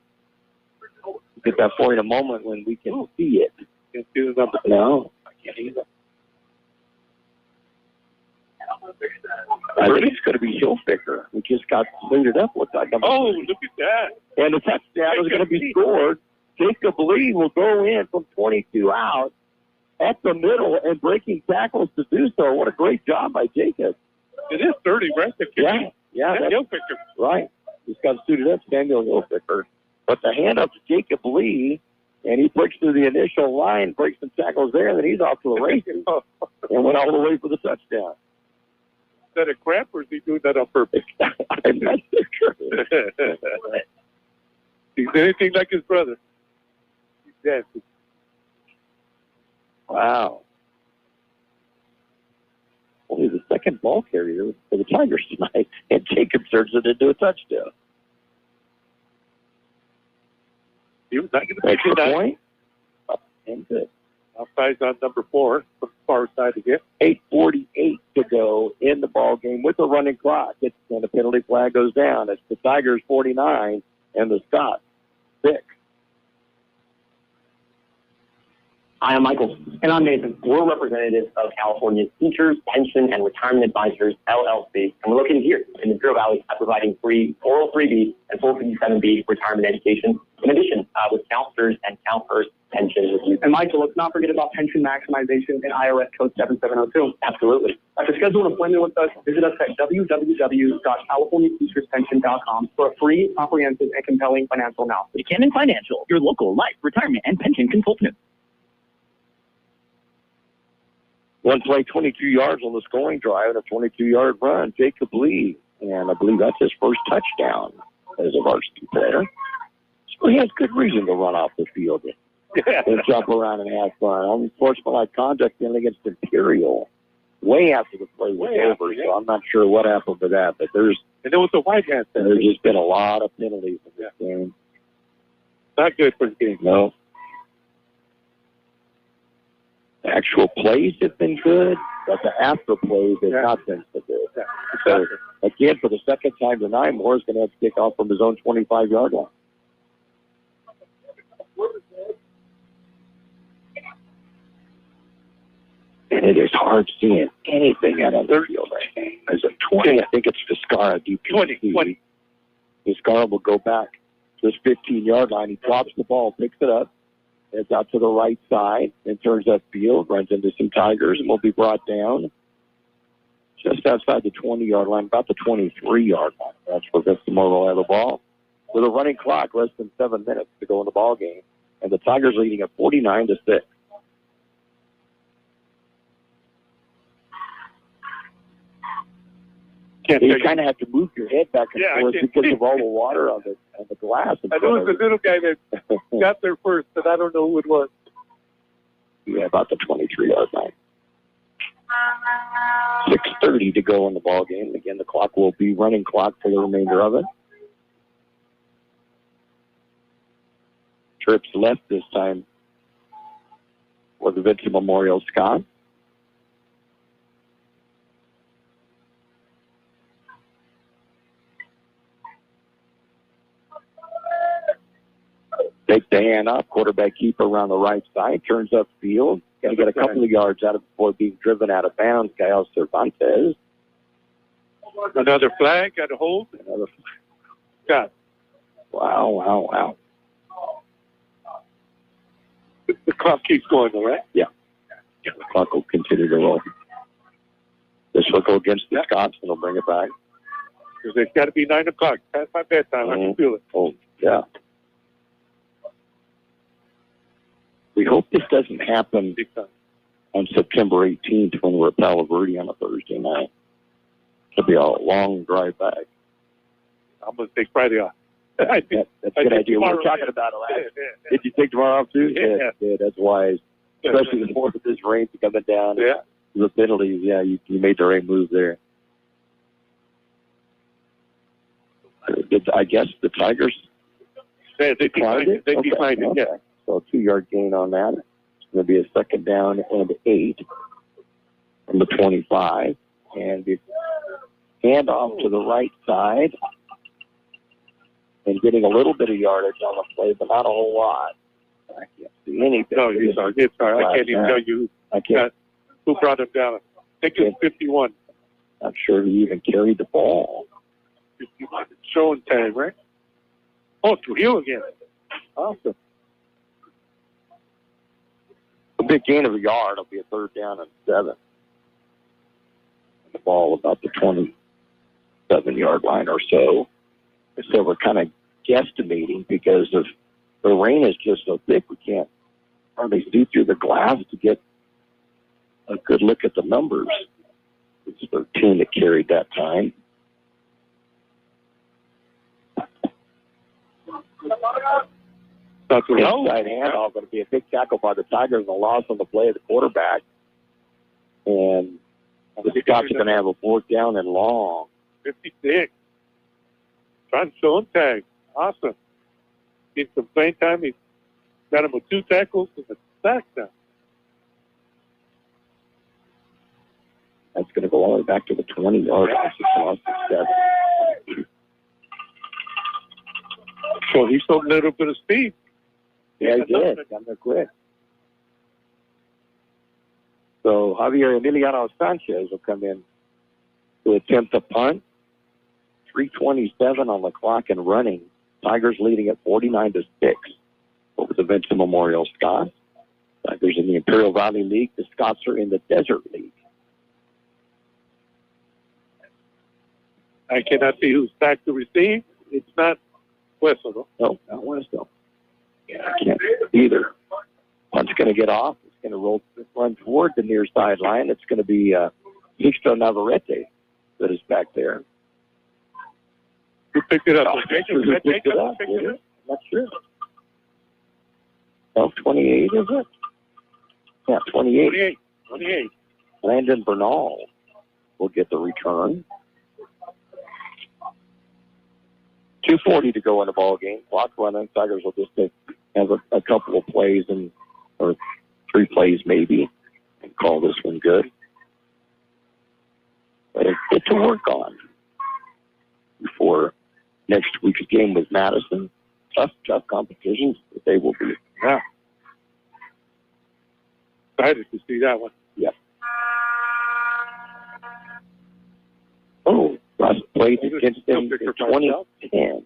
We'll get that for you in a moment when we can see it. Can't see the number. No, I can't either. I think it's going to be Hilfiger. We just got suited up with that number. Oh, look at that. And the touchdown is going to be scored. Jacob Lee will go in from 22 out at the middle and breaking tackles to do so. What a great job by Jacob. It is 30, right? Yeah. That's Hilfiger. Right. He's got suited up, Samuel Hilfiger. But the handoff to Jacob Lee, and he breaks through the initial line, breaks some tackles there, and then he's off to the races and went all the way for the touchdown. Is that a crap, or is he doing that on purpose? I'm not sure. He's anything like his brother. He's dead. Wow. Only the second ball carrier for the Tigers tonight, and Jacob turns it into a touchdown. He was not going to make it point. And good. Offsides on number 4 from the far side again. 8:48 to go in the ball game with the running clock. And the penalty flag goes down. It's the Tigers 49 and the Scots 6. Hi, I'm Michael. And I'm Nathan. We're representatives of California's Teachers, Pension, and Retirement Advisors, LLC. And we're located here in the Imperial Valley providing free 403B and 457B retirement education. In addition, with CalSTRS and CalPERS pension reviews. And Michael, let's not forget about pension maximization and IRS code 7702. Absolutely. To schedule an appointment with us, visit us at www.californiateacherspension.com for a free, comprehensive, and compelling financial analysis. Buchanan Financial, your local life, retirement, and pension consultant. One play, 22 yards on the scoring drive, and a 22-yard run. Jacob Lee, and I believe that's his first touchdown as a varsity player. So he has good reason to run off the field and jump around and have fun. Unsportsmanlike conduct against Imperial way after the play was over, so I'm not sure what happened to that. But and there was a white hat. There's just been a lot of penalties in this game. Not good for the game. No. The actual plays have been good, but the after plays have not been so good. So, again, for the second time tonight, Moore's going to have to kick off from his own 25-yard line. And it is hard seeing anything out of the field right now. There's a 20. I think it's Vizcarra. 20. Vizcarra will go back to his 15-yard line. He drops the ball, picks it up, heads out to the right side, and turns upfield, runs into some Tigers, and will be brought down just outside the 20-yard line, about the 23-yard line. That's where Vincent will have the ball. With a running clock, less than 7 minutes to go in the ball game, and the Tigers leading at 49-6. You kind of have to move your head back and forth because of all the water on the glass. I know it's the little guy that got there first, but I don't know who it was. Yeah, about the 23-yard line. 6:30 to go in the ball game. Again, the clock will be running clock for the remainder of it. Trips left this time for the Vincent Memorial Scott. Take the hand up, quarterback keeper around the right side, turns upfield. Got to get a couple of yards out of it before being driven out of bounds. Gael Cervantes. Another flag, got a hold. Another flag. Wow. The clock keeps going, though, right? Yeah. The clock will continue to roll. This will go against the Scots, and they'll bring it back. Because it's got to be 9 o'clock. Past my bedtime. I can feel it. Oh, yeah. We hope this doesn't happen on September 18th when we're at Palo Verde on a Thursday night. It'll be a long drive back. I'm going to take Friday off. That's a good idea. We were talking about it last. Did you take tomorrow off too? Yeah, that's wise. Especially the more of this rain coming down. Yeah. The penalties, yeah, you made the right move there. I guess the Tigers they declined it. They declined it, yeah. So a 2-yard gain on that. It's going to be a 2nd down and 8 from the 25. And the handoff to the right side. And getting a little bit of yardage on the play, but not a whole lot. I can't see anything. No, it's sorry. I can't even tell you who brought him down. I think it was 51. Not sure he even carried the ball. 51. Show and tag, right? Oh, Trujillo again. Awesome. A big gain of a yard. It'll be a 3rd down and 7. The ball about the 27-yard line or so. So we're kind of guesstimating because of the rain is just so thick we can't hardly see through the glass to get a good look at the numbers. It's 13 that carried that time. That's what inside handoff going to be a big tackle by the Tigers and a loss on the play of the quarterback. And the Scots are going to have a 4th down and long. 56. Trying to show and tag. Awesome. In some playing time, he's got him with 2 tackles and a sack now. That's going to go all the way back to the 20-yard line. So he showed a little bit of speed. Yeah, he did. Got there quick. So Javier Emiliano Sanchez will come in to attempt a punt. 3:27 on the clock and running. Tigers leading at 49-6 over the Vincent Memorial Scots. Tigers in the Imperial Valley League. The Scots are in the Desert League. I cannot see who's back to receive. It's not Wessel, though. No, not Wessel. Yeah, I can't either. Punt's going to get off. It's going to run toward the near sideline. It's going to be Sixto Navarrete that is back there. Who picked it up? Who picked it up? I'm not sure. 28, is it? Yeah, 28. 28. Landon Bernal will get the return. 2:40 to go in the ball game. Clock running. Tigers will just have a couple of plays or 3 plays maybe and call this one good. But it's good to work on before next week's game with Madison. Tough competition, but they will be. Yeah. Excited to see that one. Yeah. Oh, last played against them in 2010.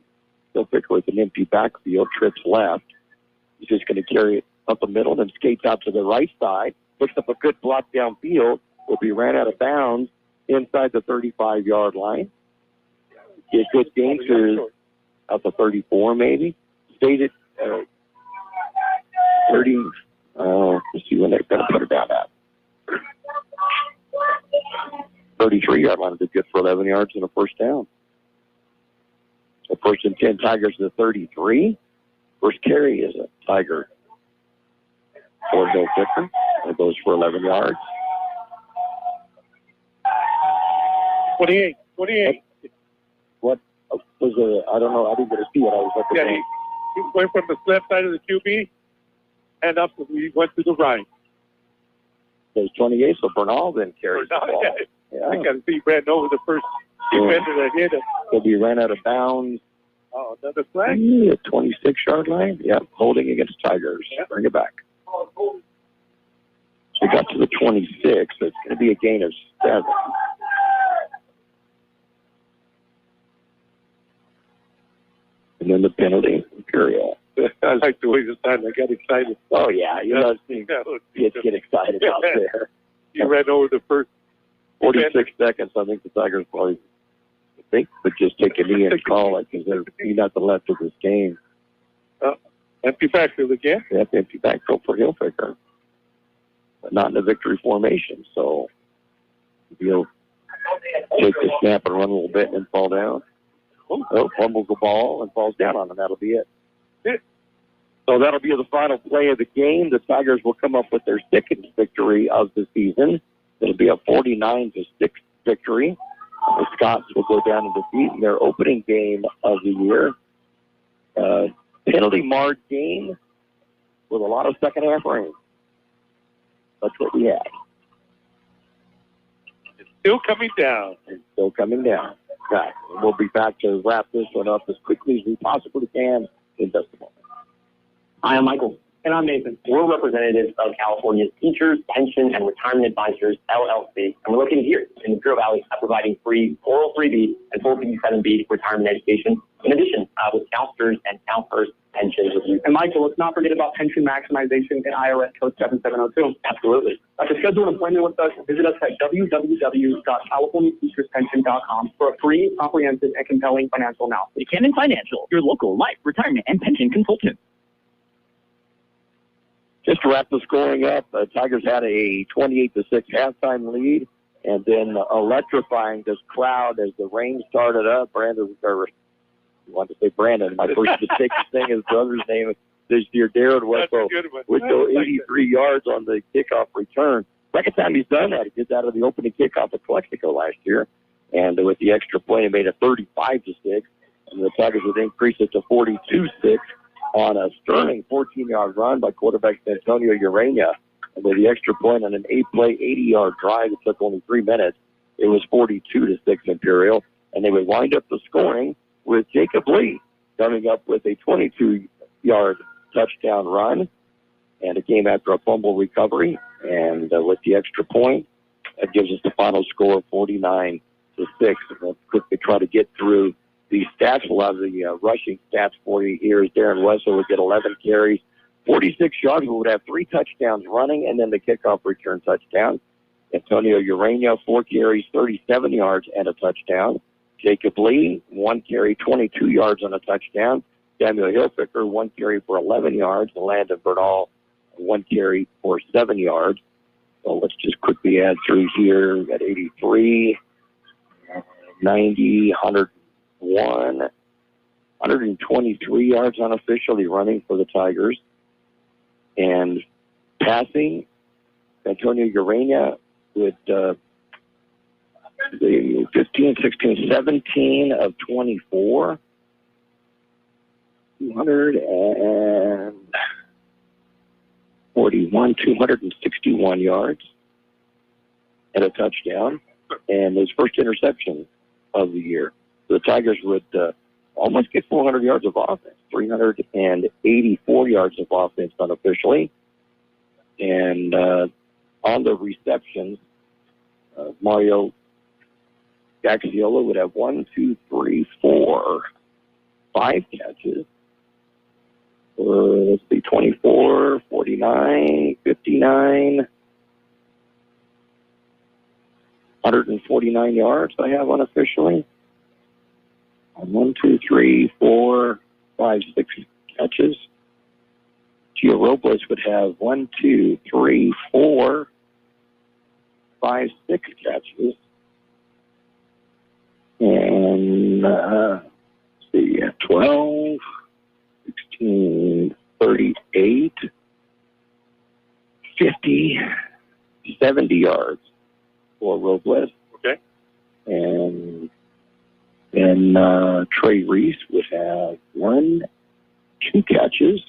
Still pick with an empty backfield, trips left. He's just going to carry it up the middle, then skates out to the right side, picks up a good block downfield, will be ran out of bounds inside the 35-yard line. Get good gain to up to 34 maybe. Stayed at 30. Let's see when they're going to put it down at. 33-yard line would be good for 11 yards and a 1st down. So 1st and 10, Tigers to the 33. First carry is a Tiger. Ford Bill Picker. It goes for 11 yards. 28. What was it? I don't know. I didn't get to see it. I was looking. Yeah, he went from the left side of the QB and up. He went to the right. There's 28, so Bernal then carries the ball. Yeah. I got to see he ran over the first defender that hit him. He'll be ran out of bounds. Oh, another flag? Yeah, 26-yard line. Yeah, holding against Tigers. Yeah. Bring it back. We got to the 26. So it's going to be a gain of 7. And then the penalty, Imperial. I like the way this time I got excited. Oh, yeah. You know, kids get excited out there. You ran over the first 46 seconds. I think the Tigers probably would just take a knee and call it because there's nothing left of this game. Empty backfield again? They have to empty backfield for Hilfiger, but not in a victory formation. So he'll take the snap and run a little bit and then fall down. Fumbles the ball and falls down on him. That'll be it. So that'll be the final play of the game. The Tigers will come up with their second victory of the season. It'll be a 49-6 victory. The Scots will go down and defeat their opening game of the year. Penalty-marred game with a lot of second-half rain. That's what we had. It's still coming down. It's still coming down. Right. We'll be back to wrap this one up as quickly as we possibly can in just a moment. Hi, I'm Michael. And I'm Nathan. We're representatives of California's Teachers, Pension, and Retirement Advisors, LLC, and we're located here in the Imperial Valley providing free 403B and 457B retirement education, in addition with CalSTRS and CalPERS pensions review. And Michael, let's not forget about pension maximization and IRS code 7702. Absolutely. To schedule an appointment with us, visit us at www.californiateacherspension.com for a free, comprehensive, and compelling financial analysis. Buchanan Financial, your local life, retirement, and pension consultant. Just to wrap the scoring up, the Tigers had a 28-6 halftime lead, and then electrifying this crowd as the rain started up. Brandon, my first mistake is saying his brother's name this year, Darren Wetzel, would go 83 yards on the kickoff return. Second time he's done that. He did that on the opening kickoff at Calexico last year, and with the extra point, he made it 35-6, and the Tigers would increase it to 42-6. On a sterling 14-yard run by quarterback Antonio Urania. And with the extra point on an 8-play, 80-yard drive, it took only 3 minutes. It was 42-6 Imperial. And they would wind up the scoring with Jacob Lee coming up with a 22-yard touchdown run. And it came after a fumble recovery. And with the extra point, that gives us the final score of 49-6. And we'll quickly try to get through the stats. We'll have the rushing stats for you here. Darren Wessel would get 11 carries, 46 yards. We would have 3 touchdowns running, and then the kickoff return touchdown. Antonio Urania, 4 carries, 37 yards, and a touchdown. Jacob Lee, 1 carry, 22 yards, and a touchdown. Samuel Hilfiger, 1 carry for 11 yards. And Landon Bernal, 1 carry for 7 yards. So let's just quickly add through here. We got 83, 90, 123 yards unofficially running for the Tigers. And passing, Antonio Urania with 15, 16, 17 of 24. 261 yards and a touchdown. And his first interception of the year. The Tigers would almost get 400 yards of offense, 384 yards of offense unofficially. And on the receptions, Mario Gaxiola would have 5 catches. Let's see, 24, 49, 59, 149 yards I have unofficially. 1, 2, 3, 4, 5, 6 catches. Gio Robles would have 1, 2, 3, 4, 5, 6 catches. And let's see, 12, 16, 38, 50, 70 yards for Robles. Okay. And then Trey Reese would have 1, 2 catches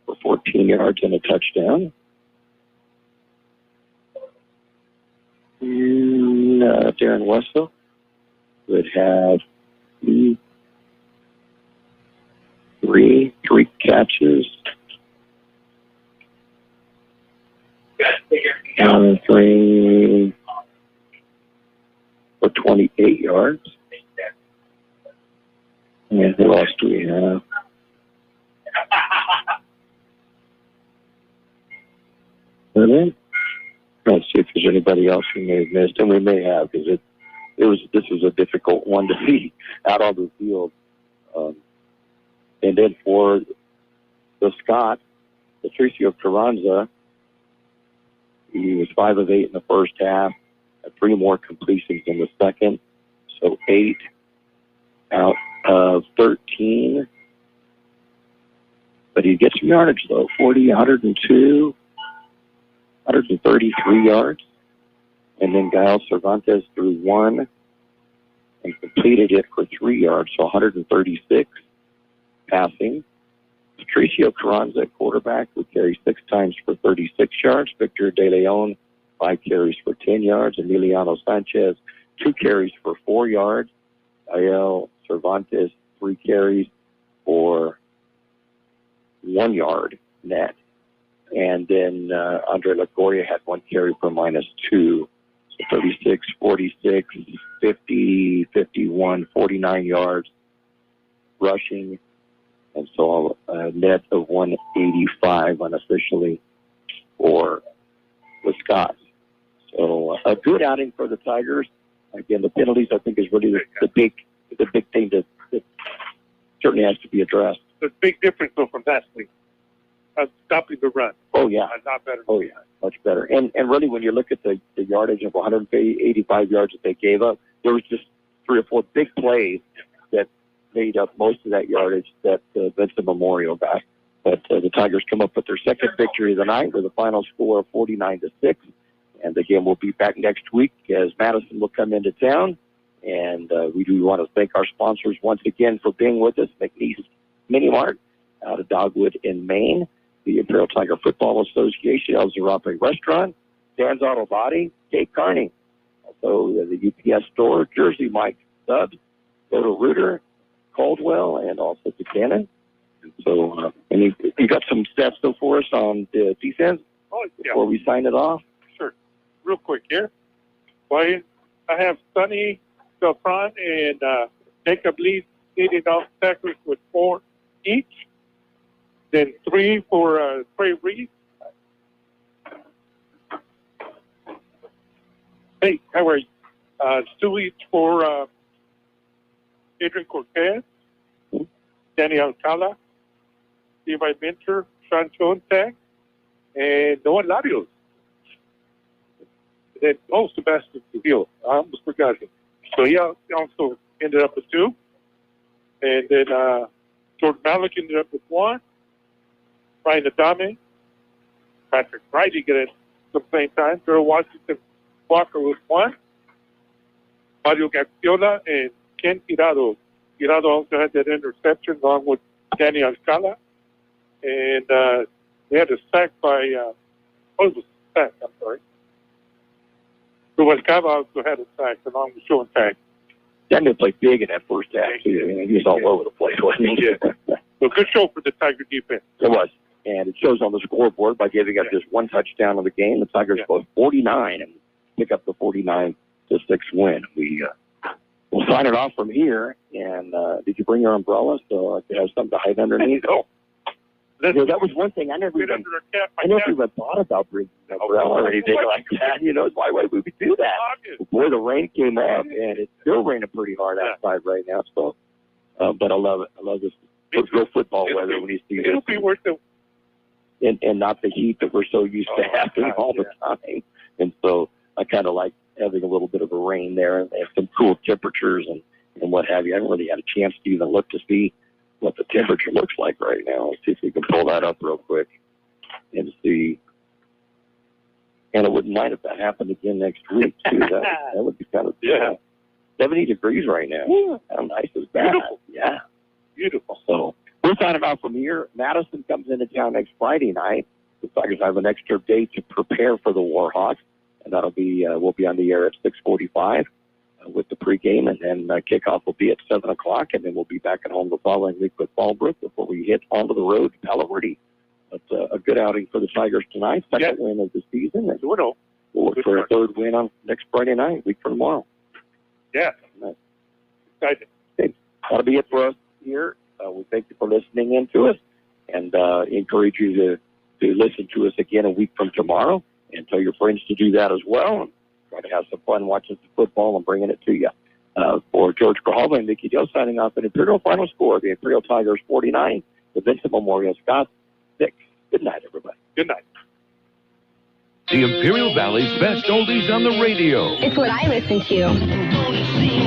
for 14 yards and a touchdown. And Darren Wessel would have 3 catches. 3 for 28 yards. And who else do we have? And then, let's see if there's anybody else we may have missed, and we may have, because this was a difficult one to see out on the field. And then for the Scott, Patricio Carranza, he was 5 of 8 in the first half, had 3 more completions in the second, so 8 out of 13. But he gets some yardage, though, 40, 102, 133 yards. And then Gael Cervantes threw 1 and completed it for 3 yards, so 136 passing. Patricio Carranza at quarterback would carry 6 times for 36 yards. Victor De Leon, 5 carries for 10 yards. Emiliano Sanchez, 2 carries for 4 yards. Gael Cervantes, 3 carries for 1 yard net. And then Andre LaGoria had 1 carry for -2. So 36, 46, 50, 51, 49 yards rushing. And so a net of 185 unofficially for the Scots. So a good outing for the Tigers. Again, the penalties, I think, is really the big thing that certainly has to be addressed. The big difference, though, from last week. Stopping the run. Oh, yeah. Not better. Oh, yeah. Much better. And really, when you look at the yardage of 185 yards that they gave up, there was just 3 or 4 big plays that made up most of that yardage that Vincent Memorial got. But the Tigers come up with their second victory of the night with a final score of 49-6. And again, we'll be back next week as Madison will come into town. And we do want to thank our sponsors once again for being with us. McNeese Mini Mart out of Dogwood in Maine, the Imperial Tiger Football Association, El Zarape Restaurant, Dan's Auto Body, Cape Carney, also the UPS Store, Jersey Mike Subs, Roto-Rooter, Caldwell, and also Buchanan. And so, and you got some stats though for us on the defense before we sign it off? Sure. Real quick here. Well, I have Sonny Beltran and Jacob Lee leading off tackles with 4 each. Then 3 for Trey Reed. Hey, how are you? 2 each for Adrian Cortez, Danny Alcala, Levi Minter, Sean Schoentag, and Noah Larios. Then, Sebastian Trujillo. I almost forgot him. So he also ended up with 2. And then Jordan Malik ended up with 1. Ryan Adame, Patrick Wright, he got it at the same time. Gerald Washington Walker with 1. Mario Gaxiola and Ken Tirado. Tirado also had that interception along with Danny Alcala. And they had a sack by, it was a sack, I'm sorry. Rubalcaba also had a sack along with Schoentag. Daniel played big in that first half, too. He was all over the place, wasn't he? Yeah. So good show for the Tiger defense. It was. And it shows on the scoreboard by giving up just 1 touchdown in the game. The Tigers scored 49 and pick up the 49-6 win. We'll sign it off from here. And did you bring your umbrella so I could have something to hide underneath? No. That was one thing I never even thought about bringing an umbrella or anything like that. You know, why would we do that? Well, boy, the rain came up, and it's still raining pretty hard outside right now. So, but I love it. I love this. It's real football weather when you see this. It'll be worth it. And not the heat that we're so used to having all the time. And so I kind of like having a little bit of a rain there and some cool temperatures and what have you. I haven't really had a chance to even look to see what the temperature looks like right now. Let's see if we can pull that up real quick and see. And I wouldn't mind if that happened again next week, too. That would be kind of 70 degrees right now. Yeah. How nice is that? Beautiful. Yeah. Beautiful. So we'll sign it off from here. Madison comes into town next Friday night. The Tigers have an extra day to prepare for the Warhawks, and that'll be we'll be on the air at 6:45 with the pregame, and then kickoff will be at 7 o'clock, and then we'll be back at home the following week with Fallbrook before we hit onto the road to Palo Verde. But a good outing for the Tigers tonight, second win of the season, and we'll look for a third win on next Friday night, week from tomorrow. Yeah. Excited. Okay. That'll be it for us here. We thank you for listening in to us. and encourage you to listen to us again a week from tomorrow, and tell your friends to do that as well. And try to have some fun watching some football and bringing it to you. For George Grijalva and Micky Dale signing off, an Imperial final score: the Imperial Tigers 49, the Vincent Memorial Scots 6. Good night, everybody. Good night. The Imperial Valley's best oldies on the radio. It's what I listen to.